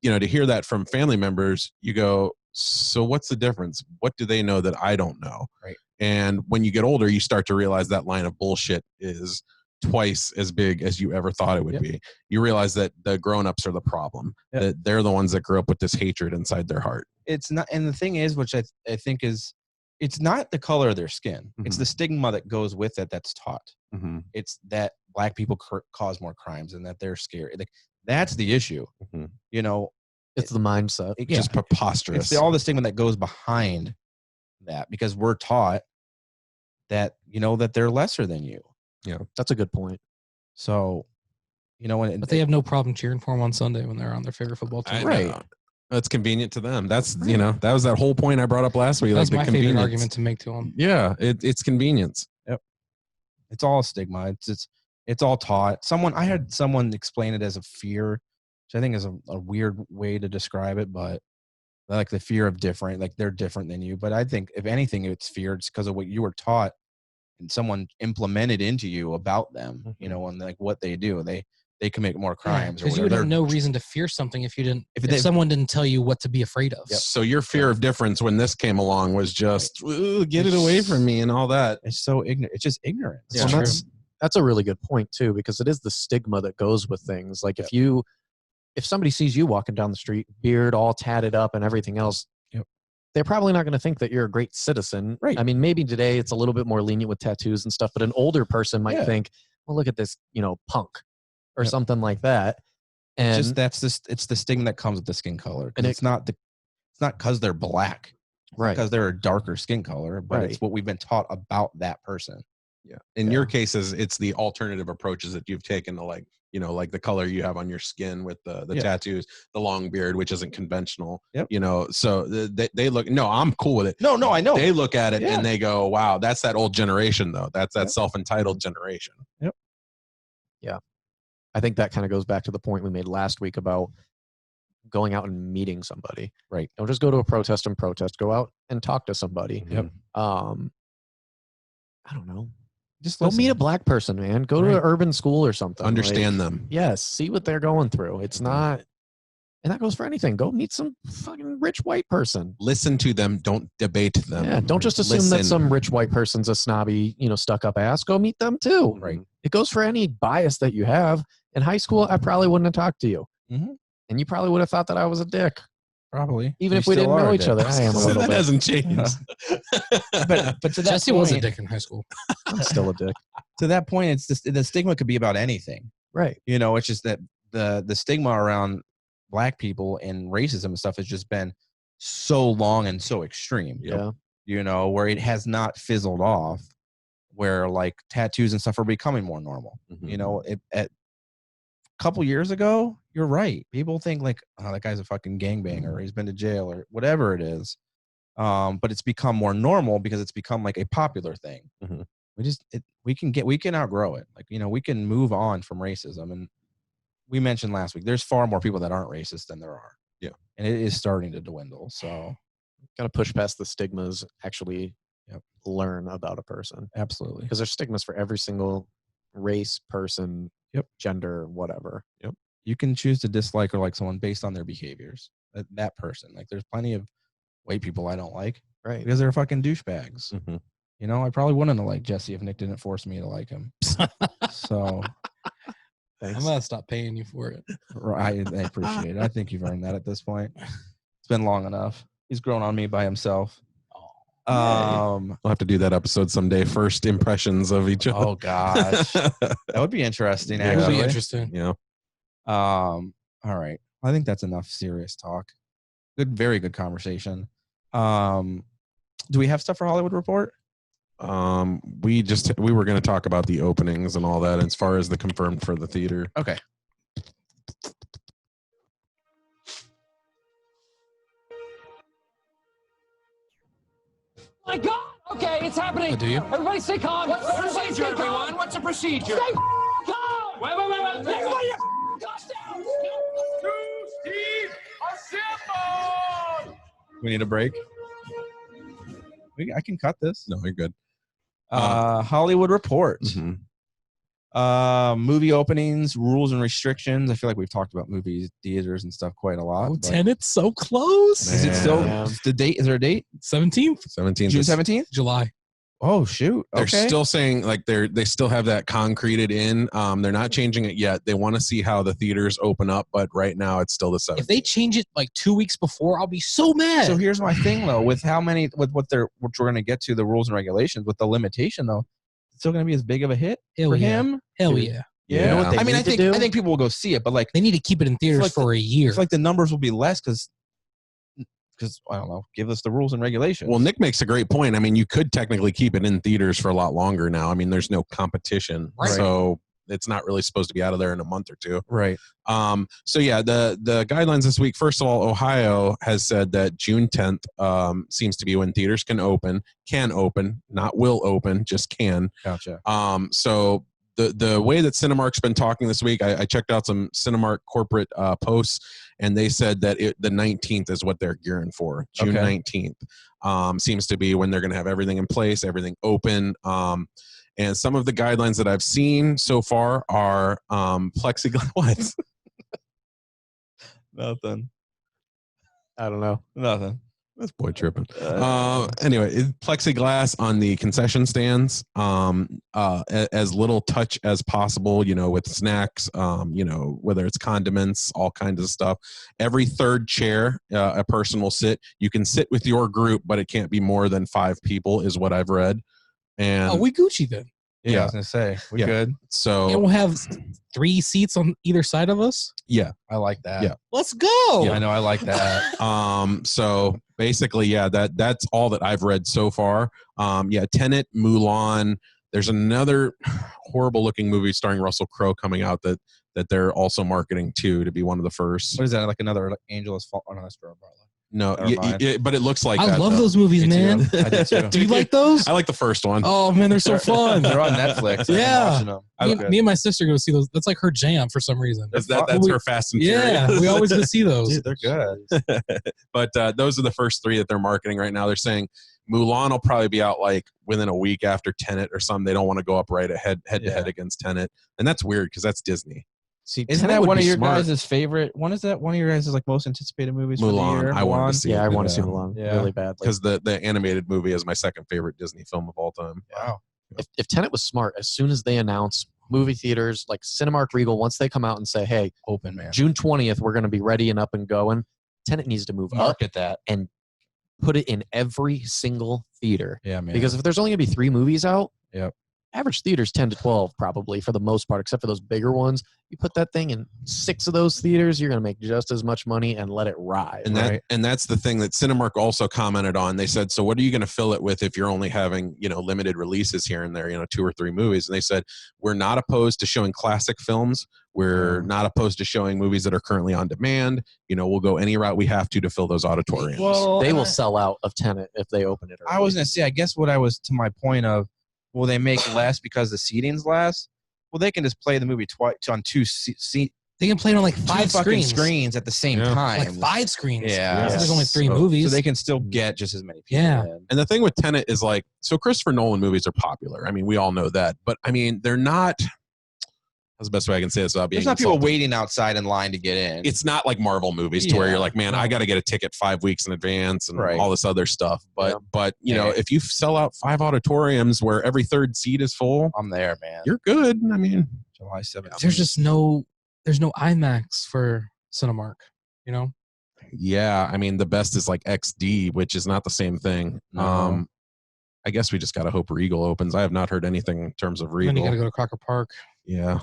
you know, to hear that from family members, you go, so what's the difference? What do they know that I don't know? Right. And when you get older, you start to realize that line of bullshit is twice as big as you ever thought it would be. You realize that the grown-ups are the problem, that they're the ones that grew up with this hatred inside their heart. It's not, and the thing is, which I think is, it's not the color of their skin. It's the stigma that goes with it that's taught. It's that black people cause more crimes and that they're scary. Like, that's the issue. You know, it's the mindset. It's just preposterous. It's all the stigma that goes behind that, because we're taught that, you know, that they're lesser than you. Yeah, that's a good point. So, you know, but they have no problem cheering for them on Sunday when they're on their favorite football team. Right. It's convenient to them. That's, you know, that was that whole point I brought up last week. That's like my favorite argument to make to them. Yeah, it's convenience. Yep. It's all stigma. It's all taught. I had someone explain it as a fear, which I think is a weird way to describe it, but like the fear of different, like they're different than you. But I think if anything, it's fear. It's because of what you were taught and someone implemented into you about them, you know, and like what they do. They they commit more crimes. Because you would have no reason to fear something if you didn't. If someone didn't tell you what to be afraid of. Yep. So your fear of difference when this came along was just get it away from me and all that. It's so ignorant. It's just ignorance. Yeah, that's a really good point too, because it is the stigma that goes with things. Like if somebody sees you walking down the street, beard all tatted up and everything else, they're probably not going to think that you're a great citizen. Right. I mean, maybe today it's a little bit more lenient with tattoos and stuff, but an older person might think, well, look at this, punk or something like that. And it's the stigma that comes with the skin color. And it's not because they're black, right? Because they're a darker skin color, but it's what we've been taught about that person. Yeah. In your cases, it's the alternative approaches that you've taken to like the color you have on your skin with the tattoos, the long beard, which isn't conventional. Yep. So they look, no, I'm cool with it. No, I know. They look at it and they go, wow, that's that old generation though. That's that self-entitled generation. Yep. Yeah. I think that kind of goes back to the point we made last week about going out and meeting somebody. Right. Don't just go to a protest and protest. Go out and talk to somebody. Yep. I don't know. Just go meet a black person, man. Go to an urban school or something. Understand them. Yes. See what they're going through. It's not, and that goes for anything. Go meet some fucking rich white person. Listen to them. Don't debate them. Yeah. Don't just assume that some rich white person's a snobby, stuck up ass. Go meet them too. Right. It goes for any bias that you have. In high school, I probably wouldn't have talked to you. Mm-hmm. And you probably would have thought that I was a dick. Probably. Even if we didn't know each other. I am a little that bit. hasn't changed. but to that Jesse point, was a dick in high school. I'm still a dick. To that point, it's the stigma could be about anything. Right. It's just that the stigma around black people and racism and stuff has just been so long and so extreme. Yeah. Where it has not fizzled off, where like tattoos and stuff are becoming more normal. Mm-hmm. At a couple years ago, you're right. People think like, oh, that guy's a fucking gangbanger, or he's been to jail, or whatever it is. But it's become more normal because it's become like a popular thing. Mm-hmm. We can outgrow it. Like, we can move on from racism. And we mentioned last week, there's far more people that aren't racist than there are. Yeah. And it is starting to dwindle. So Got to push past the stigmas, actually learn about a person. Absolutely. Because there's stigmas for every single race, person, gender, whatever. Yep. You can choose to dislike or like someone based on their behaviors. That person. Like, there's plenty of white people I don't like. Right. Because they're fucking douchebags. Mm-hmm. I probably wouldn't have liked Jesse if Nick didn't force me to like him. So I'm going to stop paying you for it. I appreciate it. I think you've earned that at this point. It's been long enough. He's grown on me by himself. We'll have to do that episode someday. First impressions of each other. Oh gosh. That would be interesting. That would be interesting. Yeah. All right. I think that's enough serious talk. Very good conversation. Do we have stuff for Hollywood Report? We were going to talk about the openings and all that as far as the confirmed for the theater. Okay. My God! Okay, it's happening. Oh, do you? Everybody stay calm. What's the procedure, everyone? What's the procedure? Stay calm! Wait. Everybody calm down! To Steve, assemble! We need a break. I can cut this. No, you're good. Hollywood Report. Mm-hmm. Movie openings, rules and restrictions. I feel like we've talked about movie theaters and stuff quite a lot. Oh, Tenet's so close. Is it still the date? Is there a date? 17th? 17th. June 17th? July. Oh shoot. They're Okay. still saying like they still have that concreted in. They're not changing it yet. They want to see how the theaters open up, but right now it's still the 17th. If they change it like 2 weeks before, I'll be so mad. So here's my thing though, with what we're going to get to the rules and regulations with the limitation though, it's still going to be as big of a hit for him. Hell yeah. You know what they I mean, need to do? I think people will go see it, but like They need to keep it in theaters for a year. it's like the numbers will be less because I don't know, give us the rules and regulations. Well, Nick makes a great point. I mean, you could technically keep it in theaters for a lot longer now. I mean, there's no competition, Right. so it's not really supposed to be out of there in a month or two. Right. So yeah, the guidelines this week. First of all, Ohio has said that June 10th seems to be when theaters can open, not will open, just can. Gotcha. So the way that Cinemark's been talking this week, I checked out some Cinemark corporate posts, and they said that the 19th is what they're gearing for. June 19th seems to be when they're going to have everything in place, everything open. And some of the guidelines that I've seen so far are plexiglass. What? Nothing. I don't know. Nothing. This boy tripping. Anyway, plexiglass on the concession stands, as little touch as possible, you know, with snacks, you know, whether it's condiments, all kinds of stuff. Every third chair, a person will sit. You can sit with your group, but it can't be more than 5 people is what I've read. And Oh, we Gucci then. Yeah, I was gonna say we Yeah. good. so And we'll have 3 seats on either side of us. I like that. Yeah. Let's go. I know. I like that. So basically, yeah, that's all that I've read so far. Tenet, Mulan. There's another horrible looking movie starring Russell Crowe coming out that they're also marketing too, to be one of the first. What is that? Like another like Angel is Fall? Oh, no, that's Star Wars. No, Never mind. but it looks like I that, love though. those movies, Me too. man. I do too. Do you like those? I like the first one. Oh man, they're so fun. They're on Netflix. Yeah. I'm watching them. Me and my sister go see those. That's like her jam for some reason. That's her Fast and Yeah, Furious. we always go see those. Dude, they're good. But those are the first 3 that they're marketing right now. They're saying Mulan will probably be out like within a week after Tenet or something. They don't want to go up right head to head against Tenet, and that's weird because that's Disney. See, Isn't Tenet that would one of be your smart. guys' favorite? One is that one of your guys' like most anticipated movies for the Mulan. year? I wanted to see Yeah, I want to see Yeah. Mulan Yeah. really badly. because the animated movie is my second favorite Disney film of all time. Wow. If Tenet was smart, as soon as they announce movie theaters like Cinemark, Regal, once they come out and say, "Hey, Open, man. June 20th, we're going to be ready and up and going," Tenet needs to move up Market that. and put it in every single theater. Yeah, man. Because if there's only going to be 3 movies out, Yep. average theaters 10 to 12 probably for the most part, except for those bigger ones. You put that thing in 6 of those theaters, you're going to make just as much money and let it ride. And that's the thing that Cinemark also commented on. They said, so what are you going to fill it with if you're only having, you know, limited releases here and there, you know, 2 or 3 movies? And they said, we're not opposed to showing classic films. We're not opposed to showing movies that are currently on demand. You know, we'll go any route we have to fill those auditoriums. Well, They and will sell out of Tenet if they open it early. I was gonna say, I guess what I was to my point of, will they make less because the seating's less? Well, they can just play the movie twice on 2 They can play it on like 5 fucking screens. screens at the same Yeah. time. Like 5 screens. Yeah. So there's only 3 So- movies. so they can still get just as many people. Yeah. in. And the thing with Tenet is like, so Christopher Nolan movies are popular. I mean, we all know that. But I mean, they're not, that's the best way I can say this without being There's not people insulting. waiting outside in line to get in. It's not like Marvel movies to where Yeah. you're like, man, I got to get a ticket 5 weeks in advance and Right. all this other stuff. But Yeah. but you know, if you sell out 5 auditoriums where every third seat is full, I'm there, man. you're good. I mean, July 7th. There's just there's no IMAX for Cinemark, you know? yeah, I mean, the best is like XD, which is not the same thing. No. I guess we just got to hope Regal opens. I have not heard anything in terms of And then you got to Regal. go to Crocker Park. Yeah.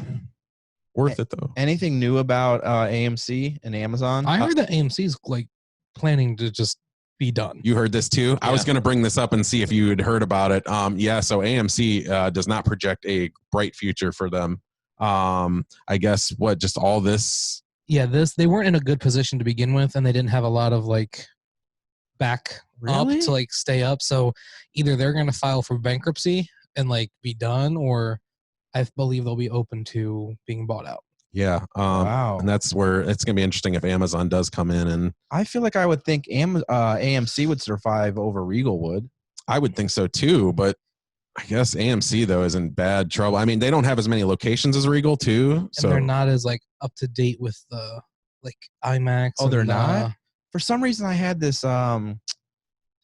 Worth it though. Anything new about AMC and Amazon? I heard that AMC's like planning to just be done. You heard this too? I was going to bring this up and see if you had heard about it. So AMC does not project a bright future for them. I guess just all this. Yeah, they weren't in a good position to begin with, and they didn't have a lot of like back up Really? to like stay up. So either they're going to file for bankruptcy and like be done, or I believe they'll be open to being bought out. Yeah. Wow. And that's where it's going to be interesting if Amazon does come in, and I feel like I would think AMC would survive over Regal would. I would think so too, but I guess AMC though is in bad trouble. I mean, they don't have as many locations as Regal too. And So they're not as like up to date with the like IMAX. Oh, they're and, not? For some reason, I had this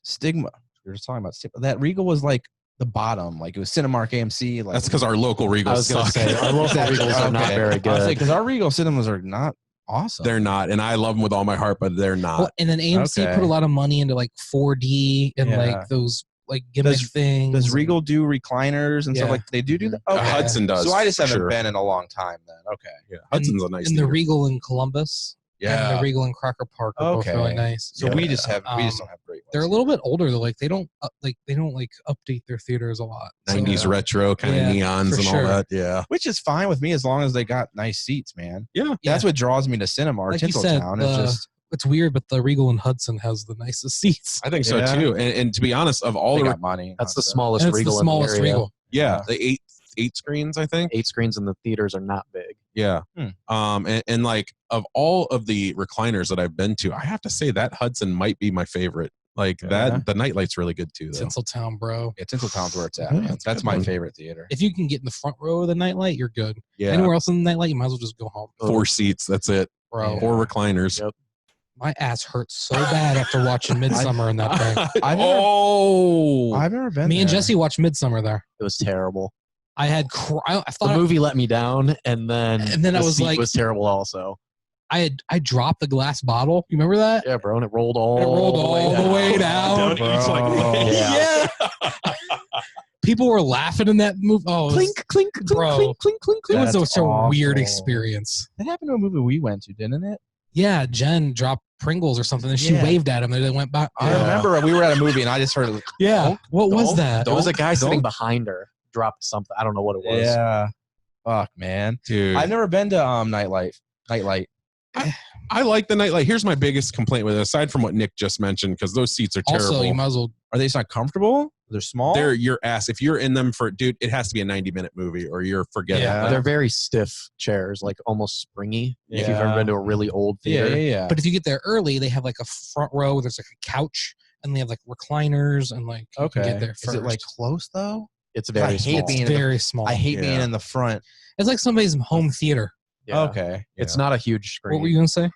stigma. We were just talking about stigma, that Regal was like the bottom. Like it was Cinemark, AMC. Like that's because our local Regals I was going to suck. say, our local Regals are not Okay. very I was good. like, because our Regal cinemas are not awesome. They're not, and I love them with all my heart, but they're not. Well, and then AMC Okay. put a lot of money into like 4D and Yeah. like those like gimmick things. Does Regal do recliners and stuff Yeah. like they do that? Okay. Hudson does. So I just for haven't sure. been in a long time then. Okay. Yeah, Hudson's a nice. And the theater. Regal in Columbus. And the Regal in Crocker Park are both really nice. So we just have we just Um, don't have great ones. They're a little bit older though. Like they don't update their theaters a lot. So, 90s retro kind of Yeah, neons for and sure. all that. Yeah. Which is fine with me as long as they got nice seats, man. Yeah. That's what draws me to Cinemark, Like you said, Tinseltown. It's just it's weird, but the Regal in Hudson has the nicest seats. I think so Yeah. too. And to be honest, of all they the got money. That's the Hudson. smallest And it's Regal the smallest in the area. Regal. yeah, the eight screens, I think. 8 screens in the theaters are not big. Yeah. Hmm. And like of all of the recliners that I've been to, I have to say that Hudson might be my favorite Like that, the nightlight's really good too, though. Tinseltown, bro. Yeah, Tinseltown's where it's at, Yeah, man. that's a That's good my one. favorite theater. If you can get in the front row of the nightlight, you're good. Yeah. Anywhere else in the nightlight, you might as well just go home. 4 seats. That's it. Bro, 4 recliners. Yep. my ass hurts so bad after watching Midsummer in that thing. I've never been Me and there. Jesse watched Midsummer there. It was terrible. I had I The thought movie let me down, and then I was seat like, was terrible also. I dropped the glass bottle. You remember that? Yeah, bro, and it rolled all the way down. Down each, like, Bro. Yeah. People were laughing in that movie. Oh, Clink, clink, clink, Bro. clink, clink, clink, it clink. was That's such a weird awful. experience. That happened to a movie we went to, didn't it? Yeah, Jen dropped Pringles or something, and she Yeah. waved at him, and they went back. I remember we were at a movie and I just heard. Yeah, what was don't- that? There was a guy Don't- sitting behind her, dropped something. I don't know what it was. Yeah. Fuck, man. Dude. I've never been to Nightlight. I like the nightlight. Here's my biggest complaint with it, aside from what Nick just mentioned, because those seats are terrible. Also, you might as well. Are they just not comfortable? They're small. They're your ass. If you're in them for, dude, it has to be a 90-minute movie or you're forgetting. Yeah. They're very stiff chairs, like almost springy. If you've ever Yeah. been to a really old yeah, theater. yeah. But if you get there early, they have like a front row where there's like a couch, and they have like recliners, and like you can get there first. Is it like close though? It's I very hate small. being it's very small. I hate being Yeah. in the front. It's like somebody's home theater. Yeah. Okay. It's not a huge screen. What were you gonna say?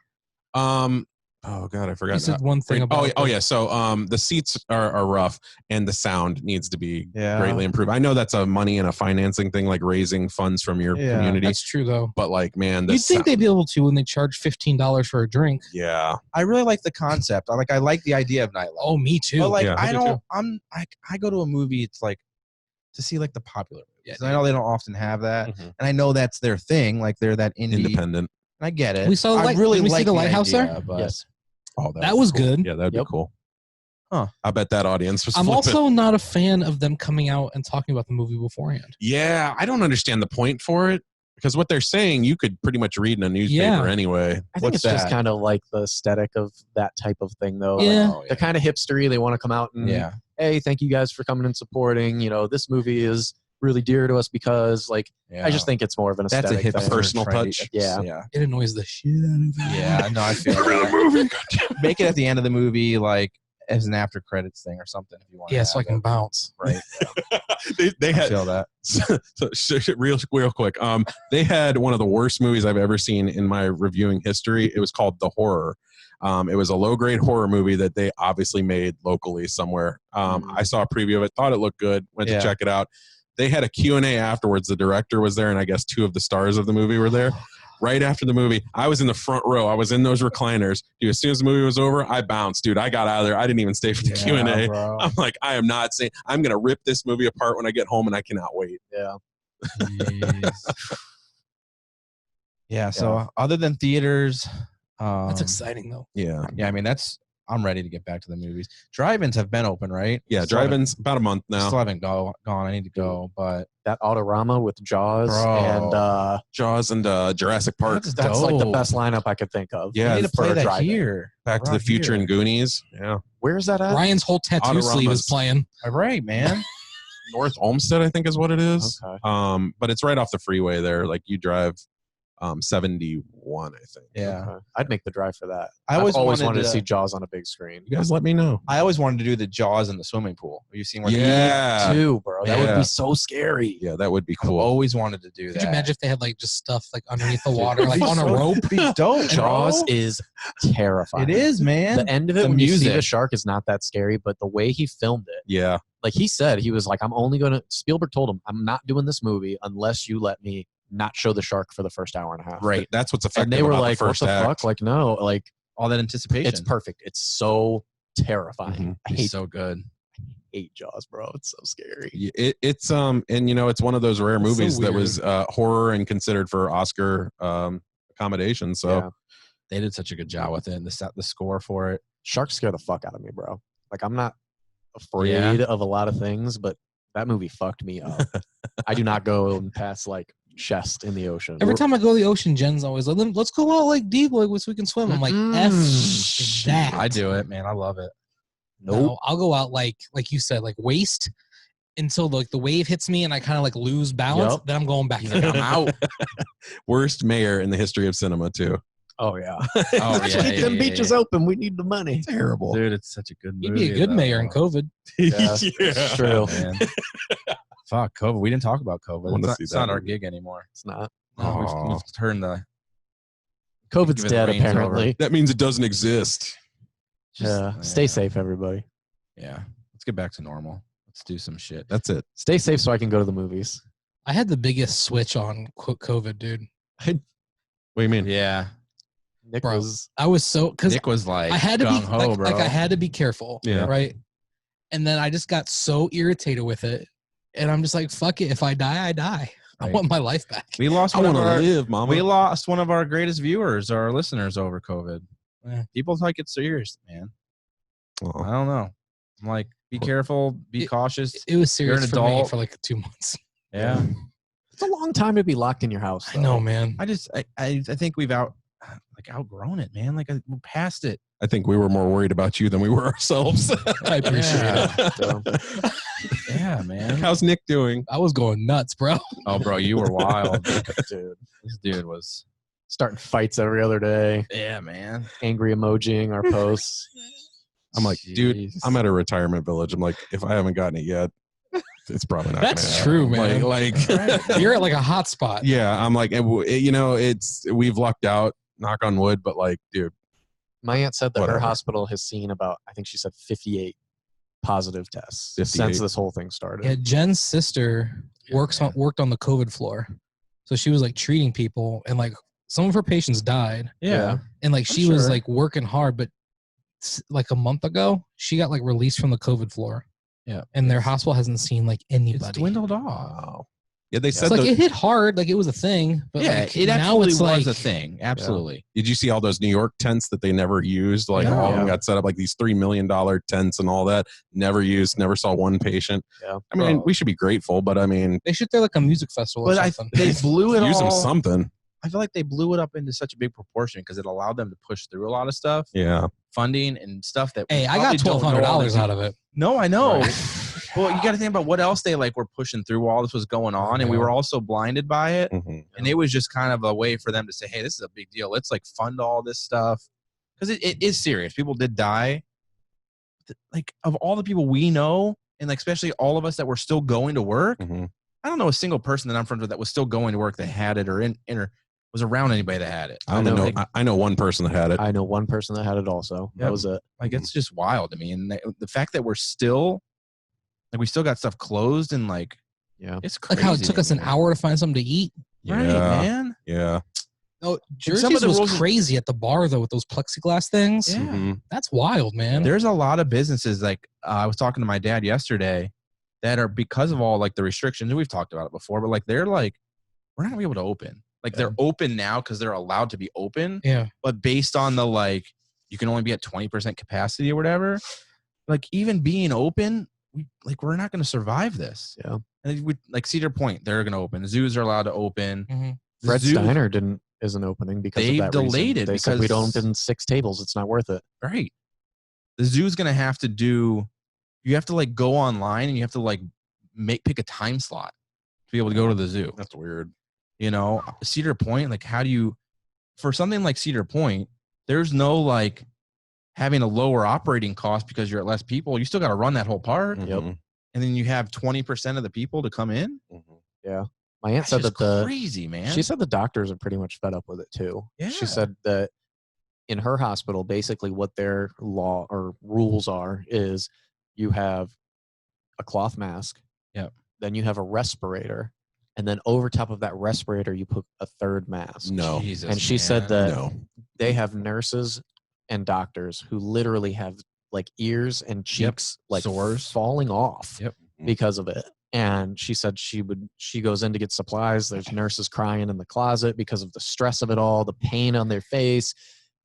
Oh god, I forgot. You said now. one thing about. Oh yeah. So the seats are rough and the sound needs to be Yeah. greatly improved. I know that's a money and a financing thing, like raising funds from your Yeah. community. That's true though. But like, man, the You'd think sound- they'd be able to when they charge $15 for a drink. yeah. I really like the concept. I like the idea of Nightlight. Oh, me too. But like Yeah, I I do don't. I go to a movie. It's like to see like the popular movies. Yeah, And I know they don't often have that, Mhm. and I know that's their thing. Like they're that indie. Independent. And I get it. We saw the I light- really did we see like the lighthouse idea, there? But Yes. Oh, That was cool. good. Yeah, that'd Yep. be cool. Huh. I bet that audience was I'm flipping. also not a fan of them coming out and talking about the movie beforehand. Yeah, I don't understand the point for it because what they're saying you could pretty much read in a newspaper Yeah. anyway. I think What's it's just that? kind of like the aesthetic of that type of thing, though. Yeah. Like, they're kind of hipstery. They want to come out and, Yeah. hey, thank you guys for coming and supporting. You know, this movie is really dear to us because, like, Yeah. I just think it's more of an that's a aesthetic hip thing. personal trendy- touch. Yeah. Yeah. It annoys the shit out of me. Yeah. No, I feel that. Make it at the end of the movie, like as an after credits thing or something. If you want. Yeah, so I can bounce. Right. they I had feel that. real quick. They had one of the worst movies I've ever seen in my reviewing history. It was called The Horror. It was a low-grade horror movie that they obviously made locally somewhere. I saw a preview of it, thought it looked good, went to Yeah. check it out. They had a Q&A afterwards. The director was there, and I guess 2 of the stars of the movie were there. Right after the movie, I was in the front row. I was in those recliners. Dude, as soon as the movie was over, I bounced. Dude, I got out of there. I didn't even stay for the Q&A. Bro. I'm like, I am not saying. I'm going to rip this movie apart when I get home, and I cannot wait. Yeah. Jeez. Yeah. So other than theaters, That's exciting though. Yeah. yeah. I mean, I'm ready to get back to the movies. Drive-ins have been open, right? Yeah, Still haven't- drive-ins about a month now. Still haven't gone. I need to go, but That Autorama with Jaws Bro. and Jaws and Jurassic Park. that's like the dope. best lineup I could think of. Yeah, I need to for play a that drive-in. here. Back to the Around Future here. and Goonies. Yeah. Where is that at? Ryan's whole tattoo sleeve is Autoramas. playing. All right, man. North Olmsted, I think is what it is. Okay. But it's right off the freeway there. Like you drive 71, I think. Yeah. Okay. I'd make the drive for that. I I've always always wanted wanted to to- see Jaws on a big screen. You guys let me know. I always wanted to do the Jaws in the swimming pool. Have you seen where? Yeah. Too, bro. That would Yeah. be so scary. Yeah, that would be I've cool. always wanted to do that. Could you imagine if they had like just stuff like underneath the water, It'd like be on a so- rope? it'd be dope. Jaws bro. is terrifying. It is, man. The end of it The when you see music. the shark is not that scary, but the way he filmed it, Yeah. like he said, he was like, I'm only going to, Spielberg told him, I'm not doing this movie unless you let me not show the shark for the first hour and a half. Right. That's what's effective And they were about like, the what first the act. fuck? Like, no, like, All that anticipation. it's perfect. It's so terrifying. Mhm. I It's hate, so good. hate Jaws, bro. It's so scary. Yeah, it's and you know it's one of those rare It's so movies that weird. was horror and considered for Oscar accommodation. So Yeah. They did such a good job with it, and the score for it. Sharks scare the fuck out of me, bro. Like, I'm not afraid of a lot of things, but that movie fucked me up. I do not go past like chest in the ocean. Every time I go to the ocean, Jen's always like, "Let's go out like deep, like so we can swim." I'm like, "F that." I do it, man. I love it. No, I'll go out like you said, like waist until like the wave hits me and I kind of like lose balance. Yup. Then I'm going back. I'm out. Worst mayor in the history of cinema too. Oh yeah. Oh, Let's yeah, keep yeah, them yeah, beaches open. We need the money. Terrible. Dude, it's such a good movie. You'd be a good though. mayor in COVID. Yeah, Yeah. it's true. Man. Fuck COVID. We didn't talk about COVID. wanna It's not, see it's that not our movie. gig anymore. It's not. No, we've Aw. turned the COVID's give it the dead, reins over. apparently. That means it doesn't exist. Stay safe, everybody. Yeah. Let's get back to normal. Let's do some shit. That's it. Stay safe so I can go to the movies. I had the biggest switch on COVID, dude. What do you mean? Yeah. Nick Bro. was I was so because Nick was like I had to be gung-ho, bro. I had to be careful, Yeah. right? And then I just got so irritated with it, and I'm just like, fuck it. If I die, I die. I Right. want my life back. We lost I one want of to our live, mama. we lost one of our greatest viewers, our listeners, over COVID. Yeah. People take it serious, man. Aw. I don't know. I'm like, be careful, be cautious. It was You're an serious for me adult. for like 2 months. Yeah. It's a long time to be locked in your house. I know, man. I think we've outgrown it, man. Like we're past it. I think we were more worried about you than we were ourselves. I appreciate Yeah. it. Yeah, man. How's Nick doing? I was going nuts, bro. Oh, bro, you were wild. Dude. This dude was. Starting fights every other day. Yeah, man. Angry emojiing our posts. I'm like, dude, Jeez. I'm at a retirement village. I'm like, if I haven't gotten it yet, it's probably not. That's gonna true, happen. man. Like You're at like a hot spot. yeah, I'm like, we've lucked out. Knock on wood, but like, dude, My aunt said that Whatever. her hospital has seen about, I think she said 58 positive tests 58. since this whole thing started. Yeah, Jen's sister worked on the COVID floor, so she was like treating people, and like some of her patients died, Yeah. and like she was sure. like working hard, but like a month ago, she got like released from the COVID floor. Yeah. And their hospital hasn't seen like anybody. It's dwindled off. Wow. yeah, they It's said. like it hit hard, like it was a thing, but Yeah, like, it now absolutely it's was like a thing. Absolutely. Did you see all those New York tents that they never used? Like Yeah. all of them got set up like these $3 million tents and all that. Never used. Never saw one patient. Yeah. I mean, Bro. we should be grateful, but I mean, they should throw like a music festival or But something. they blew it use them all. something. I feel like they blew it up into such a big proportion because it allowed them to push through a lot of stuff, Yeah. funding and stuff that. Hey, we I got probably don't know all $1,200 the- out of it. No, I know. Right. Well, you got to think about what else they like were pushing through while this was going on, and we Yeah. were also blinded by it. Mhm. And it was just kind of a way for them to say, "Hey, this is a big deal. Let's like fund all this stuff because it is serious. People did die. Like of all the people we know, and like especially all of us that were still going to work, Mhm. I don't know a single person that I'm friends with that was still going to work that had it or in or was around anybody that had it. I don't know. Like, I know one person that had it. I know one person that had it also. That Yep. was it. like it's just wild to me, and the fact that we're still like we still got stuff closed and like Yeah. it's Like crazy. how it took to us an me. hour to find something to eat. Right, Yeah. man. Yeah. Oh, some Jersey's of the was rules- crazy at the bar though with those plexiglass things. Yeah. Mhm. That's wild, man. There's a lot of businesses like I was talking to my dad yesterday that are because of all like the restrictions, and we've talked about it before, but like they're like we're not gonna be able to open. Like they're open now because they're allowed to be open, Yeah. but based on the like you can only be at 20% capacity or whatever. Like even being open, we're not gonna survive this. Yeah. And we, like Cedar Point, they're gonna open. Zoos are allowed to open. Mm-hmm. The Fred zoo- Steiner isn't opening because They've of that delayed reason. it They said we because- don't open 6 tables. It's not worth it. Right. The zoo's gonna have to do. You have to like go online and you have to like pick a time slot to be able to go to the zoo. That's weird. You know, Cedar Point. Like, how do you? For something like Cedar Point, there's no like having a lower operating cost because you're at less people. You still got to run that whole park, Mhm. and then you have 20% of the people to come in. Mhm. My aunt That's said just that crazy, man. she said the doctors are pretty much fed up with it too. Yeah. She said that in her hospital, basically what their law or rules are is you have a cloth mask. Yep. Then you have a respirator. And then over top of that respirator, you put a third mask. No. Jesus, And she said that No. they have nurses and doctors who literally have like ears and cheeks like Sores. falling off Yep. because of it. And she said she goes in to get supplies. There's nurses crying in the closet because of the stress of it all, the pain on their face,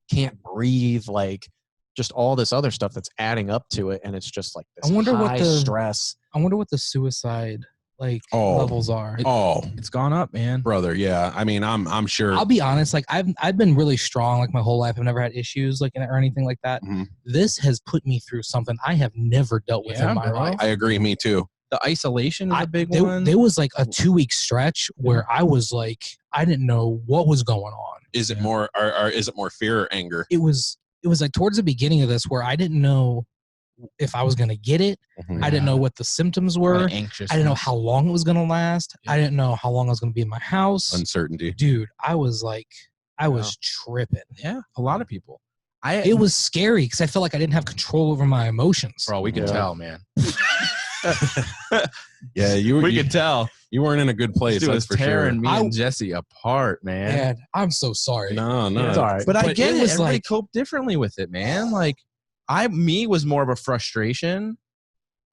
can't breathe, like just all this other stuff that's adding up to it. And it's just like this I wonder what high the- stress. I wonder what the suicide like Oh. levels are. Oh, It's gone up, man. brother. Yeah. I mean, I'm sure. I'll be honest, like I've been really strong like my whole life. I've never had issues like or anything like that. Mhm. This has put me through something I have never dealt with Yeah, in my bro. life. I agree. Me too. The isolation is a big there, one. there was like a 2-week stretch where I was like, I didn't know what was going on. is it more or is it more fear or anger? It was like towards the beginning of this where I didn't know if I was going to get it. I didn't know what the symptoms were. Anxious. I didn't know how long it was going to last. I didn't know how long I was going to be in my house. Uncertainty. Dude, I was like, I was tripping. Yeah, a lot of people. It was scary because I felt like I didn't have control over my emotions. Bro, we could tell, man. Yeah, We could tell. You weren't in a good place. Dude, That's was for sure. tearing me and Jesse apart, man. Man, I'm so sorry. No, It's all right. But I But get it it. was Everybody like- cope differently with it, man. Like, me was more of a frustration.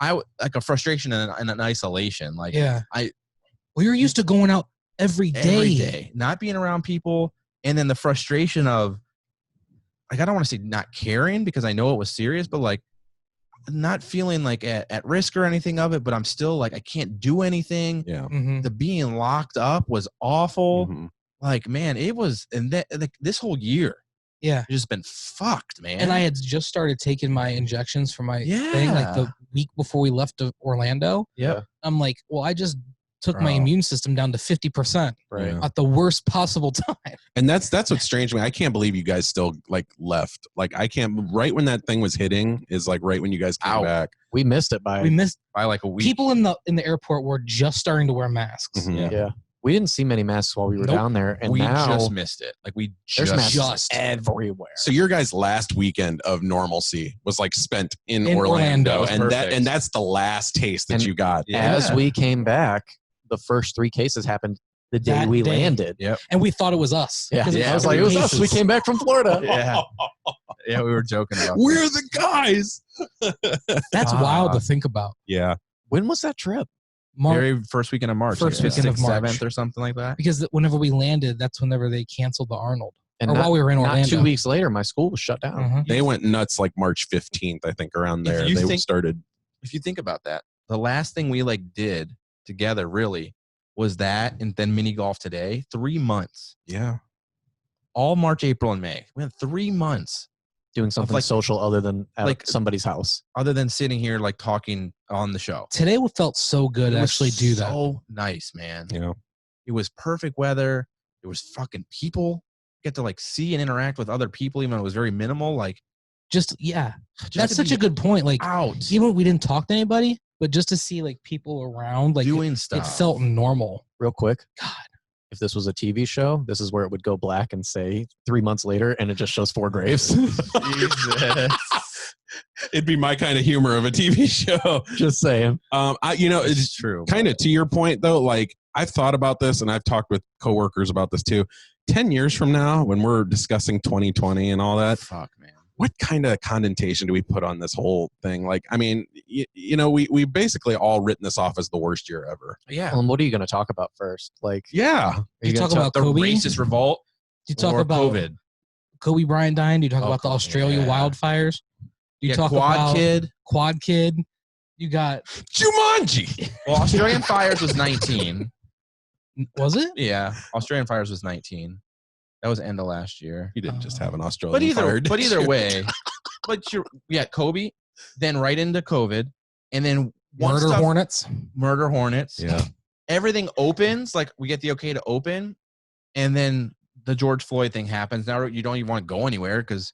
Like a frustration and an isolation. Like, Yeah. well, you're used to going out every day. not being around people, and then the frustration of, like, I don't want to say not caring because I know it was serious, but like not feeling like at risk or anything of it, but I'm still like, I can't do anything. Yeah. Mm-hmm. The being locked up was awful. Mhm. Like, man, it was, and that, like, this whole year, Yeah. just been fucked, man. And I had just started taking my injections for my thing like the week before we left to Orlando. Yeah. I'm like, well, I just took my Bro. immune system down to 50% Right. at the worst possible time. And that's what's strange to me. I can't believe you guys still like left. Like I can't. Right when that thing was hitting is like right when you guys came Ow. back. We missed it by We missed by like a week. people in the airport were just starting to wear masks. Mhm. yeah. We didn't see many masks while we were Nope. down there, and we now just missed it. Like, we there's masks just- everywhere. So your guys' last weekend of normalcy was like spent in In Orlando, Orlando. and Perfect. that's the last taste that And you got. As we came back, the first 3 cases happened the day That we day. landed. And we thought it was us. Yeah, Because I was like, it was us. We came back from Florida. Yeah. Yeah, we were joking about We're that. the guys. That's wild to think about. Yeah. When was that trip? Very first weekend of March. First like weekend of 6th, March. 7th or something like that. Because whenever we landed, that's whenever they canceled the Arnold. And Or not, while we were in not Orlando. 2 weeks later, my school was shut down. Mhm. They went nuts like March 15th, I think, around If there. you They think- started. If you think about that, the last thing we like did together really was that, and then mini golf today. 3 months. Yeah. All March, April, and May. We had 3 months Doing something like- social other than at like- somebody's house. other than sitting here like talking on the show. Today felt so good to It was actually do that. So nice, man. You know. It was perfect weather. It was fucking people. Get to like see and interact with other people, even though it was very minimal. Like, Just, yeah. just That's to such be a good point. Like, out even when we didn't talk to anybody, but just to see like people around, like doing it stuff. felt normal. Real quick. God. If this was a TV show, this is where it would go black and say 3 months later, and it just shows 4 graves. Jesus. It'd be my kind of humor of a TV show. Just saying. It's true. kind of to your point though. Like I've thought about this, and I've talked with coworkers about this too. 10 years from now, when we're discussing 2020 and all that, Fuck, man. what kind of connotation do we put on this whole thing? Like, I mean, we basically all written this off as the worst year ever. Yeah. What are you going to talk about first? Like, Yeah. You gonna talk about The Kobe. racist revolt. You talk or about COVID. Kobe Bryant dying. Do you talk Oh, about the Kobe, Australia yeah. wildfires? Do you Yeah, talk Quad about Kid. Quad Kid? You got, Jumanji. Well, Australian Fires was 19. was it? Yeah, Australian Fires was 19. That was end of last year. You didn't just have an But Australian fire, did either you? way, Kobe, then right into COVID, and then once Murder stuff- Hornets. Murder Hornets. Yeah. Everything opens, like we get the okay to open, and then the George Floyd thing happens. Now you don't even want to go anywhere because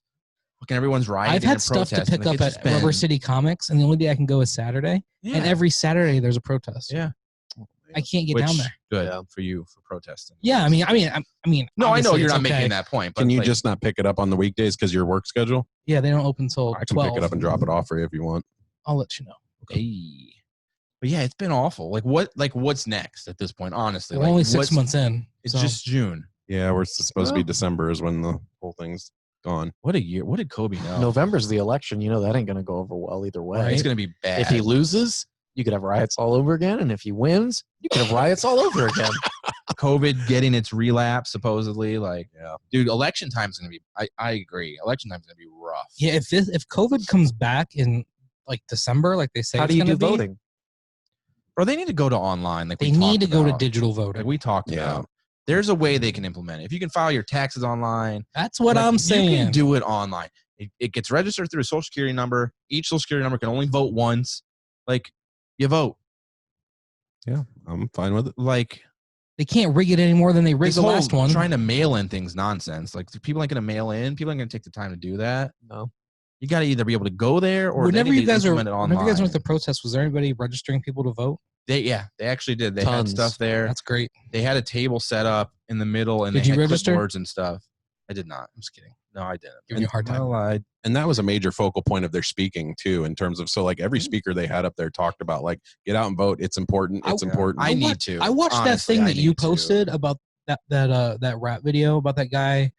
fucking everyone's rioting. I've had and stuff to protesting. pick Like, up it's at just Rubber been- City Comics, and the only day I can go is Saturday. Yeah. And every Saturday there's a protest. Yeah. I can't get Which, down there. Good for you for protesting. Yeah, I mean, No, I know obviously you're it's not okay. making that point. But Can you like, just not pick it up on the weekdays because your work schedule? Yeah, they don't open till I can 12. pick it up and drop it off for you if you want. I'll let you know. Hey. But yeah, it's been awful. What's next at this point? Honestly, We're like, only 6 what's- months in. It's so- just June. Yeah, we're supposed to be December is when the whole thing's gone. What a year! What did Kobe know? November's the election. You know that ain't going to go over well either way. It's gonna be bad. If he loses, you could have riots all over again. And if he wins, you could have riots all over again. COVID getting its relapse supposedly, Yeah. dude, election time's gonna be. I agree. Election time's gonna be rough. Yeah, if COVID comes back in like December, like they say, How it's do you gonna do be, voting? Bro, they need to go to online. Like They we need to talked go to about. digital voting. Like we talked Yeah. about. There's a way they can implement it. If you can file your taxes online, That's what like, I'm You saying. can do it online. It gets registered through a social security number. Each social security number can only vote once. Like, you vote. Yeah, I'm fine with it. Like, They can't rig it any more than they rigged This the whole last one. trying to mail in things nonsense. Like people ain't gonna mail in. People ain't gonna take the time to do that. No. You got to either be able to go there or whenever you guys implement it online. whenever you guys went to the protest, was there anybody registering people to vote? They actually did. They Tons. had stuff there. That's great. They had a table set up in the middle, and Did they you had register? clipboards and stuff. I did not. I'm just kidding. No, I didn't. Giving you a hard time. Well, And that was a major focal point of their speaking too, in terms of, so like every speaker they had up there talked about like, get out and vote. It's important. It's important. I need to. I watched that Honestly, thing I that you need to. posted about that rap video about that guy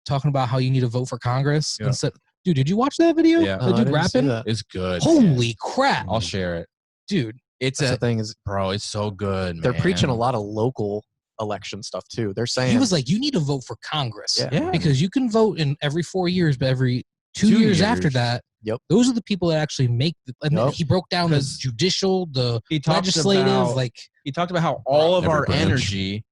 talking about how you need to vote for Congress. Yeah. And said, dude, did you watch that video? Yeah. The I dude didn't see rapping? that. It's good. Holy crap, I'll share it. dude! It's That's the a thing is bro. It's so good. they're man. preaching a lot of local election stuff too. They're saying He was like, you need to vote for Congress. Yeah. Yeah. Because you can vote in every 4 years, but every 2 2 years after years. that, Yep. those are the people that actually make. And then Yep. he broke down the 'Cause judicial, the He talks legislative, about, like he talked about how all of Every our branch. energy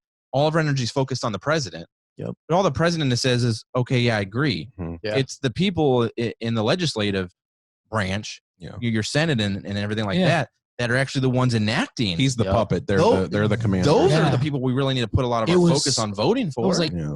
is focused on the president. Yep. But all the president says is, okay, yeah, I agree. Yeah. It's the people in the legislative branch, Yeah. your Senate and everything like Yeah. that are actually the ones enacting. He's the Yep. puppet. They're the commander. Those Yeah. are the people we really need to put a lot of It our was- focus on voting for. I was like, Yeah.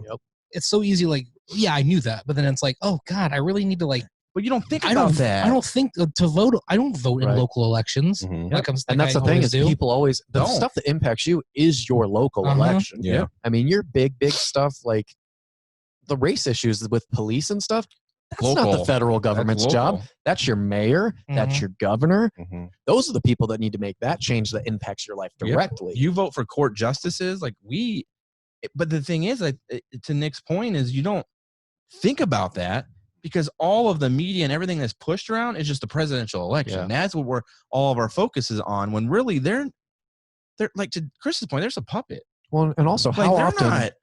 it's so easy. Like, yeah, I knew that, but then it's like, oh God, I really need to like. but you don't think I about don't. that. I don't think to vote. I don't vote in Right. local elections. Mhm. Like and that's the thing is people always the Don't. stuff that impacts you is your local Uh-huh. election. Yeah. I mean, your big stuff like the race issues with police and stuff. That's not Local. the federal government's That's job. local. That's your mayor. That's Mhm. your governor. Mhm. Those are the people that need to make that change that impacts your life Yep. directly. You vote for court justices, but the thing is, to Nick's point, is you don't think about that because all of the media and everything that's pushed around is just the presidential election. Yeah. That's what all of our focus is on. When really they're like, to Chris's point, there's a puppet. Well, and also Like,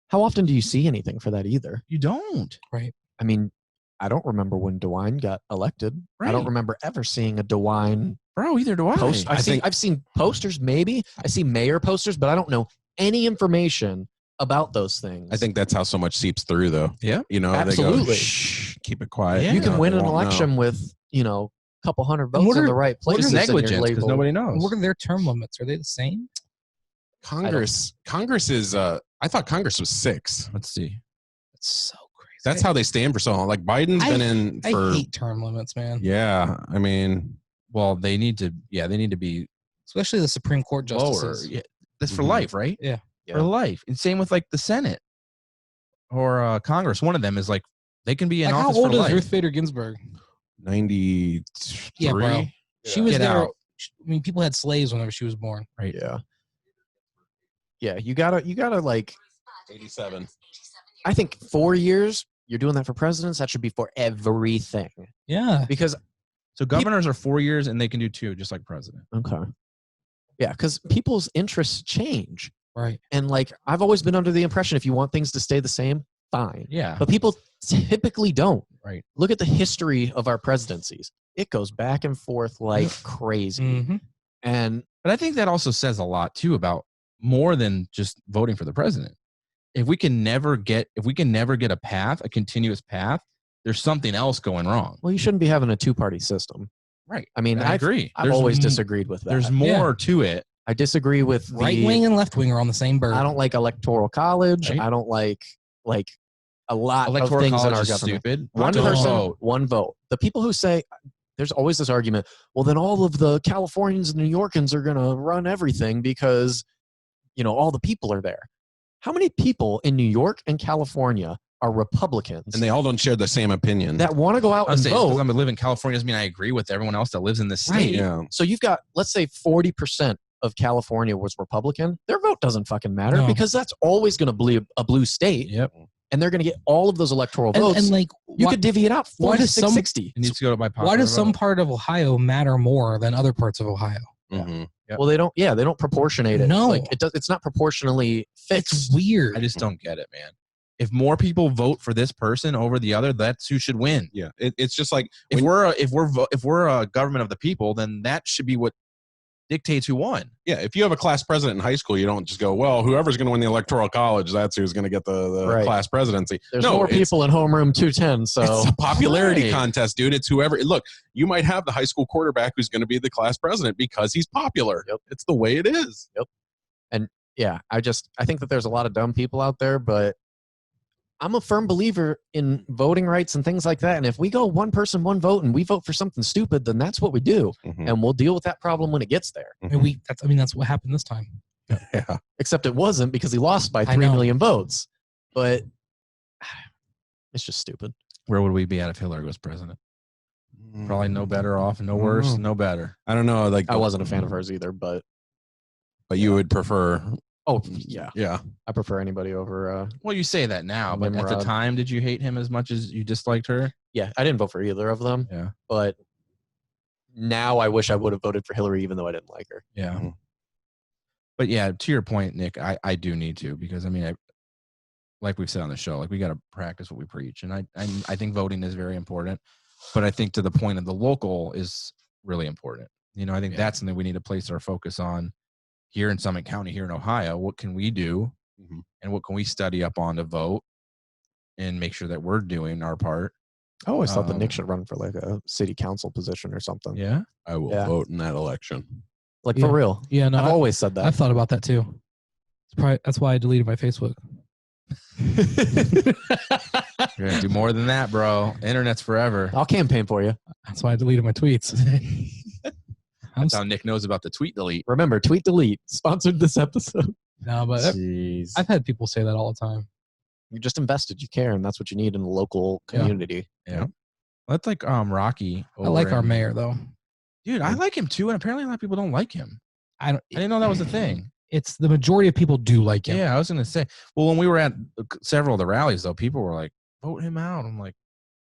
how often do you see anything for that either? you don't. I mean, I don't remember when DeWine got elected. I don't Right. remember ever seeing a DeWine Bro, either do I. post. I think- I've seen posters, maybe. I see mayor posters, but I don't know any information about those things. I think that's how so much seeps through, though. Yeah. You know, they Absolutely. go, shh, keep it quiet. Yeah. you can know, win they an won't know. election with, a couple hundred votes what in are- the right what are places. and you're negligence because labeled- nobody knows. What are their term limits? Are they the same? Congress is, I thought Congress was 6. Let's see. It's so crazy. That's how they stand for so long. Like Biden's I- been in I for, hate term limits, man. yeah, I mean, Well, they need to be Especially the Supreme Court lower. justices. Yeah. That's for Mhm. life, right? Yeah. For life. And same with like the Senate or Congress. One of them is like they can be in Like, how office old for is life. Ruth Bader Ginsburg? 93. Yeah, bro. She was Get there. out. I mean, people had slaves whenever she was born. Yeah. Yeah, you gotta like, 87. I think 4 years, you're doing that for presidents, that should be for everything. Yeah. Because, So governors are 4 years and they can do 2, just like president. okay. Yeah, because people's interests change. Right. And like, I've always been under the impression if you want things to stay the same, fine. Yeah. But people typically don't. Right. Look at the history of our presidencies. It goes back and forth like crazy. Mm-hmm. And But I think that also says a lot too about more than just voting for the president. If we can never get a continuous path, there's something else going wrong. well, you shouldn't be having a two-party system. Right. I mean, I agree. I've There's always m- disagreed with that. There's more to it. I disagree with Right wing and left wing are on the same bird. I don't like electoral college. Right. I don't like a lot Electoral of things in college our is government. stupid. One Don't person, vote. one vote. The people who say there's always this argument, well, then all of the Californians and New Yorkers are going to run everything because, all the people are there. How many people in New York and California are Republicans And they all don't share the same opinion. that want to go out I and say because vote? I'm living in California doesn't mean I agree with everyone else that lives in this Right. state. yeah. So you've got, let's say 40% of California was Republican. Their vote doesn't fucking matter No. because that's always going to be a blue state. Yep. And they're going to get all of those electoral votes. and like, you why, could divvy it out. why does 46, some- 60. It needs to go by popular why does some vote. part of Ohio matter more than other parts of Ohio? Mhm. Yep. Well, they don't proportionate it. No. Like it's not proportionally It's fixed. weird. I just don't get it, man. If more people vote for this person over the other, that's who should win. Yeah. It's just like, If we're a government of the people, then that should be what dictates who won. yeah, if you have a class president in high school, you don't just go, well, whoever's going to win the electoral college, that's who's going to get the Right. class presidency. There's No, more it's- people in homeroom 210, so It's a popularity Right. contest, dude. It's whoever. Look, you might have the high school quarterback who's going to be the class president because he's popular. Yep. It's the way it is. yeah, I think that there's a lot of dumb people out there, but I'm a firm believer in voting rights and things like that. And if we go one person, one vote, and we vote for something stupid, then that's what we do. Mhm. And we'll deal with that problem when it gets there. And that's what happened this time. Yeah. Except it wasn't because he lost by 3 million votes. But it's just stupid. Where would we be at if Hillary was president? Probably no better off, no worse, no better. I don't know. Like I wasn't a fan of hers either, but you would prefer. oh yeah, Yeah. I prefer anybody over. Well, you say that now, but at the Nimrod. time, did you hate him as much as you disliked her? Yeah, I didn't vote for either of them. Yeah. But now I wish I would have voted for Hillary, even though I didn't like her. Yeah. Mhm. But yeah, to your point, Nick, I do need to, because I mean, like we've said on the show, like we got to practice what we preach, and I think voting is very important, but I think to the point of the local is really important. I think that's something we need to place our focus on here in Summit County, here in Ohio. What can we do, and what can we study up on to vote and make sure that we're doing our part? I always thought that Nick should run for like a city council position or something. Yeah, I will vote in that election. Like for real. Yeah, no, I've always said that. I've thought about that too. That's why I deleted my Facebook. you're gonna do more than that, bro. Internet's forever. I'll campaign for you. That's why I deleted my tweets. That's how Nick knows about the tweet delete. Remember, tweet delete sponsored this episode. No, but Jeez. I've had people say that all the time. You're just invested. You care, and that's what you need in the local community. Yeah. That's like Rocky. I like our in- mayor though. Dude, I like him too, and apparently a lot of people don't like him. I didn't know that was a thing. It's the majority of people do like him. Yeah, I was gonna say. Well, when we were at several of the rallies, though, people were like, "Vote him out." I'm like,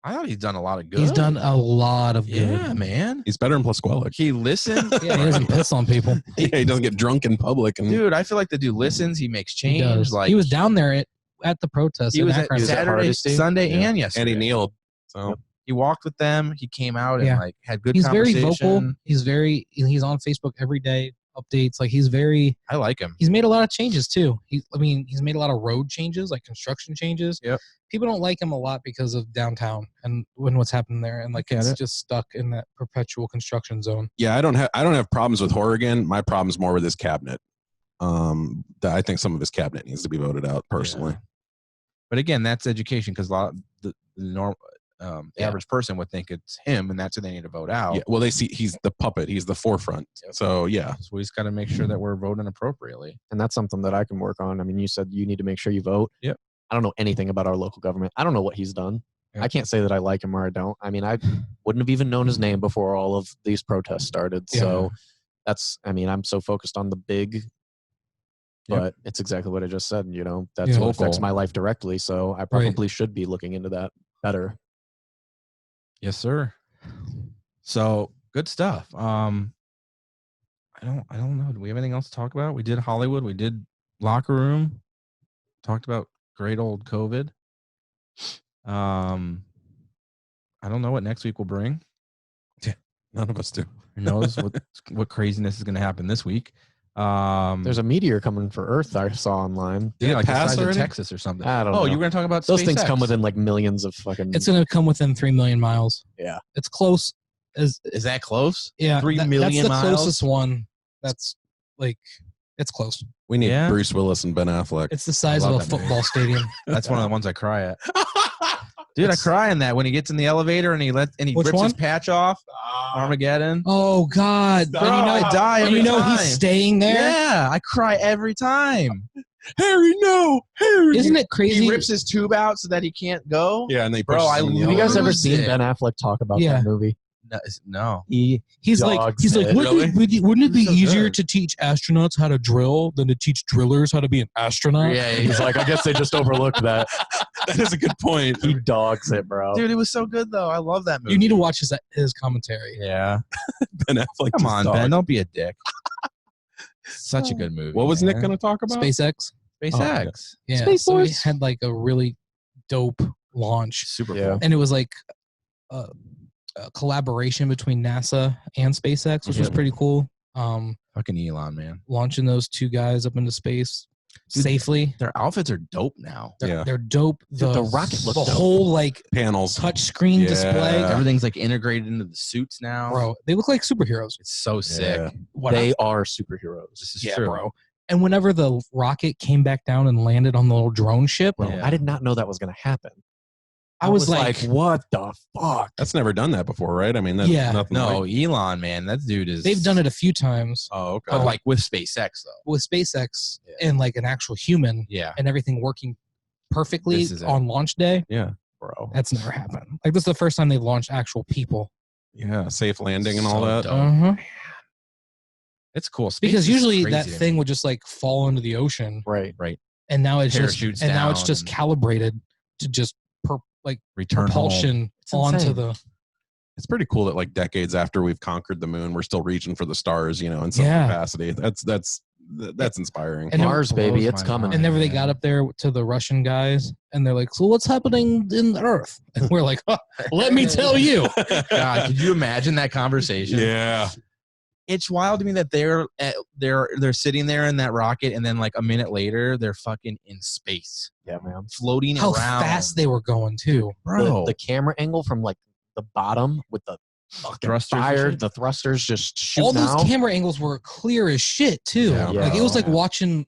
I thought he's done a lot of good. He's done a lot of good. Yeah, man. He's better than Pasquale. He listens. Yeah, he doesn't piss on people. Yeah, he doesn't get drunk in public. And Dude, I feel like the dude listens. He makes He change. does. Like He was down there at the protest. He in was at Akron. Saturday, Hardesty? Sunday, Yeah. and yesterday. and he kneeled. So He walked with them. He came out and Yeah. like had good. He's very conversation. vocal. He's on Facebook every day, updates. Like he's I like him. made a lot of changes too. He's made a lot of road changes, like construction changes. Yep. People don't like him a lot because of downtown and what's happened there, and like Get it's it. just stuck in that perpetual construction zone. yeah, I don't have problems with Horrigan. My problem's more with his cabinet. I think some of his cabinet needs to be voted out personally. Yeah. But again, that's education, because a lot of the normal average person would think it's him, and that's who they need to vote out. Yeah, well, they see he's the puppet. He's the forefront. So yeah, So we just got to make sure that we're voting appropriately. And that's something that I can work on. I mean, you said you need to make sure you vote. Yep. I don't know anything about our local government. I don't know what he's done. Yep. I can't say that I like him or I don't. I mean, I wouldn't have even known his name before all of these protests started. So I'm so focused on the big, but it's exactly what I just said. That's Yeah. what affects Local. my life directly. So I probably should be looking into that better. Yes, sir. So good stuff. I don't know. Do we have anything else to talk about? We did Hollywood. We did locker room. Talked about great old COVID. I don't know what next week will bring. none of us do. Who knows what craziness is going to happen this week? There's a meteor coming for Earth I saw online. Did it like the pass size of already? Texas or something. I don't know. Oh, you were going to talk about Those things SpaceX. come within like millions of fucking. It's gonna come within 3 million miles. Yeah. It's close. Is that close? Yeah, 3 that's million the miles? closest one. That's like it's close. We need Yeah. Bruce Willis and Ben Affleck. It's the size I of a love that movie. football stadium. That's one of the ones I cry at. Dude, I cry in that when he gets in the elevator and he Which rips one? his patch off. Armageddon. Oh God! Bro, I die And every you know time. he's staying there. Yeah, I cry every time. Harry, no, Harry. Isn't it crazy? He rips his tube out so that he can't go. Yeah, and they Bro, push I him in the Have you guys elevator. ever lose seen it. Ben Affleck talk about Yeah. that movie? No. He's like, Dogs it. wouldn't it be So easier good. to teach astronauts how to drill than to teach drillers how to be an astronaut? Yeah, He's like, I guess they just overlooked that. That is a good point. He dogs it, bro. dude, it was so good though. I love that movie. You need to watch his commentary. Yeah. Ben Affleck. Come just on, dogged. Ben. Don't be a dick. Such a good movie. What was Nick man. going to talk about? SpaceX. SpaceX. Yeah. Space so he Force. had like a really dope launch, Super Yeah. cool. and it was like a collaboration between NASA and SpaceX, which was pretty cool. Fucking Elon, man. Launching those two guys up into space Dude, safely. Their outfits are dope now. They're dope. the rocket looks the dope. whole like Panels. touch screen Yeah. display. Everything's like integrated into the suits now. Bro, they look like superheroes. It's so sick. Yeah. What They are superheroes. This is yeah, true. bro. And whenever the rocket came back down and landed on the little drone ship, Bro, I did not know that was going to happen. I was like, what the fuck? That's never done that before, right? I mean, that's Yeah. nothing. No, like, Elon, man, that dude is. they've done it a few times oh, okay. but like with SpaceX though. with SpaceX and like an actual human Yeah, and everything working perfectly This is it. on launch day. Yeah. Bro. That's never happened. Like, this is the first time they've launched actual people. Yeah, safe landing and all So that. dope. Uh-huh. It's cool. Space Because is usually crazy that to thing me. would just like fall into the ocean, Right. and now it's Parachutes now it's down just and- calibrated to just return home. propulsion It's onto insane. the. It's pretty cool that like decades after we've conquered the moon, we're still reaching for the stars, you know, in some Yeah. capacity. That's inspiring. And Mars, baby, blows it's my coming. mind. And whenever they man. got up there to the Russian guys, and they're like, "So what's happening in the Earth?" And we're like, "Oh, let me tell you." God, could you imagine that conversation? Yeah. It's wild to me that they're sitting there in that rocket, and then like a minute later, they're fucking in space, Yeah, man. floating How around. fast they were going too. bro. The camera angle from like the bottom with the fucking Thrusters and fire, shit? the thrusters just shooting All those out. camera angles were clear as shit too. Yeah, Like, it was like bro. watching.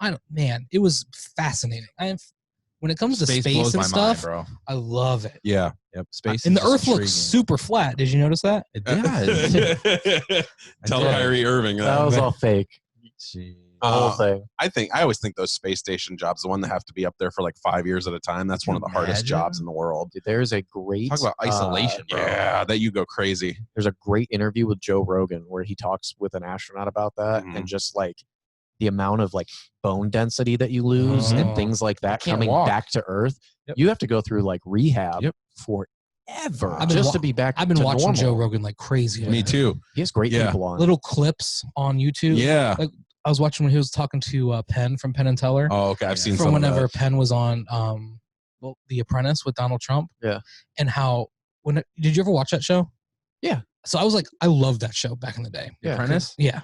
It was fascinating. When it comes to Space space blows and my stuff, mind, bro. I love it. Yeah. Yep, space. And is the just Earth looks intriguing. super flat. Did you notice that? It does. Tell did. Kyrie Irving That was all fake. Jeez. The whole Uh, thing. I always think those space station jobs, the one that have to be up there for like 5 years at a time, that's Can one of you the hardest imagine? jobs in the world. Dude, there's a great Talk about isolation, bro. Yeah, that you go crazy. There's a great interview with Joe Rogan where he talks with an astronaut about that Mhm. and just like the amount of like bone density that you lose Oh. and things like that can't coming walk. back to Earth. Yep. You have to go through like rehab Yep. forever I've been just wa- to be back. I've been to watching normal. Joe Rogan like crazy. Me too. He has great Yeah. people on. Little clips on YouTube. Yeah. Like, I was watching when he was talking to Penn from Penn and Teller. Oh, okay. I've seen from some whenever of that. Penn was on The Apprentice with Donald Trump. Yeah. And how did you ever watch that show? Yeah. So I was like, I loved that show back in the day. Yeah. Apprentice? Yeah.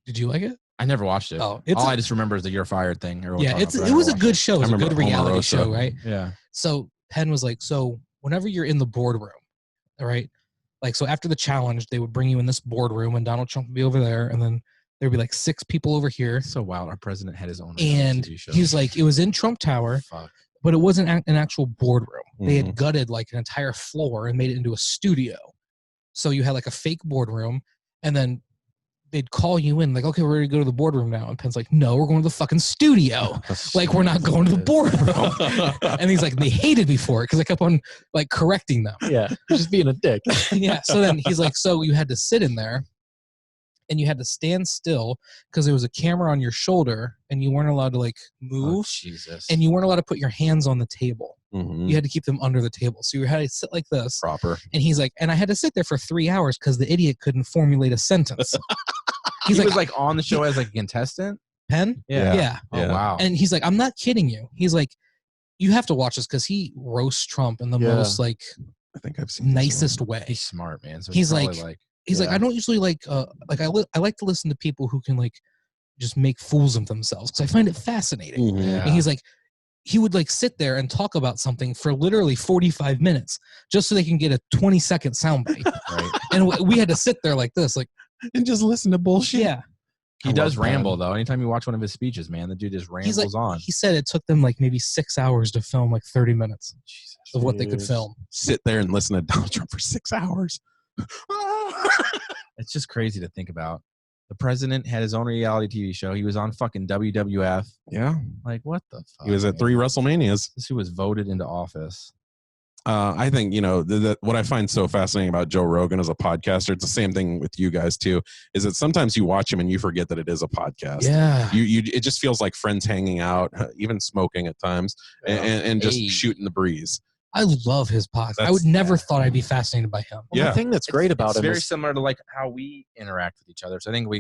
Did you like it? I never watched it. Oh, it's All I I just remember is the "You're Fired" thing. Everyone yeah, talking it about, but I was a never good watched show. It was I a good remember reality Omarosa. show, right? it. Yeah. So Penn was like, so whenever you're in the boardroom, all right, like, so after the challenge, they would bring you in this boardroom and Donald Trump would be over there, and then there'd be like 6 people over here. It's so wild. Our president had his own reality And TV show. he was like, it was in Trump Tower, Fuck. but it wasn't an actual boardroom. They Mhm. had gutted like an entire floor and made it into a studio. So you had like a fake boardroom, and then they'd call you in like, okay, we're ready to go to the boardroom now. And Penn's like, no, we're going to the fucking studio. Like, we're not going to the boardroom. And he's like, they hated me for it because I kept on like correcting them. Yeah. Just being a dick. Yeah. So then he's like, so you had to sit in there and you had to stand still because there was a camera on your shoulder and you weren't allowed to like move, Oh, Jesus. and you weren't allowed to put your hands on the table. Mhm. You had to keep them under the table. So you had to sit like this. Proper. And he's like, and I had to sit there for 3 hours because the idiot couldn't formulate a sentence. he He's was like, like on the show as like a contestant. Penn? Yeah. Yeah. Oh Yeah. wow. And he's like, I'm not kidding you. He's like, you have to watch this because he roasts Trump in the Yeah. most like I think I've seen this one. nicest way. He's smart, man. So He's probably like- He's like, Yeah. I don't usually like I like to listen to people who can like just make fools of themselves because I find it fascinating. Mhm. Yeah. And he's like, he would like sit there and talk about something for literally 45 minutes just so they can get a 20-second soundbite. right. And we had to sit there like this, like, And just listen to bullshit. yeah. He I does love Penn. ramble though. Anytime you watch one of his speeches, man, the dude just He's rambles like, on. he said it took them like maybe 6 hours to film like 30 minutes of what they could Jeez. film. Sit there and listen to Donald Trump for 6 hours. It's just crazy to think about. The president had his own reality TV show. He was on fucking WWF. Yeah. Like, what the fuck? He was at man? 3 WrestleManias. This who was voted into office. I think, you know, what I find so fascinating about Joe Rogan as a podcaster, it's the same thing with you guys too, is that sometimes you watch him and you forget that it is a podcast. Yeah. It just feels like friends hanging out, even smoking at times, and just Hey. shooting the breeze. I love his podcast. I That's- would never thought I'd be fascinated by him. Well, Yeah. The thing that's great about it's him very is, similar to like how we interact with each other. So I think we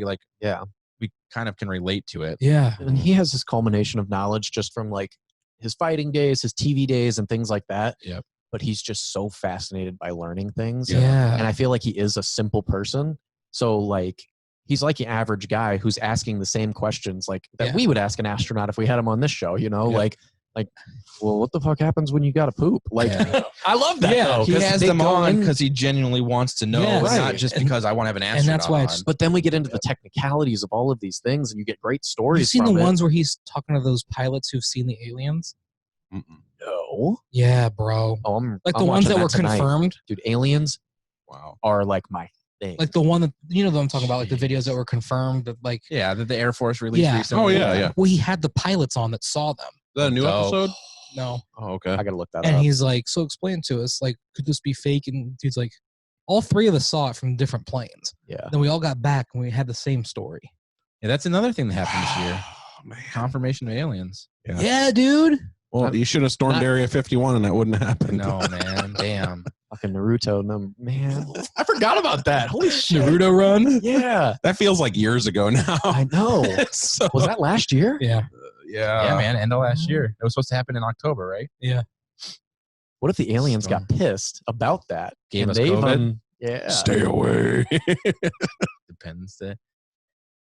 kind of can relate to it. Yeah. and he has this culmination of knowledge just from like his fighting days, his TV days, and things like that. Yep. But he's just so fascinated by learning things. Yeah. And I feel like he is a simple person. So like he's like the average guy who's asking the same questions like that Yeah. we would ask an astronaut if we had him on this show, you know, Yeah. like Like, well, what the fuck happens when you got to poop? Like, Yeah. I love that. Yeah, though, He 'cause has they them go on in- because he genuinely wants to know, Yeah, and right. not just And- because I want to have an answer. and that's why on. it's- But then we get into the technicalities of all of these things, and you get great stories. You've seen from the it. ones where he's talking to those pilots who've seen the aliens? Mm-mm. No. Yeah, bro. Oh, I'm Like the I'm ones that watching were tonight. confirmed. Dude, aliens Wow. are like my thing. Like the one that you know that I'm talking about, like the videos that were confirmed that like Yeah, that the Air Force released Yeah. recently. Oh, yeah. well, he had the pilots on that saw them. Is that a new Dope. episode? No. Oh, okay. I gotta look that And up. he's like, so explain to us, like, could this be fake? And dude's like, all three of us saw it from different planes. Yeah. Then we all got back and we had the same story. Yeah, that's another thing that happened this year. Oh, man. Confirmation of aliens. Yeah. Yeah, dude. Well, you should have stormed Not- Area 51 and that wouldn't have happened. No, man. Damn. Fucking Naruto, man. I forgot about that. Holy shit. Naruto run. Yeah, That feels like years ago now. I know. So- Was that last year? Yeah. Yeah, man. End of last year. It was supposed to happen in October, right? What if the aliens Storm. got pissed about that? Gave and us they've, COVID? yeah. Stay away. Depends.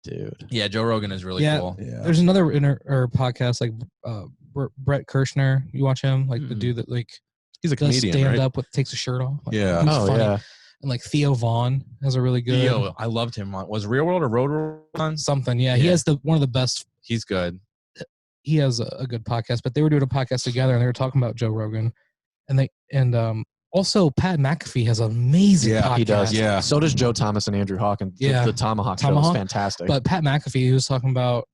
Dude. Yeah, Joe Rogan is really Yeah. cool. Yeah. There's another podcast like Brett Kirshner. You watch him, like the Mm-mm. dude that like He's a does comedian, stand right? up with takes his shirt off. Like, Yeah. he's Oh, funny. yeah. And like Theo Vaughn has a really good Yo, I loved him. Was Real World or Road World on? something. Yeah, he Yeah. has one of the best. He's good. He has a good podcast, but they were doing a podcast together and they were talking about Joe Rogan, and also Pat McAfee has an amazing Yeah, podcast. He does. Yeah. So does Joe Thomas and Andrew Hawkins. Yeah. The Tomahawk show Tomahawk. is fantastic. But Pat McAfee, he was talking about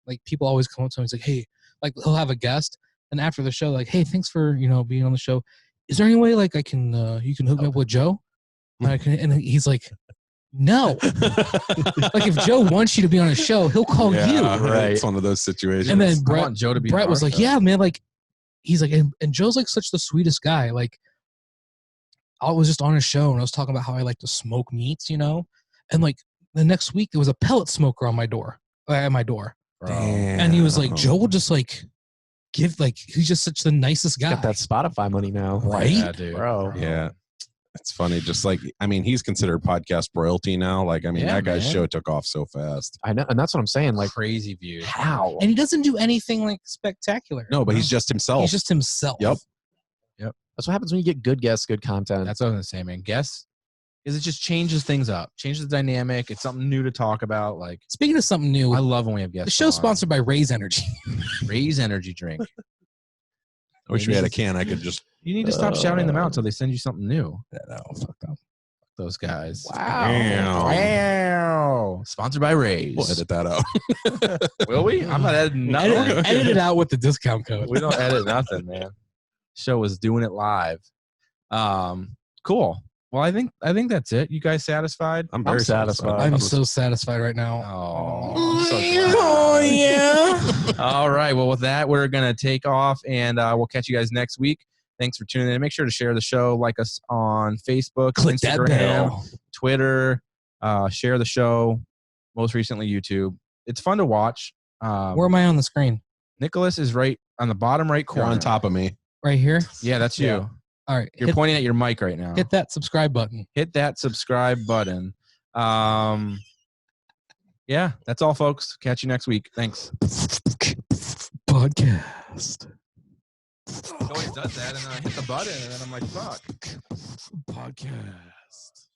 like people always come up to him. He's like, hey, like he'll have a guest, and after the show, like, hey, thanks for being on the show. Is there any way like I can you can hook me up with Joe? And he's like, no. Like if Joe wants you to be on a show, he'll call you. Right. It's one of those situations. And then I Brett, want Joe to be Brett on was our like, show. yeah, man, like he's like, and Joe's like such the sweetest guy. Like I was just on his show and I was talking about how I like to smoke meats, and like the next week there was a pellet smoker on my door, at my door, and he was like, Joe will just like give like he's just such the nicest guy. Got that Spotify money now. Right? Yeah, dude. Bro. Yeah. It's funny. Just like, I mean, he's considered podcast royalty now. Like, I mean, Yeah, that guy's man. show took off so fast. I know, and that's what I'm saying. Like, Crazy views. how? And he doesn't do anything like spectacular. No, but he's just himself. He's just himself. Yep. That's what happens when you get good guests, good content. That's what I was gonna say, man. Guess is it just changes things up, changes the dynamic. It's something new to talk about. Like Speaking of something new, I love when we have guests. the show's on. sponsored by Raise Energy. Raise Energy Drink. I wish we had a can. I could just. You need to stop shouting them out until they send you something new. No, fuck them. Those guys. Wow. Wow. Sponsored by Raise. We'll edit that out. Will we? I'm not editing nothing. Edit it out with the discount code. We don't edit nothing, man. Show is doing it live. Cool. Well, I think that's it. You guys satisfied? I'm I'm very satisfied. I'm so satisfied right now. Oh, I'm so glad. yeah. All right. Well, with that, we're going to take off and we'll catch you guys next week. Thanks for tuning in. Make sure to share the show, like us on Facebook, Click that Instagram, bell. Twitter, share the show, most recently YouTube. It's fun to watch. Where am I on the screen? Nicholas is right on the bottom right You're corner. on top of me. Right here? Yeah, that's you. Yeah. All right. You're pointing at your mic right now. Hit that subscribe button. Hit that subscribe button. Yeah, that's all, folks. Catch you next week. Thanks. Podcast. It always does that, and then I hit the button, and then I'm like, fuck. Podcast.